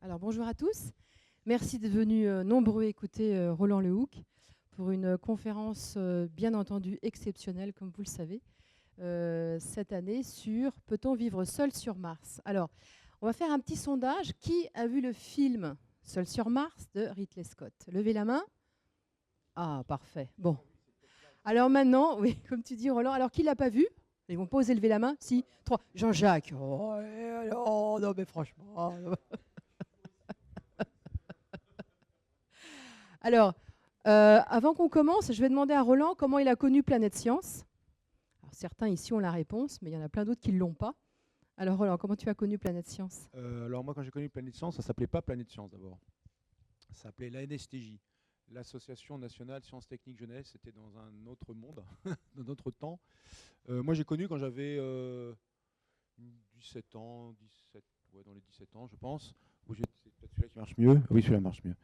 Alors bonjour à tous. Merci d'être venus nombreux écouter Roland Lehoucq pour une conférence bien entendu exceptionnelle, comme vous le savez, cette année sur Peut-on vivre seul sur Mars? Alors, on va faire un petit sondage. Qui a vu le film Seul sur Mars de Ridley Scott? Levez la main. Ah, parfait. Bon. Alors maintenant, oui, comme tu dis, Roland, alors qui l'a pas vu? Ils vont pas oser lever la main? Si. Trois. Jean-Jacques. Oh, non, non, mais franchement. Alors, avant qu'on commence, je vais demander à Roland comment il a connu Planète Science. Alors, certains ici ont la réponse, mais il y en a plein d'autres qui ne l'ont pas. Alors Roland, comment tu as connu Planète Science? Alors moi, quand j'ai connu Planète Science, ça s'appelait pas Planète Science d'abord. Ça s'appelait l'ANSTJ, l'Association nationale sciences techniques jeunesse. C'était dans un autre monde, dans notre temps. Moi, j'ai connu quand j'avais 17 ans, 17, ouais, dans les 17 ans, je pense. C'est peut-être celui-là qui marche mieux. Oui, celui-là marche mieux.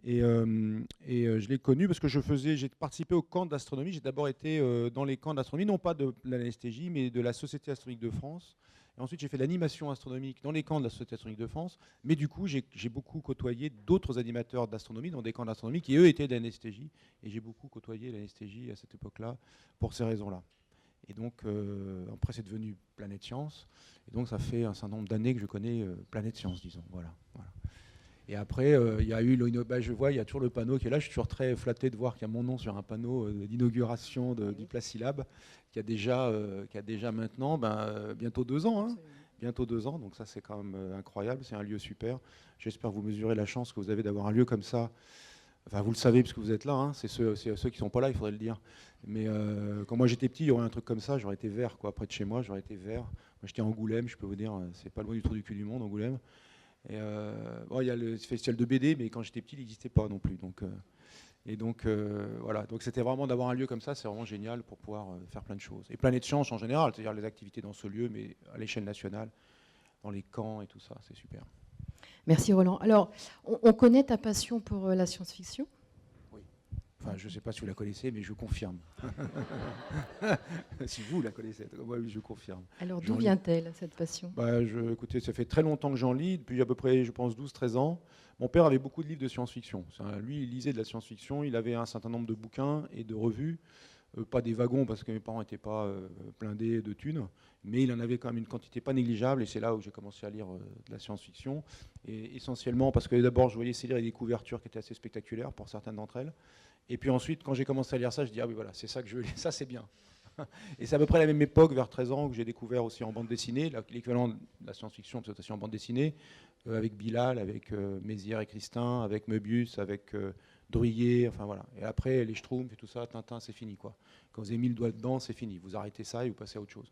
Et je l'ai connu parce que j'ai participé au camp d'astronomie. J'ai d'abord été dans les camps d'astronomie, non pas de l'ANSTJ, mais de la Société astronomique de France. Et ensuite, j'ai fait l'animation astronomique dans les camps de la Société astronomique de France. Mais du coup, j'ai beaucoup côtoyé d'autres animateurs d'astronomie dans des camps d'astronomie qui, eux, étaient de l'ANSTJ. Et j'ai beaucoup côtoyé l'ANSTJ à cette époque-là pour ces raisons-là. Et donc, après, c'est devenu Planète Science. Et donc, ça fait un certain nombre d'années que je connais Planète Science, disons. Voilà. Et après, il y a eu, je vois, il y a toujours le panneau qui est là. Je suis toujours très flatté de voir qu'il y a mon nom sur un panneau d'inauguration du Placilab, qui a déjà maintenant bientôt 2 ans. Hein. Bientôt 2 ans, donc ça c'est quand même incroyable, c'est un lieu super. J'espère que vous mesurez la chance que vous avez d'avoir un lieu comme ça. Enfin, vous le savez parce que vous êtes là, hein. C'est ceux qui ne sont pas là, il faudrait le dire. Mais quand moi j'étais petit, il y aurait un truc comme ça, j'aurais été vert, quoi. Près de chez moi, j'aurais été vert. Moi j'étais à Angoulême, je peux vous dire, c'est pas loin du trou du cul du monde, Angoulême. Et bon, il y a le festival de BD, mais quand j'étais petit, il n'existait pas non plus. Donc, voilà. Donc c'était vraiment d'avoir un lieu comme ça, c'est vraiment génial pour pouvoir faire plein de choses. Et Planète Science en général, c'est-à-dire les activités dans ce lieu, mais à l'échelle nationale, dans les camps et tout ça, c'est super. Merci Roland. Alors, on connaît ta passion pour la science-fiction? Oui. Enfin, je ne sais pas si vous la connaissez, mais je confirme. Si vous la connaissez, moi, oui, je confirme. Alors, d'où J'en lis. vient-elle, cette passion? Écoutez, ça fait très longtemps que j'en lis, depuis à peu près, je pense, 12-13 ans. Mon père avait beaucoup de livres de science-fiction. Lui, il lisait de la science-fiction, il avait un certain nombre de bouquins et de revues. Pas des wagons, parce que mes parents n'étaient pas blindés de thunes, mais il en avait quand même une quantité pas négligeable, et c'est là où j'ai commencé à lire de la science-fiction. Et essentiellement parce que d'abord, je voyais ces livres et des couvertures qui étaient assez spectaculaires pour certaines d'entre elles. Et puis ensuite, quand j'ai commencé à lire ça, je dis, ah oui, voilà, c'est ça que je veux lire, ça c'est bien. Et c'est à peu près la même époque, vers 13 ans, que j'ai découvert aussi en bande dessinée, l'équivalent de la science-fiction, c'est aussi en bande dessinée, avec Bilal, avec Mézières et Christin, avec Möbius, avec Druillet, enfin voilà. Et après, les Schtroumpfs et tout ça, Tintin, c'est fini, quoi. Quand vous avez mis le doigt dedans, c'est fini. Vous arrêtez ça et vous passez à autre chose.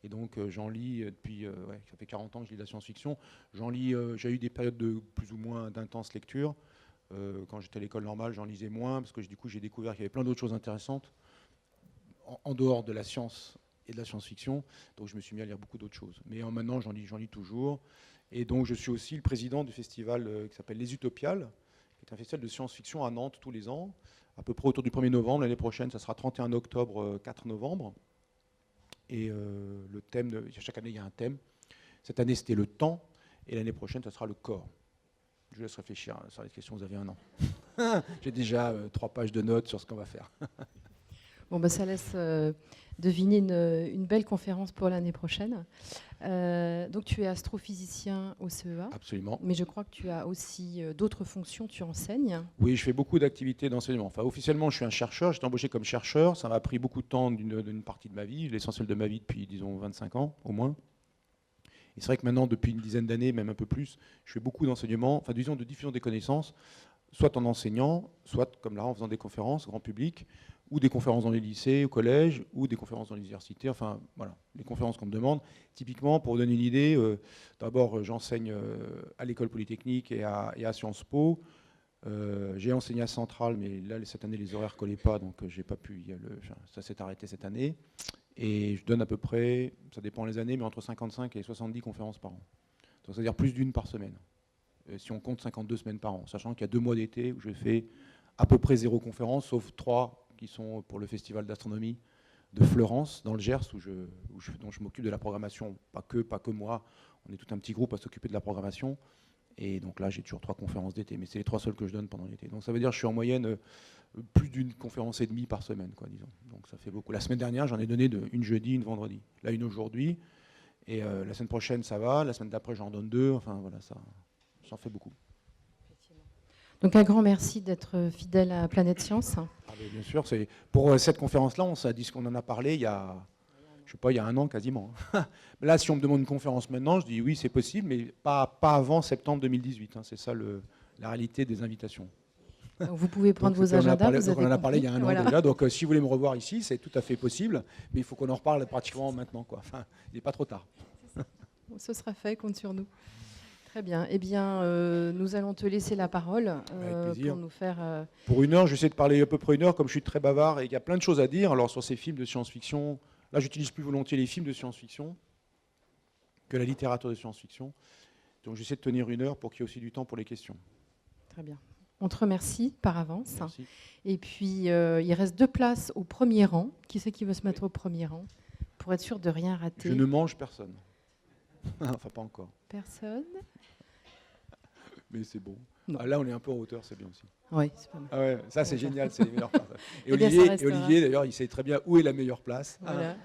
Et donc, j'en lis depuis, ouais, ça fait 40 ans que je lis de la science-fiction. J'en lis, j'ai eu des périodes de plus ou moins d'intense lecture. Quand j'étais à l'école normale, j'en lisais moins, parce que du coup, j'ai découvert qu'il y avait plein d'autres choses intéressantes en dehors de la science et de la science-fiction. Donc je me suis mis à lire beaucoup d'autres choses. Mais maintenant, j'en lis toujours. Et donc je suis aussi le président du festival qui s'appelle Les Utopiales, qui est un festival de science-fiction à Nantes tous les ans, à peu près autour du 1er novembre. L'année prochaine, ça sera 31 octobre, 4 novembre. Et le thème, chaque année, il y a un thème. Cette année, c'était le temps. Et l'année prochaine, ça sera le corps. Je vous laisse réfléchir sur les questions, vous avez un an. J'ai déjà 3 pages de notes sur ce qu'on va faire. Bon, bah, ça laisse deviner une belle conférence pour l'année prochaine. Donc, tu es astrophysicien au CEA. Absolument. Mais je crois que tu as aussi d'autres fonctions, tu enseignes. Oui, je fais beaucoup d'activités d'enseignement. Enfin, officiellement, je suis un chercheur. J'étais embauché comme chercheur. Ça m'a pris beaucoup de temps d'une partie de ma vie, l'essentiel de ma vie depuis, disons, 25 ans au moins. Et c'est vrai que maintenant, depuis une dizaine d'années, même un peu plus, je fais beaucoup d'enseignement, enfin, disons, de diffusion des connaissances, soit en enseignant, soit, comme là, en faisant des conférences grand public, ou des conférences dans les lycées, au collège, ou des conférences dans les universités, enfin, voilà, les conférences qu'on me demande. Typiquement, pour vous donner une idée, d'abord, j'enseigne à l'école polytechnique et à Sciences Po. J'ai enseigné à Centrale, mais là, cette année, les horaires ne collaient pas, donc j'ai pas pu. Ça s'est arrêté cette année. Et je donne à peu près, ça dépend les années, mais entre 55 et 70 conférences par an. Donc, c'est-à-dire plus d'une par semaine, si on compte 52 semaines par an, sachant qu'il y a 2 mois d'été où je fais à peu près 0 conférence, sauf 3 qui sont pour le festival d'astronomie de Fleurance, dans le Gers, dont je m'occupe de la programmation, pas que moi, on est tout un petit groupe à s'occuper de la programmation. Et donc là, j'ai toujours 3 conférences d'été, mais c'est les 3 seules que je donne pendant l'été. Donc ça veut dire que je suis en moyenne plus d'une conférence et demie par semaine, quoi, disons. Donc ça fait beaucoup. La semaine dernière, j'en ai donné une jeudi, une vendredi. Là, une aujourd'hui. Et la semaine prochaine, ça va. La semaine d'après, j'en donne 2. Enfin, voilà, ça fait beaucoup. Donc un grand merci d'être fidèle à Planète Science. Ah, bien sûr, pour cette conférence-là, on en a parlé il y a, je sais pas, il y a 1 an quasiment. Là, si on me demande une conférence maintenant, je dis oui, c'est possible, mais pas avant septembre 2018. C'est ça la réalité des invitations. Donc vous pouvez prendre vos agendas. On en a parlé il y a 1 an déjà. Donc si vous voulez me revoir ici, c'est tout à fait possible, mais il faut qu'on en reparle pratiquement maintenant, quoi. Enfin, il n'est pas trop tard. Ce sera fait, compte sur nous. Très bien. Eh bien, nous allons te laisser la parole pour nous faire... Pour 1 heure, je vais essayer de parler à peu près 1 heure, comme je suis très bavard et qu'il y a plein de choses à dire. Alors sur ces films de science-fiction, là j'utilise plus volontiers les films de science-fiction que la littérature de science-fiction. Donc j'essaie de tenir 1 heure pour qu'il y ait aussi du temps pour les questions. Très bien. On te remercie par avance. Merci. Et puis, il reste 2 places au premier rang. Qui c'est qui veut se mettre au premier rang pour être sûr de rien rater? Je ne mange personne. Enfin, pas encore. Personne? Mais c'est bon. Ah, là, on est un peu en hauteur, c'est bien aussi. Oui, c'est pas mal. Ah ouais, ça, c'est génial, c'est les meilleures places. Et Olivier, d'ailleurs, il sait très bien où est la meilleure place. Voilà.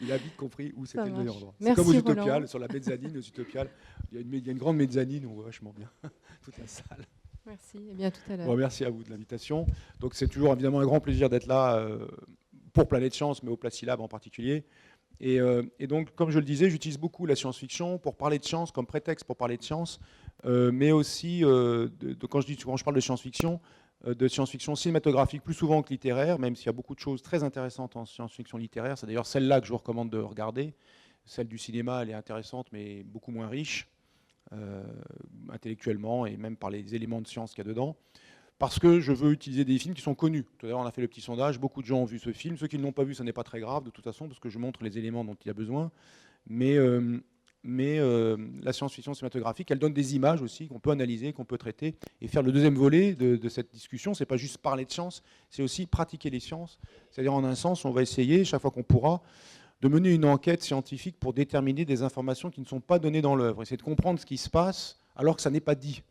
Il a vite compris où c'était le meilleur endroit. C'est Merci, comme aux Utopiales, Roland. sur la mezzanine, aux Utopiales. Il y a une grande mezzanine, on voit vachement bien toute la salle. Merci. Et bien, à tout à l'heure. Bon, merci à vous de l'invitation. Donc, c'est toujours évidemment un grand plaisir d'être là pour Planète Science, mais au Placilab en particulier. Et donc, comme je le disais, j'utilise beaucoup la science-fiction pour parler de science, comme prétexte pour parler de science, mais aussi, quand je parle de science-fiction cinématographique plus souvent que littéraire, même s'il y a beaucoup de choses très intéressantes en science-fiction littéraire. C'est d'ailleurs celle-là que je vous recommande de regarder. Celle du cinéma, elle est intéressante, mais beaucoup moins riche, intellectuellement, et même par les éléments de science qu'il y a dedans. Parce que je veux utiliser des films qui sont connus. Tout à l'heure, on a fait le petit sondage, beaucoup de gens ont vu ce film. Ceux qui ne l'ont pas vu, ça n'est pas très grave, de toute façon, parce que je montre les éléments dont il y a besoin. Mais la science-fiction cinématographique, elle donne des images aussi qu'on peut analyser, qu'on peut traiter. Et faire le deuxième volet de cette discussion, c'est pas juste parler de science, c'est aussi pratiquer les sciences. C'est-à-dire, en un sens, on va essayer, chaque fois qu'on pourra, de mener une enquête scientifique pour déterminer des informations qui ne sont pas données dans l'œuvre. Essayer de comprendre ce qui se passe alors que ça n'est pas dit.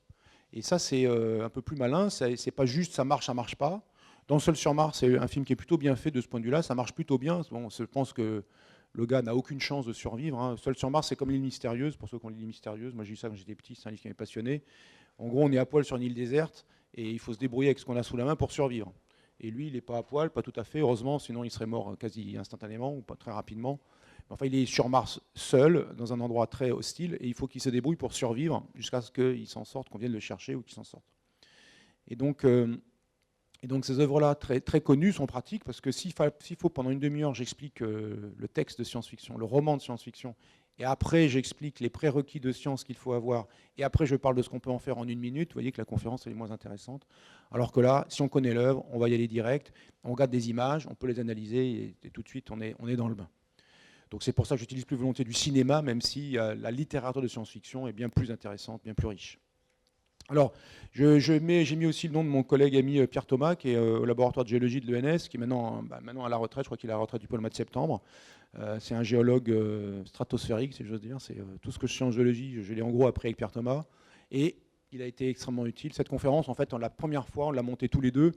Et ça, c'est un peu plus malin. C'est pas juste ça marche pas. Dans Seul sur Mars, c'est un film qui est plutôt bien fait de ce point de vue-là. Ça marche plutôt bien. Bon, je pense que le gars n'a aucune chance de survivre. Seul sur Mars, c'est comme l'île mystérieuse. Pour ceux qui ont lu l'île mystérieuse, moi j'ai lu ça quand j'étais petit. C'est un livre qui m'avait passionné. En gros, on est à poil sur une île déserte et il faut se débrouiller avec ce qu'on a sous la main pour survivre. Et lui, il n'est pas à poil, pas tout à fait. Heureusement, sinon il serait mort quasi instantanément ou pas très rapidement. Enfin, il est sur Mars seul, dans un endroit très hostile, et il faut qu'il se débrouille pour survivre jusqu'à ce qu'il s'en sorte, qu'on vienne le chercher ou qu'il s'en sorte. Et donc ces œuvres-là, très, très connues, sont pratiques, parce que s'il faut pendant une demi-heure, j'explique le texte de science-fiction, le roman de science-fiction, et après j'explique les prérequis de science qu'il faut avoir, et après je parle de ce qu'on peut en faire en 1 minute, vous voyez que la conférence est moins intéressante. Alors que là, si on connaît l'œuvre, on va y aller direct, on regarde des images, on peut les analyser, et tout de suite, on est dans le bain. Donc c'est pour ça que j'utilise plus volontiers du cinéma, même si la littérature de science-fiction est bien plus intéressante, bien plus riche. Alors, j'ai mis aussi le nom de mon collègue ami Pierre Thomas, qui est au laboratoire de géologie de l'ENS, qui est maintenant à la retraite, je crois qu'il est à la retraite depuis le mois de septembre. C'est un géologue stratosphérique, si j'ose dire. C'est tout ce que je sais en géologie, je l'ai en gros appris avec Pierre Thomas. Et il a été extrêmement utile. Cette conférence, en fait, la première fois, on l'a montée tous les deux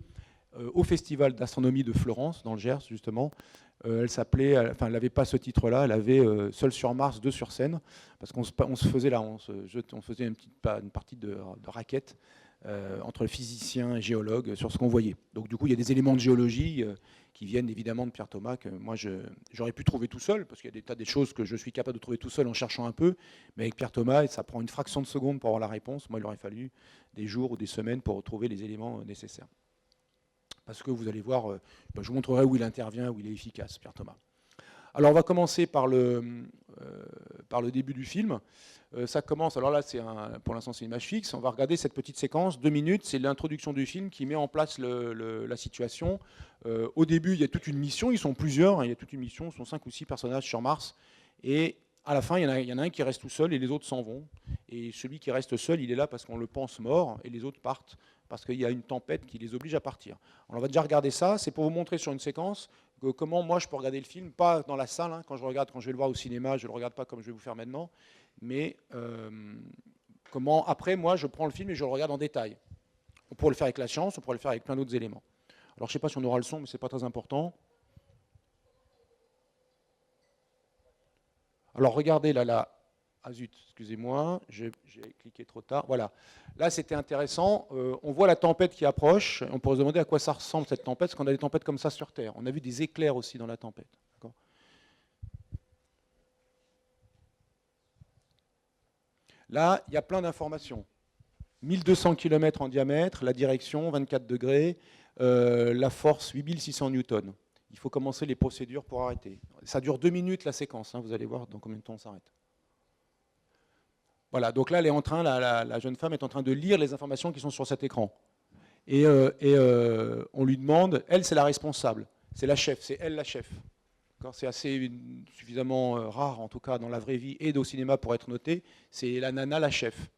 au Festival d'astronomie de Florence, dans le Gers, justement. Elle n'avait pas ce titre-là, elle avait Seul sur Mars, 2 sur scène, parce qu'on se faisait là, on faisait une partie de raquette entre physiciens et géologues sur ce qu'on voyait. Donc du coup, il y a des éléments de géologie qui viennent évidemment de Pierre Thomas, que moi j'aurais pu trouver tout seul, parce qu'il y a des tas de choses que je suis capable de trouver tout seul en cherchant un peu, mais avec Pierre Thomas, ça prend une fraction de seconde pour avoir la réponse. Moi, il aurait fallu des jours ou des semaines pour retrouver les éléments nécessaires. Parce que vous allez voir, je vous montrerai où il intervient, où il est efficace, Pierre Thomas. Alors on va commencer par le début du film. Ça commence, alors là pour l'instant c'est une image fixe, on va regarder cette petite séquence, 2 minutes, c'est l'introduction du film qui met en place la situation. Au début il y a toute une mission, ils sont plusieurs, il y a toute une mission, ce sont 5 ou 6 personnages sur Mars, et à la fin il y en a un qui reste tout seul et les autres s'en vont. Et celui qui reste seul, il est là parce qu'on le pense mort, et les autres partent parce qu'il y a une tempête qui les oblige à partir. Alors on va déjà regarder ça, c'est pour vous montrer sur une séquence comment moi je peux regarder le film, pas dans la salle, quand je vais le voir au cinéma, je ne le regarde pas comme je vais vous faire maintenant, mais Comment, après, moi, je prends le film et je le regarde en détail. On pourrait le faire avec la science, on pourrait le faire avec plein d'autres éléments. Alors, je ne sais pas si on aura le son, mais ce n'est pas très important. Alors, regardez là. Ah zut, excusez-moi, j'ai cliqué trop tard. Voilà. Là, c'était intéressant. On voit la tempête qui approche. On pourrait se demander à quoi ça ressemble, cette tempête, parce qu'on a des tempêtes comme ça sur Terre. On a vu des éclairs aussi dans la tempête. Là, il y a plein d'informations. 1200 km en diamètre, la direction, 24 degrés, la force, 8600 newtons. Il faut commencer les procédures pour arrêter. Ça dure 2 minutes la séquence, hein, vous allez voir dans combien de temps on s'arrête. Voilà, donc là, elle est en train, la jeune femme est en train de lire les informations qui sont sur cet écran. Et on lui demande, elle c'est la responsable, c'est la chef, c'est elle la chef. C'est assez suffisamment rare, en tout cas dans la vraie vie et au cinéma pour être noté, c'est la nana la chef.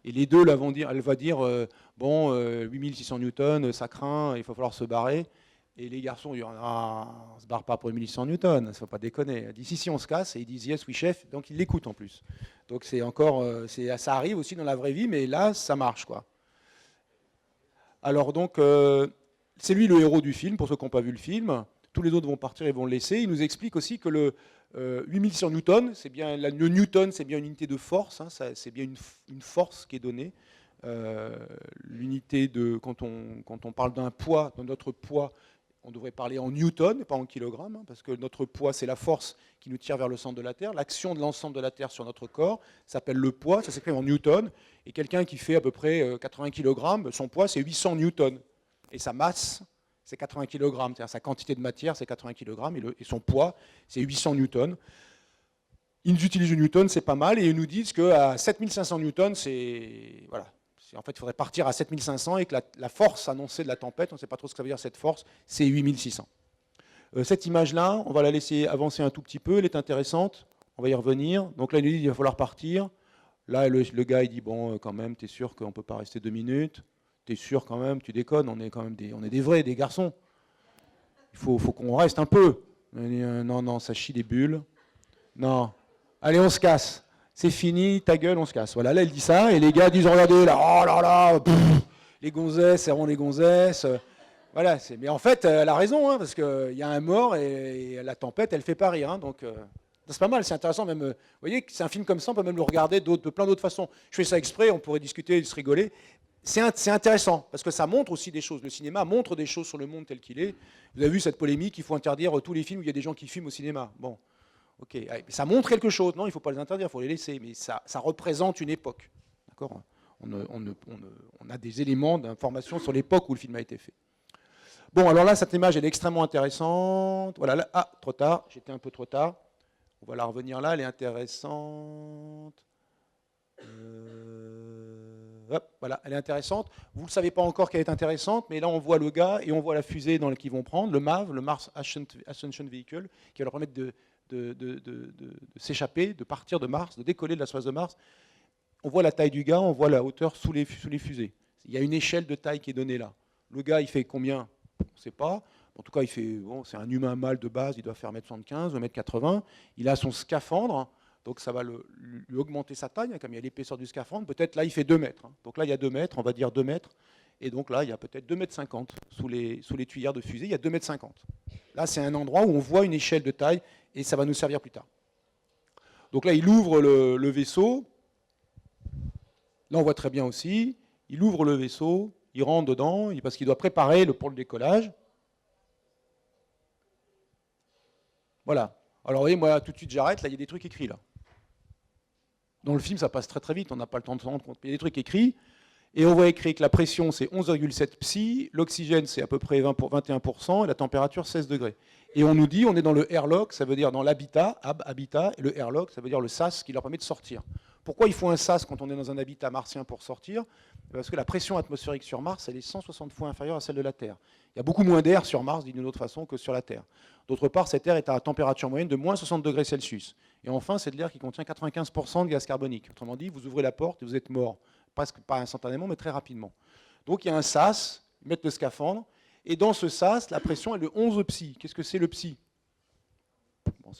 Et les deux, elle va dire, bon, 8600 newtons, ça craint, il va falloir se barrer. Et les garçons disent, ah, on ne se barre pas pour 8600 newtons, ça ne faut pas déconner. Elle dit, si, on se casse. Et ils disent, yes, oui, chef. Donc ils l'écoutent en plus. Donc c'est encore, ça arrive aussi dans la vraie vie, mais là, ça marche, quoi. Alors donc, c'est lui le héros du film, pour ceux qui n'ont pas vu le film. Tous les autres vont partir et vont le laisser. Il nous explique aussi que le 8600 newtons, c'est bien, le newton, c'est bien une unité de force, hein, c'est bien une force qui est donnée. L'unité de, quand on parle d'un poids, de notre poids, on devrait parler en newton, pas en kilogrammes, hein, parce que notre poids, c'est la force qui nous tire vers le centre de la Terre. L'action de l'ensemble de la Terre sur notre corps s'appelle le poids, ça s'écrit en newton. Et quelqu'un qui fait à peu près 80 kg, son poids, c'est 800 newtons. Et sa masse, c'est 80 kg. C'est-à-dire sa quantité de matière, c'est 80 kg, et son poids, c'est 800 newtons. Ils utilisent le newton, c'est pas mal, et ils nous disent qu'à 7500 newtons, c'est... Voilà. En fait, il faudrait partir à 7500 et que la force annoncée de la tempête, on ne sait pas trop ce que ça veut dire cette force, c'est 8600. Cette image-là, on va la laisser avancer un tout petit peu, elle est intéressante, on va y revenir. Donc là, il nous dit qu'il va falloir partir. Là, le gars, il dit, bon, quand même, t'es sûr qu'on ne peut pas rester 2 minutes? T'es sûr quand même? Tu déconnes, on est quand même des vrais, des garçons. Il faut qu'on reste un peu. Non, ça chie des bulles. Non. Allez, on se casse. C'est fini, ta gueule, on se casse. Voilà, là, elle dit ça, et les gars disent, regardez, là, oh là là, les gonzesses, serrons les gonzesses. Voilà, mais en fait, elle a raison, hein, parce qu'il y a un mort, et la tempête, elle fait pas rire. Hein, donc, c'est pas mal, c'est intéressant, même, vous voyez, c'est un film comme ça, on peut même le regarder de plein d'autres façons. Je fais ça exprès, on pourrait discuter, se rigoler. C'est intéressant, parce que ça montre aussi des choses. Le cinéma montre des choses sur le monde tel qu'il est. Vous avez vu cette polémique, il faut interdire tous les films où il y a des gens qui filment au cinéma. Bon. Ok, ça montre quelque chose. Non, il ne faut pas les interdire, il faut les laisser. Mais ça représente une époque. D'accord, on a des éléments d'information sur l'époque où le film a été fait. Bon, alors là, cette image, elle est extrêmement intéressante. Voilà, là, ah, trop tard, j'étais un peu trop tard. On va la revenir là, elle est intéressante. Hop, voilà, elle est intéressante. Vous ne savez pas encore qu'elle est intéressante, mais là, on voit le gars et on voit la fusée dans laquelle ils vont prendre, le MAV, le Mars Ascension Vehicle, qui va leur permettre de s'échapper, de partir de Mars, de décoller de la surface de Mars. On voit la taille du gars, on voit la hauteur sous les fusées. Il y a une échelle de taille qui est donnée là. Le gars, il fait combien? On ne sait pas. En tout cas, il fait, bon, c'est un humain mâle de base, il doit faire 1m75, 1m80. Il a son scaphandre, donc ça va lui augmenter sa taille, hein, comme il y a l'épaisseur du scaphandre. Peut-être là, il fait 2 mètres. Hein. Donc là, il y a 2 mètres, on va dire 2 mètres. Et donc là, il y a peut-être 2,50 m sous les tuyères de fusée, il y a 2,50 m. Là, c'est un endroit où on voit une échelle de taille, et ça va nous servir plus tard. Donc là, il ouvre le vaisseau. Là, on voit très bien aussi. Il ouvre le vaisseau, il rentre dedans, parce qu'il doit préparer pour le décollage. Voilà. Alors, vous voyez, moi, tout de suite, j'arrête. Là, il y a des trucs écrits, là. Dans le film, ça passe très très vite, on n'a pas le temps de se rendre compte. Il y a des trucs écrits, et on voit écrit que la pression, c'est 11,7 psi, l'oxygène, c'est à peu près 21%, et la température, 16 degrés. Et on nous dit, on est dans le airlock, ça veut dire dans l'habitat, habitat, et le airlock, ça veut dire le sas qui leur permet de sortir. Pourquoi il faut un sas quand on est dans un habitat martien pour sortir? Parce que la pression atmosphérique sur Mars, elle est 160 fois inférieure à celle de la Terre. Il y a beaucoup moins d'air sur Mars, dit d'une autre façon, que sur la Terre. D'autre part, cette air est à température moyenne de moins 60 degrés Celsius. Et enfin, c'est de l'air qui contient 95% de gaz carbonique. Autrement dit, vous ouvrez la porte et vous êtes mort. Presque pas instantanément, mais très rapidement. Donc il y a un sas, ils mettent le scaphandre, et dans ce sas, la pression est de 11 psi. Qu'est-ce que c'est le psi?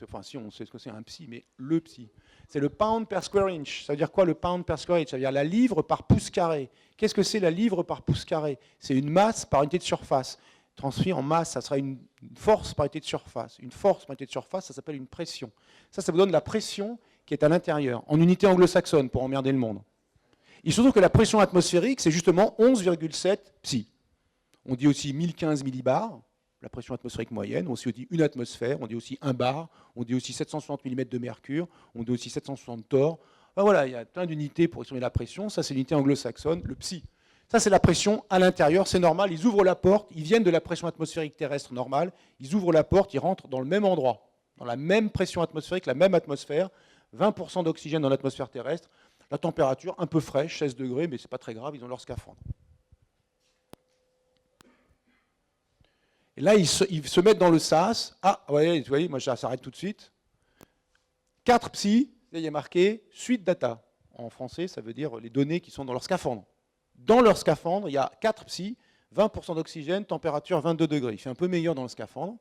Enfin, si, on sait ce que c'est un psy, mais le psy. C'est le pound per square inch. Ça veut dire quoi, le pound per square inch? Ça veut dire la livre par pouce carré. Qu'est-ce que c'est la livre par pouce carré? C'est une masse par unité de surface. Transfert en masse, ça sera une force par unité de surface. Une force par unité de surface, ça s'appelle une pression. Ça vous donne la pression qui est à l'intérieur, en unité anglo-saxonne, pour emmerder le monde. Il se trouve que la pression atmosphérique, c'est justement 11,7 psi. On dit aussi 1015 millibars, la pression atmosphérique moyenne. On dit une atmosphère, on dit aussi un bar, on dit aussi 760 mm de mercure, on dit aussi 760 torr. Enfin, voilà, il y a plein d'unités pour estimer la pression. Ça, c'est l'unité anglo-saxonne, le psi. Ça, c'est la pression à l'intérieur, c'est normal. Ils ouvrent la porte, ils viennent de la pression atmosphérique terrestre normale, ils ouvrent la porte, ils rentrent dans le même endroit, dans la même pression atmosphérique, la même atmosphère, 20% d'oxygène dans l'atmosphère terrestre, la température un peu fraîche, 16 degrés, mais ce n'est pas très grave, ils ont leur scaphandre. Et là, ils se mettent dans le SAS. Ah, vous voyez, moi, ça s'arrête tout de suite. 4 psi, là, il y a marqué suite data. En français, ça veut dire les données qui sont dans leur scaphandre. Dans leur scaphandre, il y a 4 psi, 20% d'oxygène, température 22 degrés. Il fait un peu meilleur dans le scaphandre.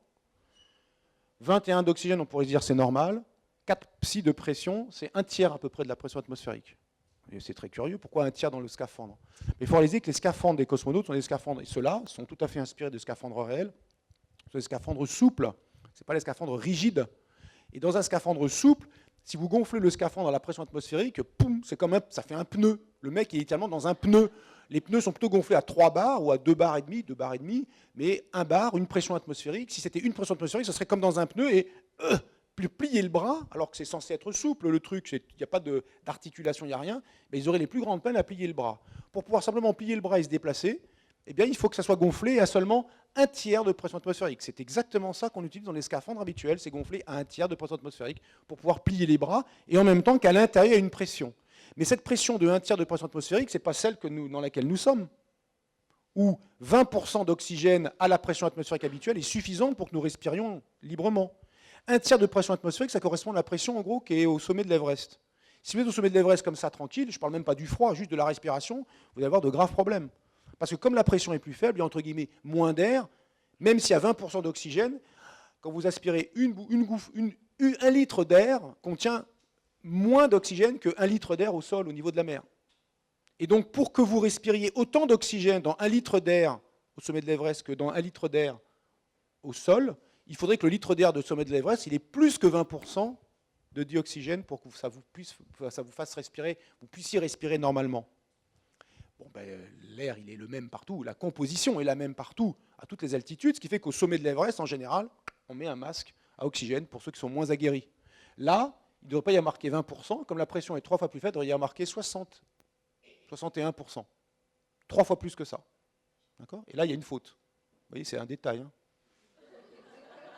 21 d'oxygène, on pourrait dire c'est normal. 4 psi de pression, c'est un tiers à peu près de la pression atmosphérique. C'est très curieux, pourquoi un tiers dans le scaphandre? Mais il faut réaliser que les scaphandres des cosmonautes sont des scaphandres, et ceux-là sont tout à fait inspirés de scaphandres réels. Ce sont des scaphandres souples, ce n'est pas des scaphandres rigides. Et dans un scaphandre souple, si vous gonflez le scaphandre à la pression atmosphérique, poum, c'est comme ça fait un pneu. Le mec est littéralement dans un pneu. Les pneus sont plutôt gonflés à 3 bars ou à 2 bars et demi, mais 1 bar, une pression atmosphérique. Si c'était une pression atmosphérique, ce serait comme dans un pneu et plier le bras, alors que c'est censé être souple, le truc, il n'y a pas d'articulation, il n'y a rien, mais ils auraient les plus grandes peines à plier le bras. Pour pouvoir simplement plier le bras et se déplacer, eh bien, il faut que ça soit gonflé à seulement un tiers de pression atmosphérique. C'est exactement ça qu'on utilise dans les scaphandres habituels, c'est gonflé à un tiers de pression atmosphérique pour pouvoir plier les bras, et en même temps qu'à l'intérieur, il y a une pression. Mais cette pression de un tiers de pression atmosphérique, ce n'est pas celle dans laquelle nous sommes, où 20% d'oxygène à la pression atmosphérique habituelle est suffisante pour que nous respirions librement. Un tiers de pression atmosphérique, ça correspond à la pression, en gros, qui est au sommet de l'Everest. Si vous êtes au sommet de l'Everest comme ça, tranquille, je ne parle même pas du froid, juste de la respiration, vous allez avoir de graves problèmes. Parce que comme la pression est plus faible, il y a entre guillemets moins d'air, même s'il y a 20% d'oxygène, quand vous aspirez un litre d'air contient moins d'oxygène que 1 litre d'air au sol, au niveau de la mer. Et donc, pour que vous respiriez autant d'oxygène dans 1 litre d'air au sommet de l'Everest que dans 1 litre d'air au sol, il faudrait que le litre d'air de sommet de l'Everest, il ait plus que 20% de dioxygène pour que ça vous fasse respirer, vous puissiez respirer normalement. Bon, l'air, il est le même partout, la composition est la même partout, à toutes les altitudes, ce qui fait qu'au sommet de l'Everest, en général, on met un masque à oxygène pour ceux qui sont moins aguerris. Là, il ne devrait pas y avoir marqué 20%, comme la pression est 3 fois plus faible, il devrait y avoir marqué 60, 61%. 3 fois plus que ça. D'accord ? Et là, il y a une faute. Vous voyez, c'est un détail. Hein.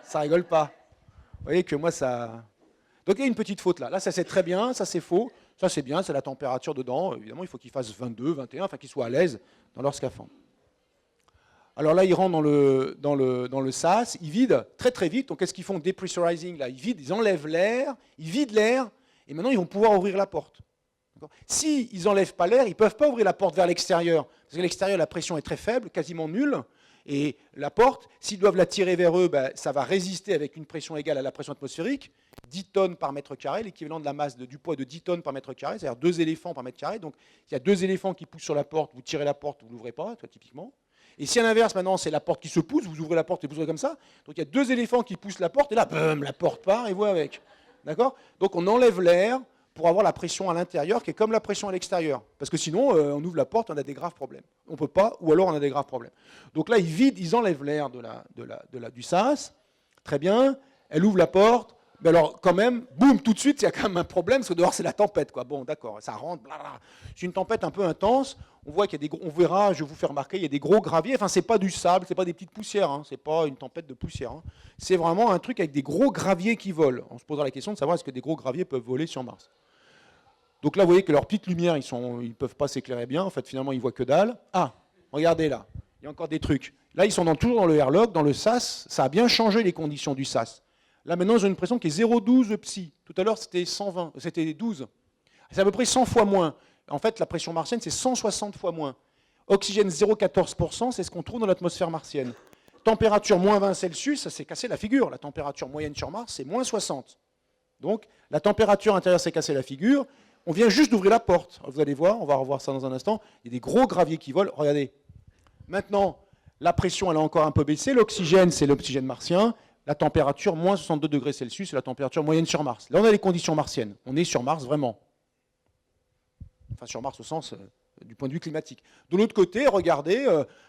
Ça rigole pas. Vous voyez que moi, ça... Donc il y a une petite faute là. Là, ça c'est très bien, ça c'est faux. Ça c'est bien, c'est la température dedans. Évidemment, il faut qu'ils fassent 22, 21, enfin qu'ils soient à l'aise dans leur scaphandre. Alors là, ils rentrent dans le SAS, ils vident très très vite. Donc qu'est-ce qu'ils font? Depressurizing, là, ils enlèvent l'air, ils vident l'air, et maintenant ils vont pouvoir ouvrir la porte. S'ils n'enlèvent pas l'air, ils ne peuvent pas ouvrir la porte vers l'extérieur. Parce qu'à l'extérieur, la pression est très faible, quasiment nulle. Et la porte, s'ils doivent la tirer vers eux, ça va résister avec une pression égale à la pression atmosphérique, 10 tonnes par mètre carré, l'équivalent de la masse du poids de 10 tonnes par mètre carré, c'est-à-dire 2 éléphants par mètre carré. Donc il y a 2 éléphants qui poussent sur la porte, vous tirez la porte, vous ne l'ouvrez pas, typiquement. Et si à l'inverse, maintenant, c'est la porte qui se pousse, vous ouvrez la porte et vous ouvrez comme ça. Donc il y a 2 éléphants qui poussent la porte, et là, bam, la porte part et vous avec. D'accord ? Donc on enlève l'air pour avoir la pression à l'intérieur qui est comme la pression à l'extérieur. Parce que sinon, on ouvre la porte, on a des graves problèmes. On ne peut pas, ou alors on a des graves problèmes. Donc là, ils vident, ils enlèvent l'air du SAS. Très bien. Elle ouvre la porte. Mais alors, quand même, boum, tout de suite, il y a quand même un problème, parce que dehors, c'est la tempête, quoi. Bon, d'accord, ça rentre, blablabla. C'est une tempête un peu intense. On voit qu'il y a on verra, je vais vous faire remarquer, il y a des gros graviers. Enfin, c'est pas du sable, c'est pas des petites poussières, hein. C'est pas une tempête de poussière. Hein. C'est vraiment un truc avec des gros graviers qui volent. On se posera la question de savoir est-ce que des gros graviers peuvent voler sur Mars. Donc là, vous voyez que leurs petites lumières, ils ne peuvent pas s'éclairer bien. En fait, finalement, ils ne voient que dalle. Ah, regardez là, il y a encore des trucs. Là, ils sont toujours dans le airlock, dans le SAS. Ça a bien changé les conditions du SAS. Là, maintenant, ils ont une pression qui est 0,12 psi. Tout à l'heure, c'était 120, c'était 12. C'est à peu près 100 fois moins. En fait, la pression martienne, c'est 160 fois moins. Oxygène 0,14%, c'est ce qu'on trouve dans l'atmosphère martienne. température moins 20 Celsius, ça s'est cassé la figure. La température moyenne sur Mars, c'est moins 60. Donc, la température intérieure s'est cassée la figure. On vient juste d'ouvrir la porte. Vous allez voir, on va revoir ça dans un instant. Il y a des gros graviers qui volent. Regardez. Maintenant, la pression, elle a encore un peu baissé. L'oxygène, c'est l'oxygène martien. La température, moins 62 degrés Celsius, c'est la température moyenne sur Mars. Là, on a les conditions martiennes. On est sur Mars vraiment. Enfin, sur Mars au sens du point de vue climatique. De l'autre côté, regardez,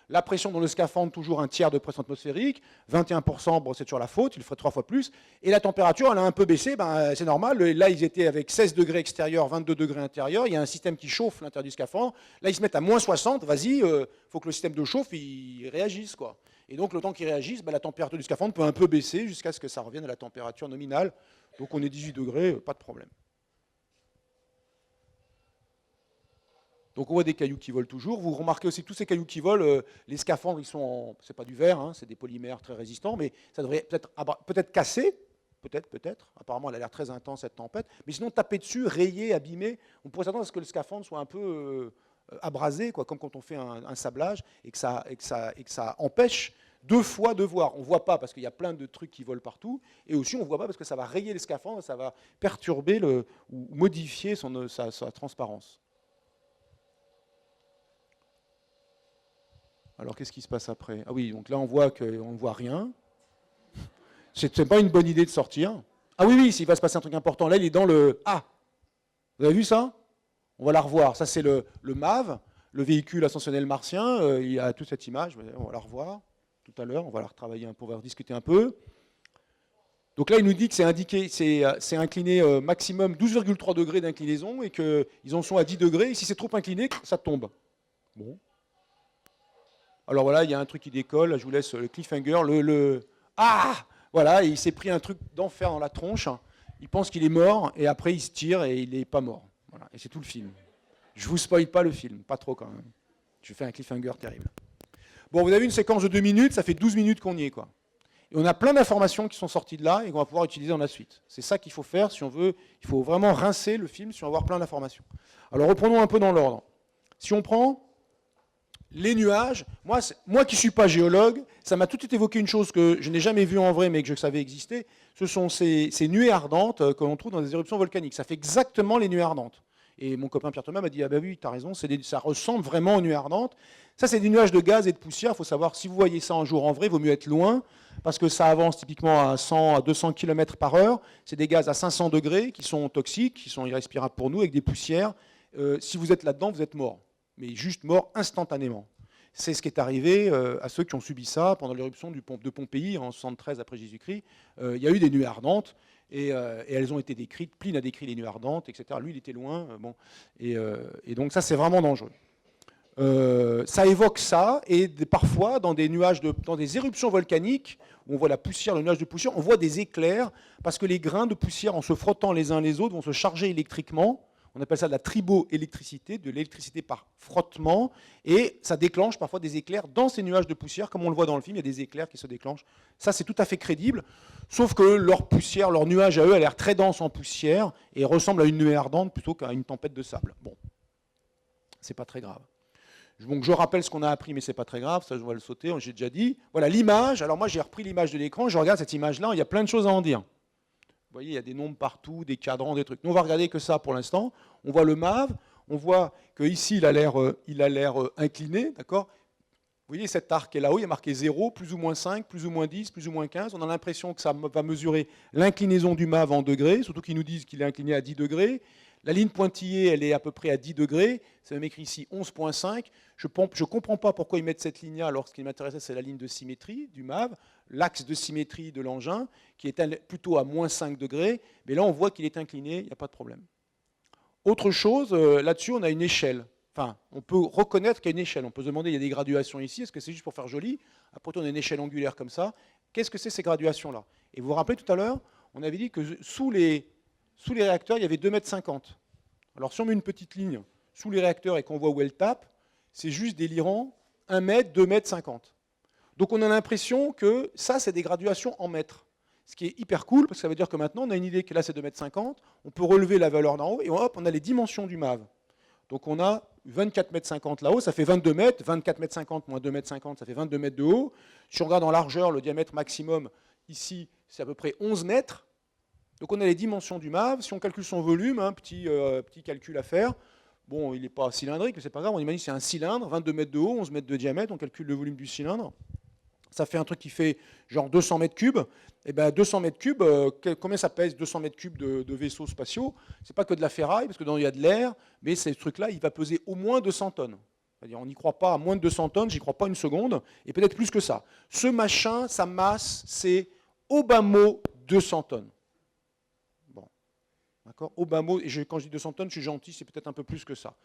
la pression dans le scaphandre, toujours un tiers de pression atmosphérique, 21%, bon, c'est toujours la faute, il le ferait 3 fois plus, et la température, elle a un peu baissé, ben, c'est normal, là, ils étaient avec 16 degrés extérieurs, 22 degrés intérieurs, il y a un système qui chauffe l'intérieur du scaphandre, là, ils se mettent à moins 60, vas-y, il faut que le système de chauffe, il réagisse, quoi. Et donc, le temps qu'il réagisse, ben, la température du scaphandre peut un peu baisser jusqu'à ce que ça revienne à la température nominale, donc on est 18 degrés, pas de problème. Donc on voit des cailloux qui volent toujours. Vous remarquez aussi que tous ces cailloux qui volent, les scaphandres, ils sont c'est pas du verre, hein, c'est des polymères très résistants, mais ça devrait peut-être casser, peut-être. Apparemment, elle a l'air très intense cette tempête. Mais sinon, taper dessus, rayer, abîmer, on pourrait s'attendre à ce que le scaphandre soit un peu abrasé, quoi, comme quand on fait un sablage, et que ça empêche 2 fois de voir. On ne voit pas parce qu'il y a plein de trucs qui volent partout, et aussi on ne voit pas parce que ça va rayer les scaphandres, ça va perturber ou modifier sa transparence. Alors, qu'est-ce qui se passe après? Ah oui, donc là, on voit qu'on ne voit rien. C'est pas une bonne idée de sortir. Ah oui, il va se passer un truc important. Là, il est dans le... Ah! Vous avez vu ça? On va la revoir. Ça, c'est le MAV, le véhicule ascensionnel martien. Il y a toute cette image. On va la revoir tout à l'heure. On va la retravailler un peu, on va rediscuter un peu. Donc là, il nous dit que c'est incliné maximum 12,3 degrés d'inclinaison et qu'ils en sont à 10 degrés. Et si c'est trop incliné, ça tombe. Bon. Alors voilà, il y a un truc qui décolle, là, je vous laisse le cliffhanger, Ah! Voilà, il s'est pris un truc d'enfer dans la tronche, il pense qu'il est mort, et après il se tire et il n'est pas mort. Voilà, et c'est tout le film. Je ne vous spoil pas le film, pas trop quand même. Je fais un cliffhanger terrible. Bon, vous avez une séquence de 2 minutes, ça fait 12 minutes qu'on y est, quoi. Et on a plein d'informations qui sont sorties de là et qu'on va pouvoir utiliser dans la suite. C'est ça qu'il faut faire si on veut, il faut vraiment rincer le film si on veut avoir plein d'informations. Alors reprenons un peu dans l'ordre. Si on prend... les nuages, moi qui ne suis pas géologue, ça m'a tout de suite évoqué une chose que je n'ai jamais vue en vrai, mais que je savais exister. Ce sont ces nuées ardentes que l'on trouve dans des éruptions volcaniques. Ça fait exactement les nuées ardentes. Et mon copain Pierre Thomas m'a dit, ah ben oui, tu as raison, ça ressemble vraiment aux nuées ardentes. Ça, c'est des nuages de gaz et de poussière. Il faut savoir, si vous voyez ça un jour en vrai, il vaut mieux être loin, parce que ça avance typiquement à 100 à 200 km/h. C'est des gaz à 500 degrés qui sont toxiques, qui sont irrespirables pour nous, avec des poussières. Si vous êtes là-dedans, vous êtes mort. Mais juste mort instantanément. C'est ce qui est arrivé à ceux qui ont subi ça pendant l'éruption de Pompéi en 73 après Jésus-Christ. Il y a eu des nuées ardentes et elles ont été décrites. Pline a décrit les nuées ardentes, etc. Lui, il était loin. Bon, et donc ça, c'est vraiment dangereux. Ça évoque ça et parfois dans des nuages, dans des éruptions volcaniques où on voit la poussière, le nuage de poussière, on voit des éclairs parce que les grains de poussière, en se frottant les uns les autres, vont se charger électriquement. On appelle ça de la triboélectricité, de l'électricité par frottement, et ça déclenche parfois des éclairs dans ces nuages de poussière, comme on le voit dans le film, il y a des éclairs qui se déclenchent. Ça, c'est tout à fait crédible, sauf que leur poussière, leur nuage à eux, a l'air très dense en poussière, et ressemble à une nuée ardente plutôt qu'à une tempête de sable. Bon, c'est pas très grave. Donc je rappelle ce qu'on a appris, mais c'est pas très grave, ça je vais le sauter, j'ai déjà dit. Voilà l'image, alors moi j'ai repris l'image de l'écran, je regarde cette image-là, il y a plein de choses à en dire. Vous voyez, il y a des nombres partout, des cadrans, des trucs. Nous, on va regarder que ça pour l'instant. On voit le MAV, on voit qu'ici, il a l'air incliné, d'accord? Vous voyez, cet arc est là-haut, il y a marqué 0, plus ou moins 5, plus ou moins 10, plus ou moins 15. On a l'impression que ça va mesurer l'inclinaison du MAV en degrés, surtout qu'ils nous disent qu'il est incliné à 10 degrés. La ligne pointillée, elle est à peu près à 10 degrés. C'est même écrit ici 11,5. Je ne comprends pas pourquoi ils mettent cette ligne-là, alors ce qui m'intéressait, c'est la ligne de symétrie du MAV, l'axe de symétrie de l'engin, qui est plutôt à moins 5 degrés. Mais là, on voit qu'il est incliné, il n'y a pas de problème. Autre chose, là-dessus, on a une échelle. Enfin, on peut reconnaître qu'il y a une échelle. On peut se demander, il y a des graduations ici, est-ce que c'est juste pour faire joli? Après, on a une échelle angulaire comme ça. Qu'est-ce que c'est ces graduations-là? Et vous vous rappelez tout à l'heure, on avait dit que sous les réacteurs, il y avait 2,50 m. Alors, si on met une petite ligne sous les réacteurs et qu'on voit où elle tape, c'est juste délirant, 1 mètre, 2,50 m. Donc, on a l'impression que ça, c'est des graduations en mètres. Ce qui est hyper cool, parce que ça veut dire que maintenant, on a une idée que là, c'est 2,50 m. On peut relever la valeur d'en haut, et hop, on a les dimensions du MAV. Donc, on a 24 mètres 50 là-haut, ça fait 22 mètres. 24 mètres 50 moins 2 mètres 50, ça fait 22 mètres de haut. Si on regarde en largeur, le diamètre maximum, ici, c'est à peu près 11 mètres. Donc on a les dimensions du MAV. Si on calcule son volume, petit calcul à faire, bon, il n'est pas cylindrique, mais c'est pas grave. On imagine que c'est un cylindre, 22 mètres de haut, 11 mètres de diamètre. On calcule le volume du cylindre. Ça fait un truc qui fait genre 200 mètres cubes. Et bien 200 mètres cubes, combien ça pèse 200 mètres cubes de vaisseaux spatiaux? C'est pas que de la ferraille, parce que dedans il y a de l'air, mais ce truc-là, il va peser au moins 200 tonnes. C'est-à-dire, on n'y croit pas à moins de 200 tonnes, j'y crois pas une seconde, et peut-être plus que ça. Ce machin, sa masse, c'est au bas mot 200 tonnes. Bon, d'accord. Au bas mot, et quand je dis 200 tonnes, je suis gentil, c'est peut-être un peu plus que ça.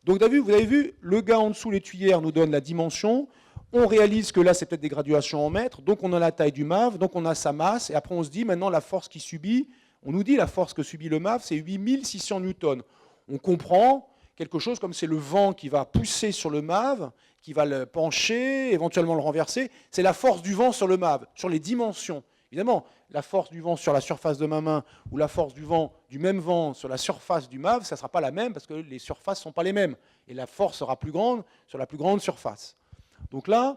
Donc vous avez vu, le gars en dessous, l'étuyère, nous donne la dimension. On réalise que là, c'est peut-être des graduations en mètres, donc on a la taille du MAV, donc on a sa masse, et après on se dit, maintenant, la force qu'il subit, on nous dit la force que subit le MAV, c'est 8600 newtons. On comprend quelque chose comme c'est le vent qui va pousser sur le MAV, qui va le pencher, éventuellement le renverser. C'est la force du vent sur le MAV, sur les dimensions. Évidemment, la force du vent sur la surface de ma main ou la force du même vent sur la surface du MAV, ça ne sera pas la même parce que les surfaces ne sont pas les mêmes. Et la force sera plus grande sur la plus grande surface. Donc là,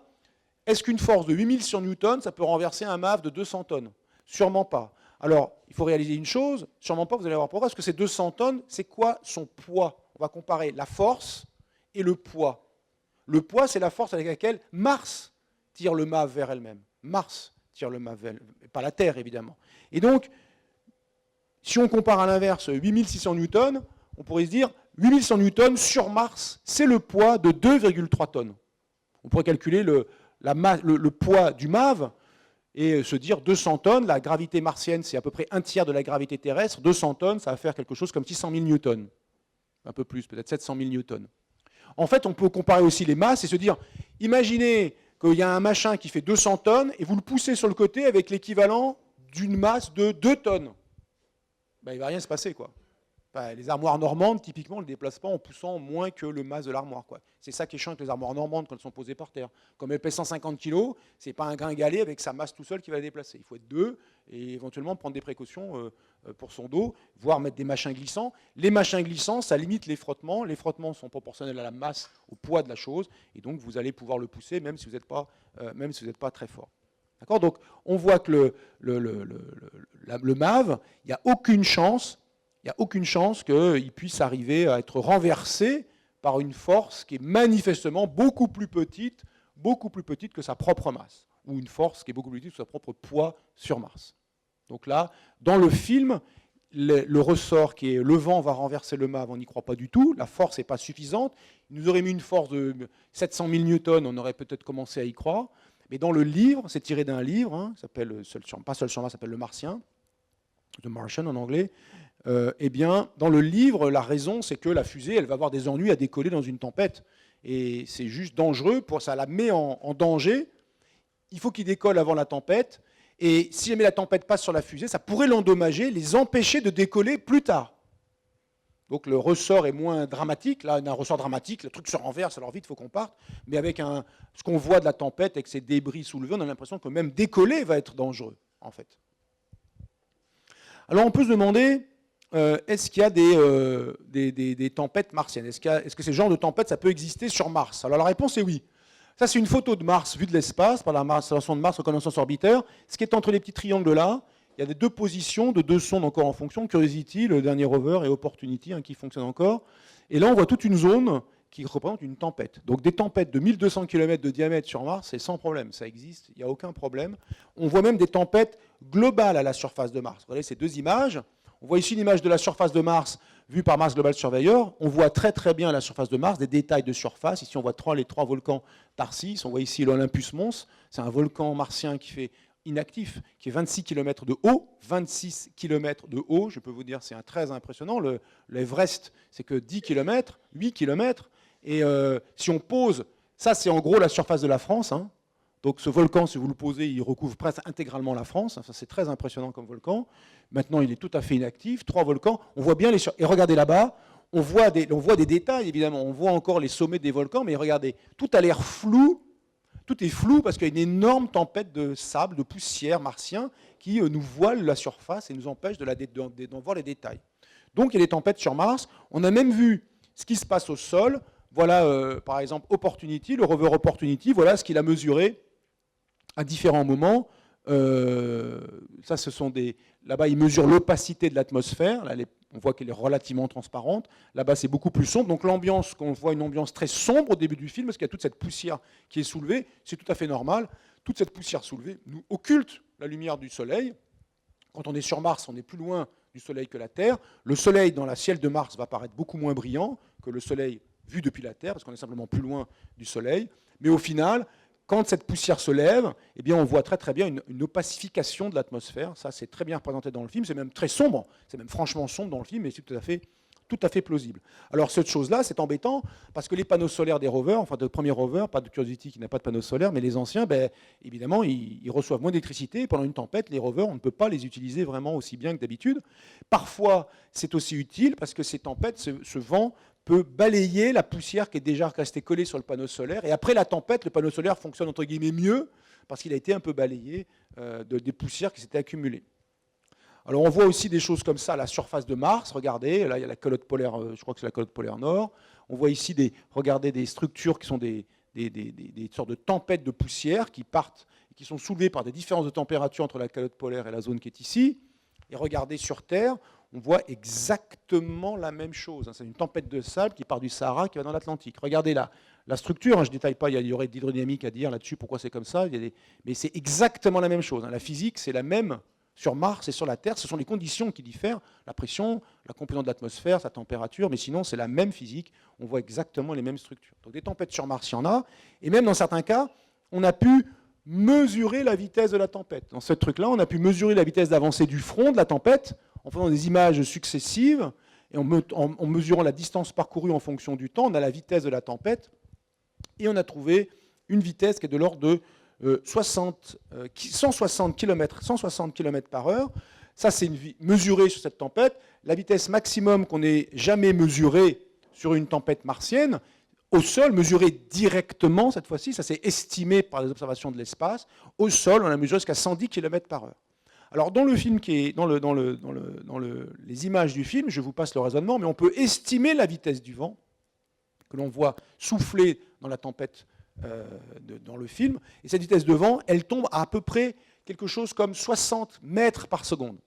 est-ce qu'une force de 8100 newtons, ça peut renverser un MAV de 200 tonnes? Sûrement pas. Alors, il faut réaliser une chose, sûrement pas, vous allez voir pourquoi, parce que ces 200 tonnes, c'est quoi son poids? On va comparer la force et le poids. Le poids, c'est la force avec laquelle Mars tire le MAV vers elle-même. Mars tire le MAV vers elle-même, pas la Terre, évidemment. Et donc, si on compare à l'inverse 8600 newtons, on pourrait se dire 8100 newtons sur Mars, c'est le poids de 2,3 tonnes. On pourrait calculer le poids du MAV et se dire 200 tonnes, la gravité martienne, c'est à peu près un tiers de la gravité terrestre. 200 tonnes, ça va faire quelque chose comme 600 000 newtons. Un peu plus, peut-être 700 000 newtons. En fait, on peut comparer aussi les masses et se dire, imaginez qu'il y a un machin qui fait 200 tonnes et vous le poussez sur le côté avec l'équivalent d'une masse de 2 tonnes. Ben, il ne va rien se passer, quoi. Enfin, les armoires normandes, typiquement, ne le déplacent pas en poussant moins que le masse de l'armoire. C'est ça qui est chiant avec les armoires normandes quand elles sont posées par terre. Comme elles pèsent 150 kg, ce n'est pas un gringalet avec sa masse tout seul qui va la déplacer. Il faut être deux et éventuellement prendre des précautions pour son dos, voire mettre des machins glissants. Les machins glissants, ça limite les frottements. Les frottements sont proportionnels à la masse, au poids de la chose. Et donc, vous allez pouvoir le pousser même si vous n'êtes pas très fort. D'accord ? Donc, on voit que le MAV, il n'y a aucune chance. Il n'y a aucune chance qu'il puisse arriver à être renversé par une force qui est manifestement beaucoup plus petite que sa propre masse, ou une force qui est beaucoup plus petite que son propre poids sur Mars. Donc là, dans le film, le ressort qui est le vent va renverser le MAV, on n'y croit pas du tout, la force n'est pas suffisante. Il nous aurait mis une force de 700 000 newtons, on aurait peut-être commencé à y croire. Mais dans le livre, c'est tiré d'un livre, qui s'appelle, pas Seul sur Mars, ça s'appelle Le Martien, The Martian en anglais. Eh bien, dans le livre, la raison, c'est que la fusée, elle va avoir des ennuis à décoller dans une tempête. Et c'est juste dangereux, ça la met en danger. Il faut qu'il décolle avant la tempête. Et si jamais la tempête passe sur la fusée, ça pourrait l'endommager, les empêcher de décoller plus tard. Donc le ressort est moins dramatique. Là, on a un ressort dramatique, le truc se renverse, alors vite, il faut qu'on parte. Mais avec ce qu'on voit de la tempête, avec ces débris soulevés, on a l'impression que même décoller va être dangereux, en fait. Alors on peut se demander... est-ce qu'il y a des tempêtes martiennes? Est-ce que ce genre de tempête, ça peut exister sur Mars? Alors la réponse est oui. Ça, c'est une photo de Mars vue de l'espace par la station de Mars Reconnaissance Orbiter. Ce qui est entre les petits triangles là, il y a des deux positions de deux sondes encore en fonction, Curiosity, le dernier rover, et Opportunity, qui fonctionne encore. Et là, on voit toute une zone qui représente une tempête. Donc des tempêtes de 1200 km de diamètre sur Mars, c'est sans problème, ça existe, il n'y a aucun problème. On voit même des tempêtes globales à la surface de Mars. Vous voyez ces deux images. On voit ici une image de la surface de Mars vue par Mars Global Surveyor. On voit très très bien à la surface de Mars des détails de surface. Ici, on voit les trois volcans Tharsis. On voit ici l'Olympus Mons. C'est un volcan martien qui fait inactif, qui est 26 km de haut. 26 km de haut, je peux vous dire, c'est très impressionnant. L'Everest, c'est que 10 km, 8 km. Et si on pose, ça c'est en gros la surface de la France, Donc ce volcan, si vous le posez, il recouvre presque intégralement la France. Ça, c'est très impressionnant comme volcan. Maintenant, il est tout à fait inactif. 3 volcans. On voit bien et regardez là-bas, on voit des détails, évidemment. On voit encore les sommets des volcans, mais regardez, tout a l'air flou. Tout est flou parce qu'il y a une énorme tempête de sable, de poussière martien qui nous voile la surface et nous empêche d'en voir les détails. Donc il y a des tempêtes sur Mars. On a même vu ce qui se passe au sol. voilà, par exemple, Opportunity, le rover Opportunity, voilà ce qu'il a mesuré à différents moments. Ça, ce sont des... Là-bas, il mesure l'opacité de l'atmosphère. Là, on voit qu'elle est relativement transparente. Là-bas, c'est beaucoup plus sombre. Donc l'ambiance, qu'on voit une ambiance très sombre au début du film, parce qu'il y a toute cette poussière qui est soulevée, c'est tout à fait normal. Toute cette poussière soulevée nous occulte la lumière du Soleil. Quand on est sur Mars, on est plus loin du Soleil que la Terre. Le Soleil dans le ciel de Mars va paraître beaucoup moins brillant que le Soleil vu depuis la Terre, parce qu'on est simplement plus loin du Soleil. Mais au final, quand cette poussière se lève, eh bien, on voit très très bien une opacification de l'atmosphère. Ça, c'est très bien représenté dans le film. C'est même très sombre. C'est même franchement sombre dans le film, mais c'est tout à fait plausible. Alors cette chose-là, c'est embêtant, parce que les panneaux solaires des rovers, enfin de premiers rovers, pas de Curiosity qui n'a pas de panneaux solaires, mais les anciens, ben, évidemment, ils reçoivent moins d'électricité. Et pendant une tempête, les rovers, on ne peut pas les utiliser vraiment aussi bien que d'habitude. Parfois, c'est aussi utile, parce que ces tempêtes, ce vent peut balayer la poussière qui est déjà restée collée sur le panneau solaire. Et après la tempête, le panneau solaire fonctionne entre guillemets mieux, parce qu'il a été un peu balayé des poussières qui s'étaient accumulées. Alors on voit aussi des choses comme ça à la surface de Mars. Regardez, là il y a la calotte polaire, je crois que c'est la calotte polaire nord. On voit ici regardez, des structures qui sont des sortes de tempêtes de poussière qui partent, qui sont soulevées par des différences de température entre la calotte polaire et la zone qui est ici. Et regardez sur Terre, on voit exactement la même chose. C'est une tempête de sable qui part du Sahara, qui va dans l'Atlantique. Regardez là, la structure, je ne détaille pas, il y aurait de l'hydrodynamique à dire là-dessus, pourquoi c'est comme ça. Mais c'est exactement la même chose. La physique, c'est la même sur Mars et sur la Terre. Ce sont les conditions qui diffèrent, la pression, la composante de l'atmosphère, sa température, mais sinon, c'est la même physique. On voit exactement les mêmes structures. Donc des tempêtes sur Mars, il y en a. Et même dans certains cas, on a pu mesurer la vitesse de la tempête. Dans ce truc-là, on a pu mesurer la vitesse d'avancée du front de la tempête en faisant des images successives et en mesurant la distance parcourue en fonction du temps. On a la vitesse de la tempête et on a trouvé une vitesse qui est de l'ordre de 160 km par heure. Ça, c'est mesuré sur cette tempête. La vitesse maximum qu'on ait jamais mesurée sur une tempête martienne, au sol, mesurée directement, cette fois-ci, ça s'est estimé par les observations de l'espace. Au sol, on a mesuré jusqu'à 110 km par heure. Alors, dans le film qui est, les images du film, je vous passe le raisonnement, mais on peut estimer la vitesse du vent que l'on voit souffler dans la tempête dans le film. Et cette vitesse de vent, elle tombe à peu près quelque chose comme 60 mètres par seconde.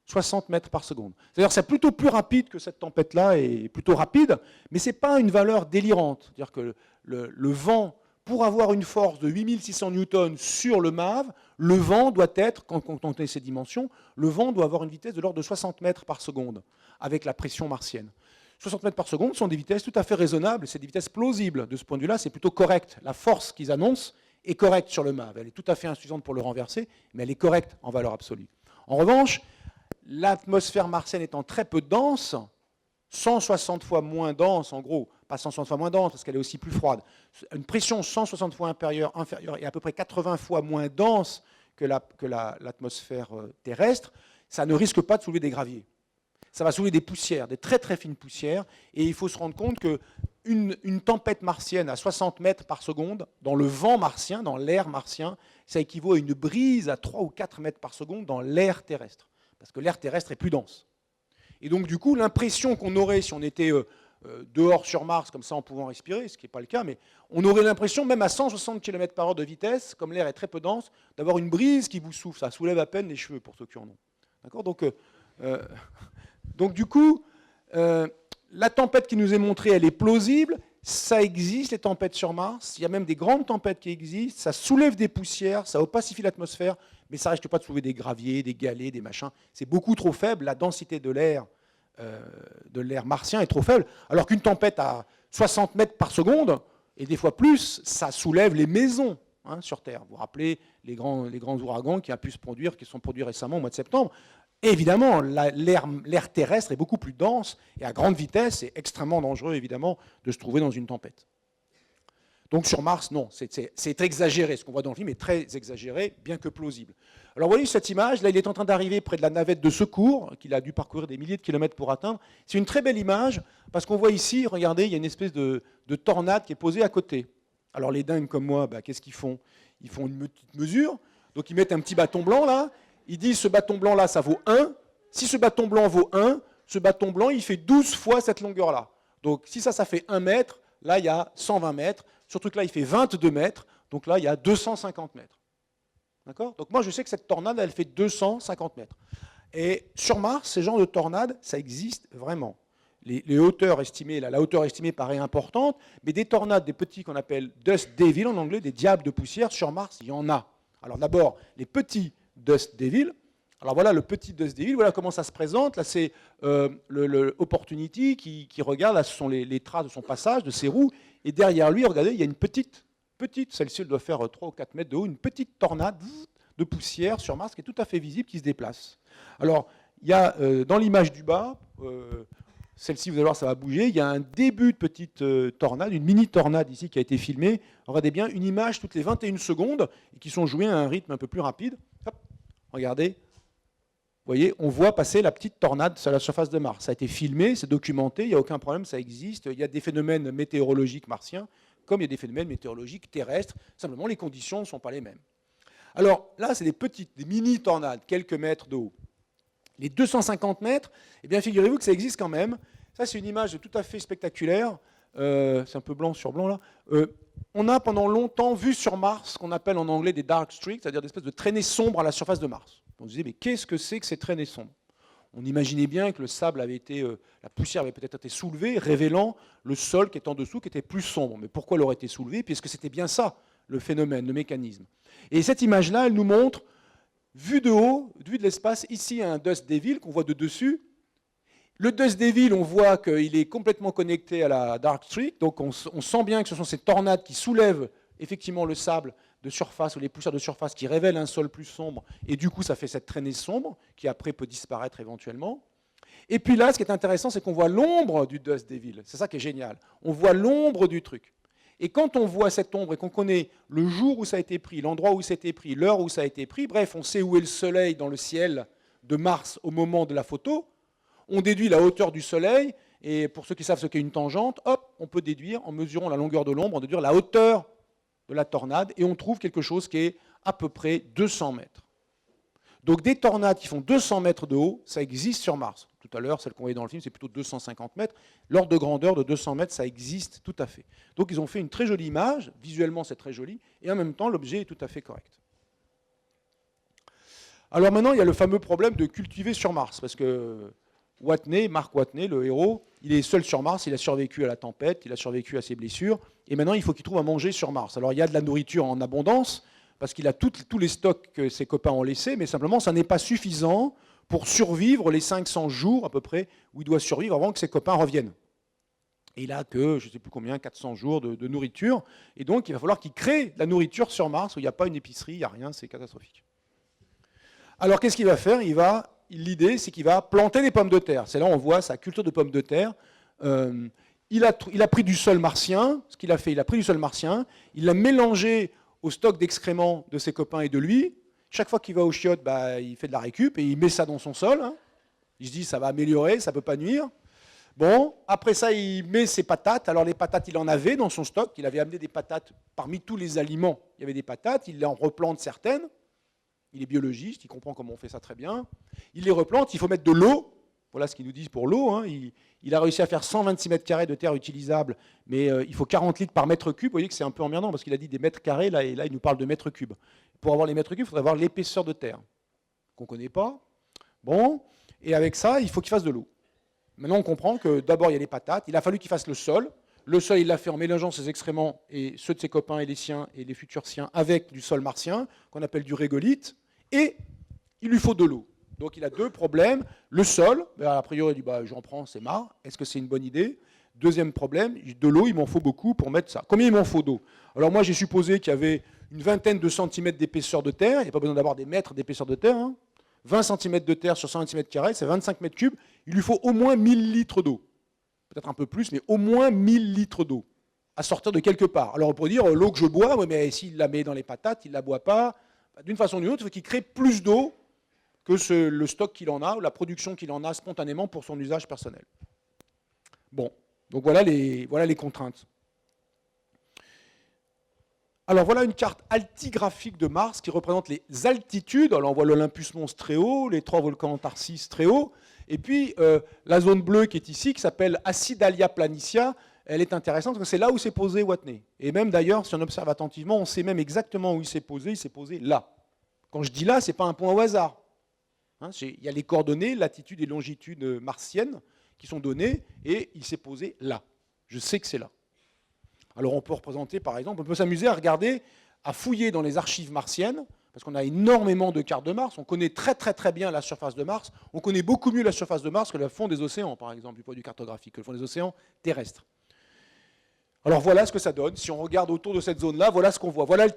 60 mètres par seconde. C'est-à-dire que c'est plutôt plus rapide que cette tempête-là, est plutôt rapide, mais ce n'est pas une valeur délirante. C'est-à-dire que le vent, pour avoir une force de 8600 newtons sur le MAV, le vent doit être, quand on connaît ces dimensions, le vent doit avoir une vitesse de l'ordre de 60 mètres par seconde, avec la pression martienne. 60 mètres par seconde sont des vitesses tout à fait raisonnables, c'est des vitesses plausibles. De ce point de vue-là, c'est plutôt correct. La force qu'ils annoncent est correcte sur le MAV. Elle est tout à fait insuffisante pour le renverser, mais elle est correcte en valeur absolue. En revanche, l'atmosphère martienne étant très peu dense, 160 fois moins dense, en gros, pas 160 fois moins dense parce qu'elle est aussi plus froide, une pression 160 fois inférieure et à peu près 80 fois moins dense que l'atmosphère terrestre, ça ne risque pas de soulever des graviers. Ça va soulever des poussières, des très très fines poussières, et il faut se rendre compte qu'une tempête martienne à 60 mètres par seconde, dans le vent martien, dans l'air martien, ça équivaut à une brise à 3 ou 4 mètres par seconde dans l'air terrestre, parce que l'air terrestre est plus dense. Et donc du coup, l'impression qu'on aurait si on était dehors sur Mars, comme ça en pouvant respirer, ce qui n'est pas le cas, mais on aurait l'impression, même à 160 km par heure de vitesse, comme l'air est très peu dense, d'avoir une brise qui vous souffle. Ça soulève à peine les cheveux pour ceux qui en ont. D'accord ? Donc du coup, la tempête qui nous est montrée, elle est plausible. Ça existe, les tempêtes sur Mars. Il y a même des grandes tempêtes qui existent. Ça soulève des poussières, ça opacifie l'atmosphère, mais ça ne risque pas de soulever des graviers, des galets, des machins. C'est beaucoup trop faible. La densité de l'air martien est trop faible. Alors qu'une tempête à 60 mètres par seconde, et des fois plus, ça soulève les maisons sur Terre. Vous vous rappelez les grands ouragans qui sont produits récemment au mois de septembre. Et évidemment, l'air terrestre est beaucoup plus dense et à grande vitesse, c'est extrêmement dangereux, évidemment, de se trouver dans une tempête. Donc sur Mars, non, c'est exagéré. Ce qu'on voit dans le film est très exagéré, bien que plausible. Alors vous voyez cette image, là il est en train d'arriver près de la navette de secours, qu'il a dû parcourir des milliers de kilomètres pour atteindre. C'est une très belle image, parce qu'on voit ici, regardez, il y a une espèce de tornade qui est posée à côté. Alors les dingues comme moi, qu'est-ce qu'ils font ? Ils font une petite mesure, donc ils mettent un petit bâton blanc là, ils disent ce bâton blanc là, ça vaut 1. Si ce bâton blanc vaut 1, ce bâton blanc, il fait 12 fois cette longueur là. Donc si ça fait 1 mètre, là il y a 120 mètres. Sur ce truc-là, il fait 22 mètres. Donc là, il y a 250 mètres. D'accord? Donc moi, je sais que cette tornade, elle fait 250 mètres. Et sur Mars, ces genres de tornades, ça existe vraiment. Les hauteurs estimées, là, la hauteur estimée paraît importante, mais des tornades, des petits qu'on appelle Dust Devil en anglais, des diables de poussière, sur Mars, il y en a. Alors d'abord, les petits Dust Devil. Alors voilà le petit Dust Devil, voilà comment ça se présente. Là, c'est le Opportunity qui regarde, là, ce sont les traces de son passage, de ses roues. Et derrière lui, regardez, il y a une petite, celle-ci, elle doit faire 3 ou 4 mètres de haut, une petite tornade de poussière sur Mars qui est tout à fait visible, qui se déplace. Alors, il y a dans l'image du bas, celle-ci, vous allez voir, ça va bouger, il y a un début de petite tornade, une mini-tornade ici qui a été filmée. Regardez bien, une image toutes les 21 secondes et qui sont jouées à un rythme un peu plus rapide. Hop, regardez. Vous voyez, on voit passer la petite tornade sur la surface de Mars. Ça a été filmé, c'est documenté, il n'y a aucun problème, ça existe. Il y a des phénomènes météorologiques martiens, comme il y a des phénomènes météorologiques terrestres. Simplement, les conditions ne sont pas les mêmes. Alors là, c'est des petites, des mini-tornades, quelques mètres de haut. Les 250 mètres, eh bien, figurez-vous que ça existe quand même. Ça, c'est une image tout à fait spectaculaire. C'est un peu blanc sur blanc, là. On a pendant longtemps vu sur Mars ce qu'on appelle en anglais des dark streaks, c'est-à-dire des espèces de traînées sombres à la surface de Mars. On se disait, mais qu'est-ce que c'est que ces traînées sombres? On imaginait bien que le sable avait été, la poussière avait peut-être été soulevée, révélant le sol qui est en dessous, qui était plus sombre. Mais pourquoi elle aurait été soulevée? Puisque c'était bien ça, le phénomène, le mécanisme. Et cette image-là, elle nous montre, vue de haut, vue de l'espace, ici un Dust Devil qu'on voit de dessus. Le Dust Devil, on voit qu'il est complètement connecté à la Dark Streak, donc on sent bien que ce sont ces tornades qui soulèvent effectivement le sable de surface ou les poussières de surface qui révèlent un sol plus sombre, et du coup ça fait cette traînée sombre qui après peut disparaître éventuellement. Et puis là, ce qui est intéressant, c'est qu'on voit l'ombre du Dust Devil. C'est ça qui est génial. On voit l'ombre du truc. Et quand on voit cette ombre et qu'on connaît le jour où ça a été pris, l'endroit où ça a été pris, l'heure où ça a été pris, bref, on sait où est le Soleil dans le ciel de Mars au moment de la photo, on déduit la hauteur du Soleil, et pour ceux qui savent ce qu'est une tangente, hop, on peut déduire, en mesurant la longueur de l'ombre, on déduire la hauteur de la tornade, et on trouve quelque chose qui est à peu près 200 mètres. Donc des tornades qui font 200 mètres de haut, ça existe sur Mars. Tout à l'heure, celle qu'on voyait dans le film, c'est plutôt 250 mètres. L'ordre de grandeur de 200 mètres, ça existe tout à fait. Donc ils ont fait une très jolie image, visuellement c'est très joli, et en même temps l'objet est tout à fait correct. Alors maintenant, il y a le fameux problème de cultiver sur Mars, parce que Mark Watney, le héros, il est seul sur Mars, il a survécu à la tempête, il a survécu à ses blessures, et maintenant il faut qu'il trouve à manger sur Mars. Alors il y a de la nourriture en abondance, parce qu'il a tous les stocks que ses copains ont laissés, mais simplement ça n'est pas suffisant pour survivre les 500 jours à peu près où il doit survivre avant que ses copains reviennent. Et il n'a que, je ne sais plus combien, 400 jours de nourriture, et donc il va falloir qu'il crée de la nourriture sur Mars, où il n'y a pas une épicerie, il n'y a rien, c'est catastrophique. Alors qu'est-ce qu'il va faire? L'idée, c'est qu'il va planter des pommes de terre. C'est là où on voit sa culture de pommes de terre. Il a pris du sol martien. Ce qu'il a fait, il a pris du sol martien, il l'a mélangé au stock d'excréments de ses copains et de lui. Chaque fois qu'il va au chiottes, il fait de la récup et il met ça dans son sol. Hein. Il se dit, ça va améliorer, ça ne peut pas nuire. Bon, après ça, il met ses patates. Alors les patates, il en avait dans son stock. Il avait amené des patates parmi tous les aliments. Il y avait des patates, il en replante certaines. Il est biologiste, il comprend comment on fait ça très bien. Il les replante, il faut mettre de l'eau. Voilà ce qu'ils nous disent pour l'eau. Hein. Il a réussi à faire 126 mètres carrés de terre utilisable, mais il faut 40 litres par mètre cube. Vous voyez que c'est un peu emmerdant parce qu'il a dit des mètres carrés, là, et là il nous parle de mètres cubes. Pour avoir les mètres cubes, il faudrait avoir l'épaisseur de terre, qu'on ne connaît pas. Bon, et avec ça, il faut qu'il fasse de l'eau. Maintenant, on comprend que d'abord, il y a les patates. Il a fallu qu'il fasse le sol. Le sol, il l'a fait en mélangeant ses excréments et ceux de ses copains et les siens et les futurs siens avec du sol martien, qu'on appelle du régolithe. Et il lui faut de l'eau. Donc il a deux problèmes. Le sol, a priori il dit j'en prends, c'est marre. Est-ce que c'est une bonne idée? Deuxième problème, de l'eau, il m'en faut beaucoup pour mettre ça. Combien il m'en faut d'eau? Alors moi j'ai supposé qu'il y avait une vingtaine de centimètres d'épaisseur de terre. Il n'y a pas besoin d'avoir des mètres d'épaisseur de terre. Hein. 20 cm de terre sur 100 cm², c'est 25 mètres cubes. Il lui faut au moins 1000 litres d'eau. Peut-être un peu plus, mais au moins 1000 litres d'eau à sortir de quelque part. Alors on pourrait dire l'eau que je bois, mais s'il la met dans les patates, il ne la boit pas. D'une façon ou d'une autre, il faut qu'il crée plus d'eau que le stock qu'il en a, ou la production qu'il en a spontanément pour son usage personnel. Bon, donc voilà les contraintes. Alors voilà une carte altigraphique de Mars qui représente les altitudes. Alors on voit l'Olympus Mons très haut, les 3 volcans Antarctis très haut. Et puis, la zone bleue qui est ici, qui s'appelle Acidalia planitia, elle est intéressante parce que c'est là où s'est posé Watney. Et même d'ailleurs, si on observe attentivement, on sait même exactement où il s'est posé là. Quand je dis là, ce n'est pas un point au hasard. Hein, il y a les coordonnées, latitude et longitude martiennes qui sont données, et il s'est posé là. Je sais que c'est là. Alors on peut représenter, par exemple, on peut s'amuser à regarder, à fouiller dans les archives martiennes, parce qu'on a énormément de cartes de Mars, on connaît très très très bien la surface de Mars, on connaît beaucoup mieux la surface de Mars que le fond des océans, par exemple, du point de vue cartographique, que le fond des océans terrestres. Alors voilà ce que ça donne. Si on regarde autour de cette zone-là, voilà ce qu'on voit. Voilà le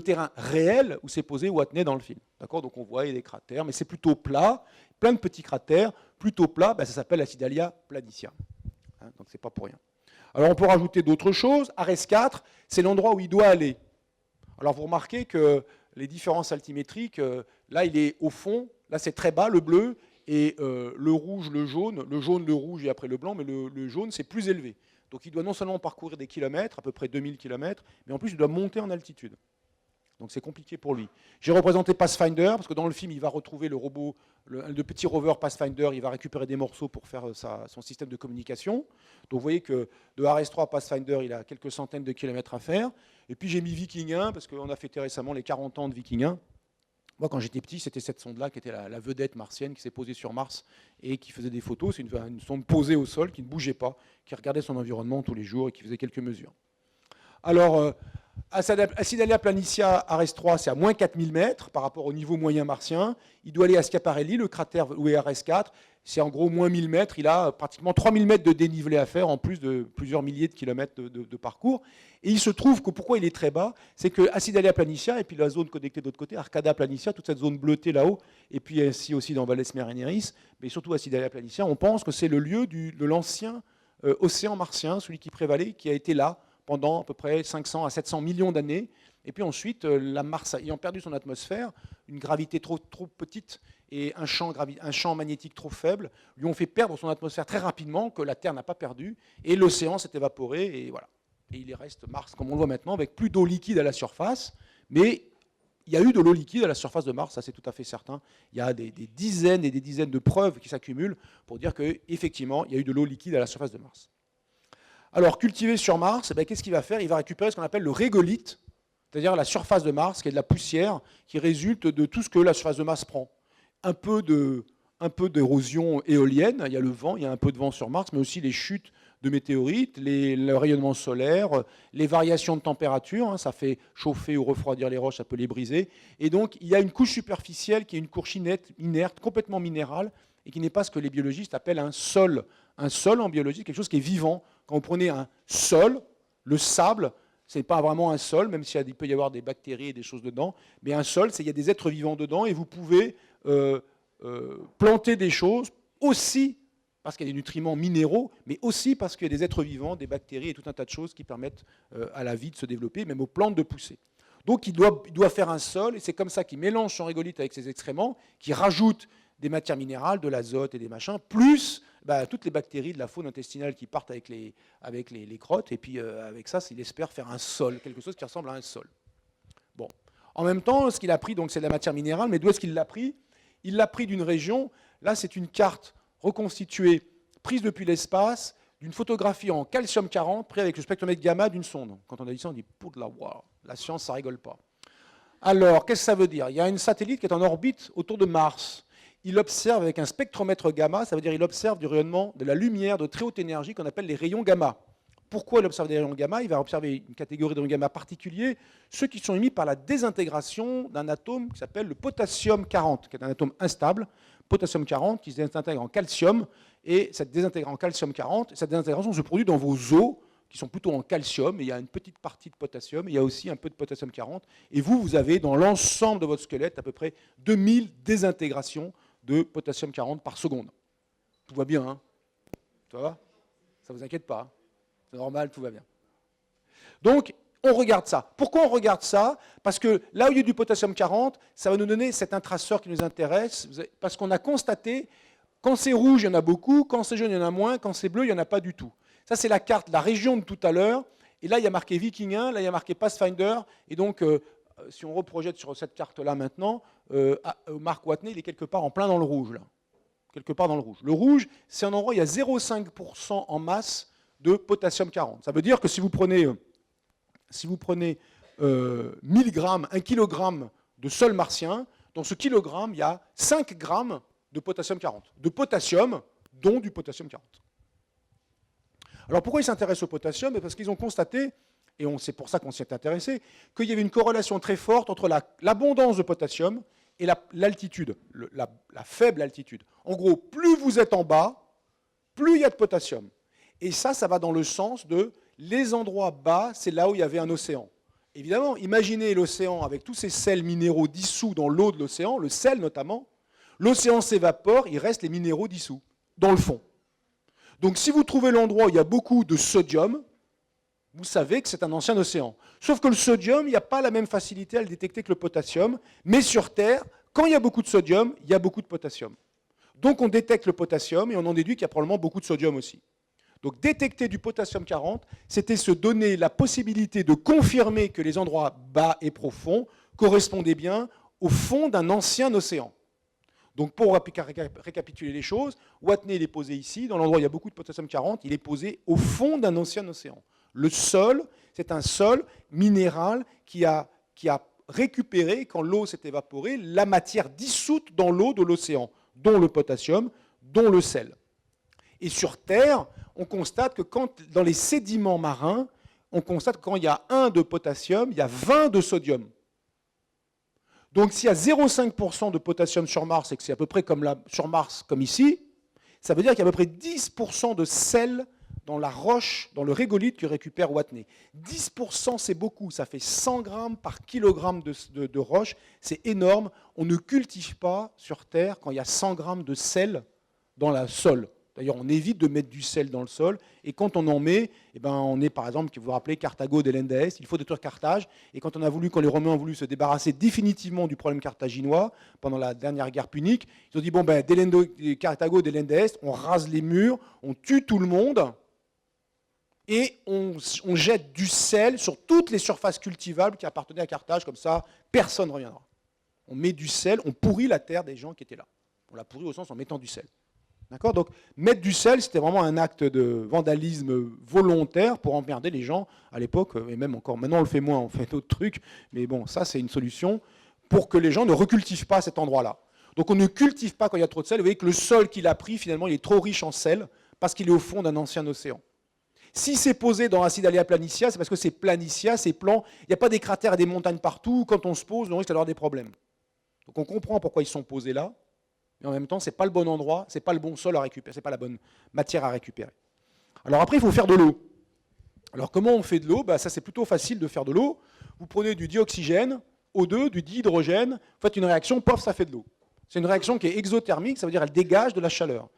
terrain réel où s'est posé Watney dans le film. D'accord ? Donc on voit, il y a des cratères, mais c'est plutôt plat, plein de petits cratères, plutôt plat, ben ça s'appelle Acidalia planitia. Hein, donc c'est pas pour rien. Alors on peut rajouter d'autres choses. Ares 4, c'est l'endroit où il doit aller. Alors vous remarquez que les différences altimétriques, là il est au fond, là c'est très bas, le bleu, et le rouge, le jaune, le rouge et après le blanc, mais le jaune c'est plus élevé. Donc il doit non seulement parcourir des kilomètres, à peu près 2000 km, mais en plus il doit monter en altitude. Donc c'est compliqué pour lui. J'ai représenté Pathfinder, parce que dans le film, il va retrouver le robot, le petit rover Pathfinder, il va récupérer des morceaux pour faire son système de communication. Donc vous voyez que de Ares 3 à Pathfinder, il a quelques centaines de kilomètres à faire. Et puis j'ai mis Viking 1, parce qu'on a fêté récemment les 40 ans de Viking 1. Moi, quand j'étais petit, c'était cette sonde-là qui était la vedette martienne, qui s'est posée sur Mars et qui faisait des photos. C'est une sonde posée au sol, qui ne bougeait pas, qui regardait son environnement tous les jours et qui faisait quelques mesures. Alors, Acidalia planitia, Ares 3, c'est à moins 4000 mètres par rapport au niveau moyen martien. Il doit aller à Schiaparelli, le cratère où est Ares 4. C'est en gros moins 1000 mètres. Il a pratiquement 3000 mètres de dénivelé à faire, en plus de plusieurs milliers de kilomètres de parcours. Et il se trouve que pourquoi il est très bas, c'est que Acidalia planitia, et puis la zone connectée de l'autre côté, Arcada planitia, toute cette zone bleutée là-haut, et puis ici aussi dans Valles Marineris, mais surtout Acidalia planitia, on pense que c'est le lieu de l'ancien océan martien, celui qui prévalait, qui a été là pendant à peu près 500 à 700 millions d'années. Et puis ensuite, la Mars ayant perdu son atmosphère, une gravité trop petite et un champ magnétique trop faible lui ont fait perdre son atmosphère très rapidement, que la Terre n'a pas perdu, et l'océan s'est évaporé, et voilà. Et il reste Mars, comme on le voit maintenant, avec plus d'eau liquide à la surface, mais il y a eu de l'eau liquide à la surface de Mars, ça c'est tout à fait certain. Il y a des dizaines et des dizaines de preuves qui s'accumulent pour dire qu'effectivement, il y a eu de l'eau liquide à la surface de Mars. Alors, cultivé sur Mars, eh bien, qu'est-ce qu'il va faire ? Il va récupérer ce qu'on appelle le régolithe, c'est-à-dire la surface de Mars, qui est de la poussière, qui résulte de tout ce que la surface de Mars prend. Un peu d'érosion éolienne, il y a le vent, il y a un peu de vent sur Mars, mais aussi les chutes de météorites, le rayonnement solaire, les variations de température, hein, ça fait chauffer ou refroidir les roches, ça peut les briser. Et donc, il y a une couche superficielle qui est une couche inerte, complètement minérale, et qui n'est pas ce que les biologistes appellent un sol. Un sol en biologie, c'est quelque chose qui est vivant. Quand vous prenez un sol, le sable, ce n'est pas vraiment un sol, même s'il peut y avoir des bactéries et des choses dedans, mais un sol, il y a des êtres vivants dedans, et vous pouvez planter des choses aussi parce qu'il y a des nutriments minéraux, mais aussi parce qu'il y a des êtres vivants, des bactéries et tout un tas de choses qui permettent à la vie de se développer, même aux plantes de pousser. Donc il doit faire un sol, et c'est comme ça qu'il mélange son régolithe avec ses excréments, qui rajoute des matières minérales, de l'azote et des machins, plus toutes les bactéries de la faune intestinale qui partent avec les crottes, et puis avec ça, il espère faire un sol, quelque chose qui ressemble à un sol. Bon. En même temps, ce qu'il a pris, donc, c'est de la matière minérale, mais d'où est-ce qu'il l'a pris ? Il l'a pris d'une région, là c'est une carte reconstituée, prise depuis l'espace, d'une photographie en calcium 40, prise avec le spectromètre gamma d'une sonde. Quand on a dit ça, on dit « Poudre, waouh, la science, ça rigole pas ». Alors, qu'est-ce que ça veut dire ? Il y a un satellite qui est en orbite autour de Mars. Il observe avec un spectromètre gamma, ça veut dire qu'il observe du rayonnement de la lumière de très haute énergie qu'on appelle les rayons gamma. Pourquoi il observe des rayons gamma ? Il va observer une catégorie de rayons gamma particuliers, ceux qui sont émis par la désintégration d'un atome qui s'appelle le potassium 40, qui est un atome instable, potassium 40, qui se désintègre en calcium, et cette désintégration en calcium 40, cette désintégration se produit dans vos os, qui sont plutôt en calcium, et il y a une petite partie de potassium, et il y a aussi un peu de potassium 40, et vous avez dans l'ensemble de votre squelette à peu près 2000 désintégrations de potassium 40 par seconde. Tout va bien, hein ? Ça va ? Ça ne vous inquiète pas, hein ? C'est normal, tout va bien. Donc, on regarde ça. Pourquoi on regarde ça ? Parce que là où il y a du potassium 40, ça va nous donner cet intraseur qui nous intéresse, parce qu'on a constaté, quand c'est rouge, il y en a beaucoup, quand c'est jaune, il y en a moins, quand c'est bleu, il n'y en a pas du tout. Ça, c'est la carte, la région de tout à l'heure, et là, il y a marqué Viking 1, là, il y a marqué Pathfinder, et donc, si on reprojette sur cette carte-là maintenant, Mark Watney, il est quelque part en plein dans le rouge, là. quelque part dans le rouge. Le rouge, c'est un endroit où il y a 0,5% en masse de potassium 40. Ça veut dire que si vous prenez 1000 grammes, 1 kg de sol martien, dans ce kilogramme, il y a 5 grammes de potassium 40. De potassium, dont du potassium 40. Alors pourquoi ils s'intéressent au potassium? Parce qu'ils ont constaté, et c'est pour ça qu'on s'y est intéressé, qu'il y avait une corrélation très forte entre l'abondance de potassium et l'altitude, la faible altitude. En gros, plus vous êtes en bas, plus il y a de potassium. Et ça va dans le sens de les endroits bas, c'est là où il y avait un océan. Évidemment, imaginez l'océan avec tous ces sels minéraux dissous dans l'eau de l'océan, le sel notamment. L'océan s'évapore, il reste les minéraux dissous dans le fond. Donc si vous trouvez l'endroit où il y a beaucoup de sodium, vous savez que c'est un ancien océan. Sauf que le sodium, il n'y a pas la même facilité à le détecter que le potassium. Mais sur Terre, quand il y a beaucoup de sodium, il y a beaucoup de potassium. Donc on détecte le potassium et on en déduit qu'il y a probablement beaucoup de sodium aussi. Donc détecter du potassium 40, c'était se donner la possibilité de confirmer que les endroits bas et profonds correspondaient bien au fond d'un ancien océan. Donc pour récapituler les choses, Watney il est posé ici, dans l'endroit où il y a beaucoup de potassium 40, il est posé au fond d'un ancien océan. Le sol, c'est un sol minéral qui a récupéré, quand l'eau s'est évaporée, la matière dissoute dans l'eau de l'océan, dont le potassium, dont le sel. Et sur Terre, on constate que dans les sédiments marins, on constate que quand il y a 1 de potassium, il y a 20 de sodium. Donc s'il y a 0,5% de potassium sur Mars, et que c'est à peu près comme sur Mars, comme ici, ça veut dire qu'il y a à peu près 10% de sel dans la roche, dans le régolithe que récupère Watney. 10%, c'est beaucoup, ça fait 100 grammes par kilogramme de roche, c'est énorme. On ne cultive pas sur Terre quand il y a 100 grammes de sel dans le sol. D'ailleurs, on évite de mettre du sel dans le sol. Et quand on en met, on est par exemple, vous vous rappelez, Carthago d'Elendaes, il faut détruire Carthage. Et quand les Romains ont voulu se débarrasser définitivement du problème carthaginois pendant la dernière guerre punique, ils ont dit, Carthago d'Elendaes, on rase les murs, on tue tout le monde, et on jette du sel sur toutes les surfaces cultivables qui appartenaient à Carthage, comme ça, personne ne reviendra. On met du sel, on pourrit la terre des gens qui étaient là. On la pourrit au sens en mettant du sel. D'accord ? Donc, mettre du sel, c'était vraiment un acte de vandalisme volontaire pour emmerder les gens à l'époque, et même encore maintenant, on le fait moins, on fait d'autres trucs, mais bon, ça, c'est une solution pour que les gens ne recultivent pas cet endroit-là. Donc, on ne cultive pas quand il y a trop de sel. Vous voyez que le sol qu'il a pris, finalement, il est trop riche en sel parce qu'il est au fond d'un ancien océan. Si c'est posé dans Acidalia planitia, c'est parce que c'est planitia, c'est plan, il n'y a pas des cratères et des montagnes partout. Quand on se pose, on risque d'avoir des problèmes. Donc, on comprend pourquoi ils sont posés là. Mais en même temps, ce n'est pas le bon endroit, ce n'est pas le bon sol à récupérer, ce n'est pas la bonne matière à récupérer. Alors après, il faut faire de l'eau. Alors comment on fait de l'eau ? Ça, c'est plutôt facile de faire de l'eau. Vous prenez du dioxygène, O2, du dihydrogène, vous faites une réaction, pof, ça fait de l'eau. C'est une réaction qui est exothermique, ça veut dire qu'elle dégage de la chaleur.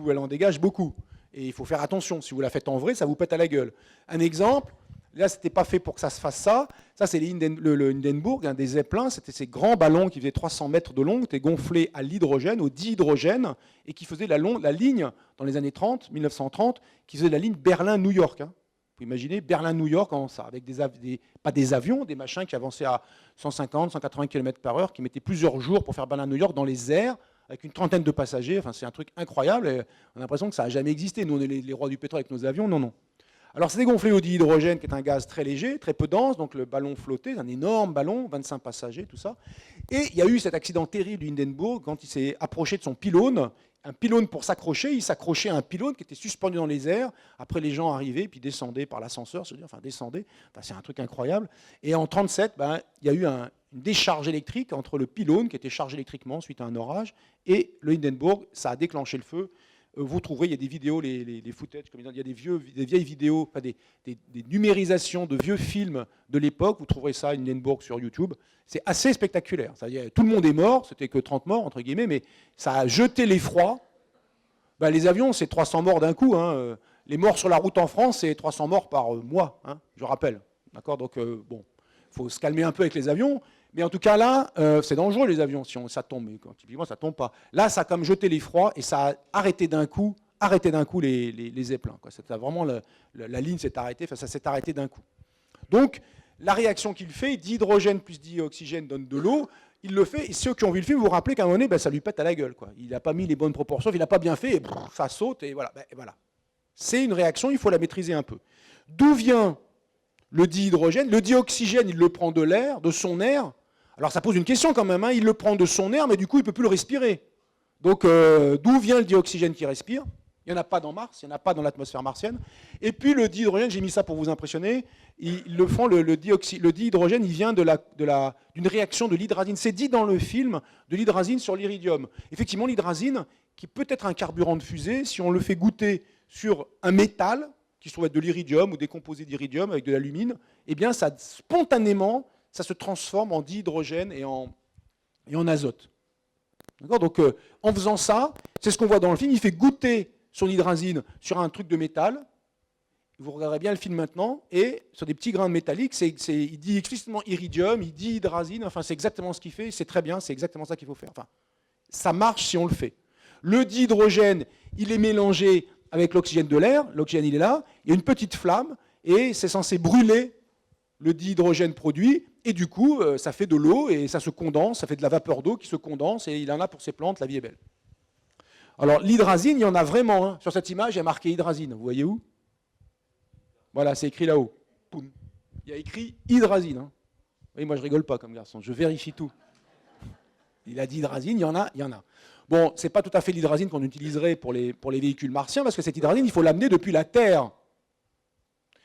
Elle en dégage beaucoup. Et il faut faire attention, si vous la faites en vrai, ça vous pète à la gueule. Un exemple, là, ce n'était pas fait pour que ça se fasse ça. Ça, c'est le Hindenburg, des Zeppelins. C'était ces grands ballons qui faisaient 300 mètres de long, qui étaient gonflés à l'hydrogène, au dihydrogène, et qui faisaient la ligne, dans les années 30, 1930, qui faisait la ligne Berlin-New York. Vous pouvez imaginer Berlin-New York, avec pas des avions, des machins qui avançaient à 150, 180 km/h, qui mettaient plusieurs jours pour faire Berlin-New York dans les airs, avec une trentaine de passagers. Enfin, c'est un truc incroyable. Et on a l'impression que ça n'a jamais existé. Nous, on est les rois du pétrole avec nos avions. Non, non. Alors, c'était gonflé au dihydrogène, qui est un gaz très léger, très peu dense. Donc, le ballon flottait, un énorme ballon, 25 passagers, tout ça. Et il y a eu cet accident terrible du Hindenburg quand il s'est approché de son pylône. Un pylône pour s'accrocher, il s'accrochait à un pylône qui était suspendu dans les airs. Après, les gens arrivaient, puis descendaient par l'ascenseur, descendaient. C'est un truc incroyable. Et en 1937, il y a eu une décharge électrique entre le pylône, qui était chargé électriquement suite à un orage, et le Hindenburg. Ça a déclenché le feu. Vous trouverez, il y a des vidéos, les footage, comme il y a des vieilles vidéos, des numérisations de vieux films de l'époque. Vous trouverez ça, Hindenburg, sur YouTube. C'est assez spectaculaire. C'est-à-dire, tout le monde est mort, c'était que 30 morts, entre guillemets, mais ça a jeté l'effroi. Les avions, c'est 300 morts d'un coup. Les morts sur la route en France, c'est 300 morts par mois, je rappelle. D'accord ? Donc, il faut se calmer un peu avec les avions. Mais en tout cas, là, c'est dangereux, les avions, si ça tombe. Mais typiquement, ça ne tombe pas. Là, ça a comme jeté l'effroi et ça a arrêté d'un coup les Zeppelins. C'était vraiment la ligne s'est arrêtée, ça s'est arrêté d'un coup. Donc, la réaction qu'il fait, dihydrogène plus dioxygène donne de l'eau. il le fait, et ceux qui ont vu le film, vous vous rappelez qu'à un moment donné, ça lui pète à la gueule, quoi. Il n'a pas mis les bonnes proportions, il n'a pas bien fait, et ça saute, et voilà. Voilà. C'est une réaction, il faut la maîtriser un peu. D'où vient le dihydrogène? Le dioxygène, il le prend de l'air, de son air. Alors ça pose une question quand même, hein. Il le prend de son air, mais du coup, il ne peut plus le respirer. Donc, d'où vient le dioxygène qu'il respire? Il n'y en a pas dans Mars, il n'y en a pas dans l'atmosphère martienne. Et puis le dihydrogène, j'ai mis ça pour vous impressionner, le dihydrogène, il vient d'une réaction de l'hydrazine. C'est dit dans le film de l'hydrazine sur l'iridium. Effectivement, l'hydrazine, qui peut être un carburant de fusée, si on le fait goûter sur un métal, qui se trouve être de l'iridium ou des composés d'iridium avec de l'alumine, eh bien, ça, spontanément, ça se transforme en dihydrogène et en azote. Donc, en faisant ça, c'est ce qu'on voit dans le film, il fait goûter son hydrazine sur un truc de métal. Vous regarderez bien le film maintenant, et sur des petits grains métalliques, il dit explicitement iridium, il dit hydrazine, enfin c'est exactement ce qu'il fait, c'est très bien, c'est exactement ça qu'il faut faire. Enfin, ça marche si on le fait. Le dihydrogène, il est mélangé avec l'oxygène de l'air, l'oxygène il est là, il y a une petite flamme, et c'est censé brûler le dihydrogène produit, et du coup, ça fait de l'eau, et ça se condense, ça fait de la vapeur d'eau qui se condense, et il en a pour ses plantes, la vie est belle. Alors l'hydrazine, il y en a vraiment. Hein. Sur cette image, il y a marqué hydrazine. Vous voyez où? Voilà, c'est écrit là-haut. Poum. Il y a écrit hydrazine. Hein. Oui, moi je rigole pas comme garçon, je vérifie tout. Il a dit hydrazine, il y en a, il y en a. Bon, c'est pas tout à fait l'hydrazine qu'on utiliserait pour les véhicules martiens, parce que cette hydrazine, il faut l'amener depuis la Terre.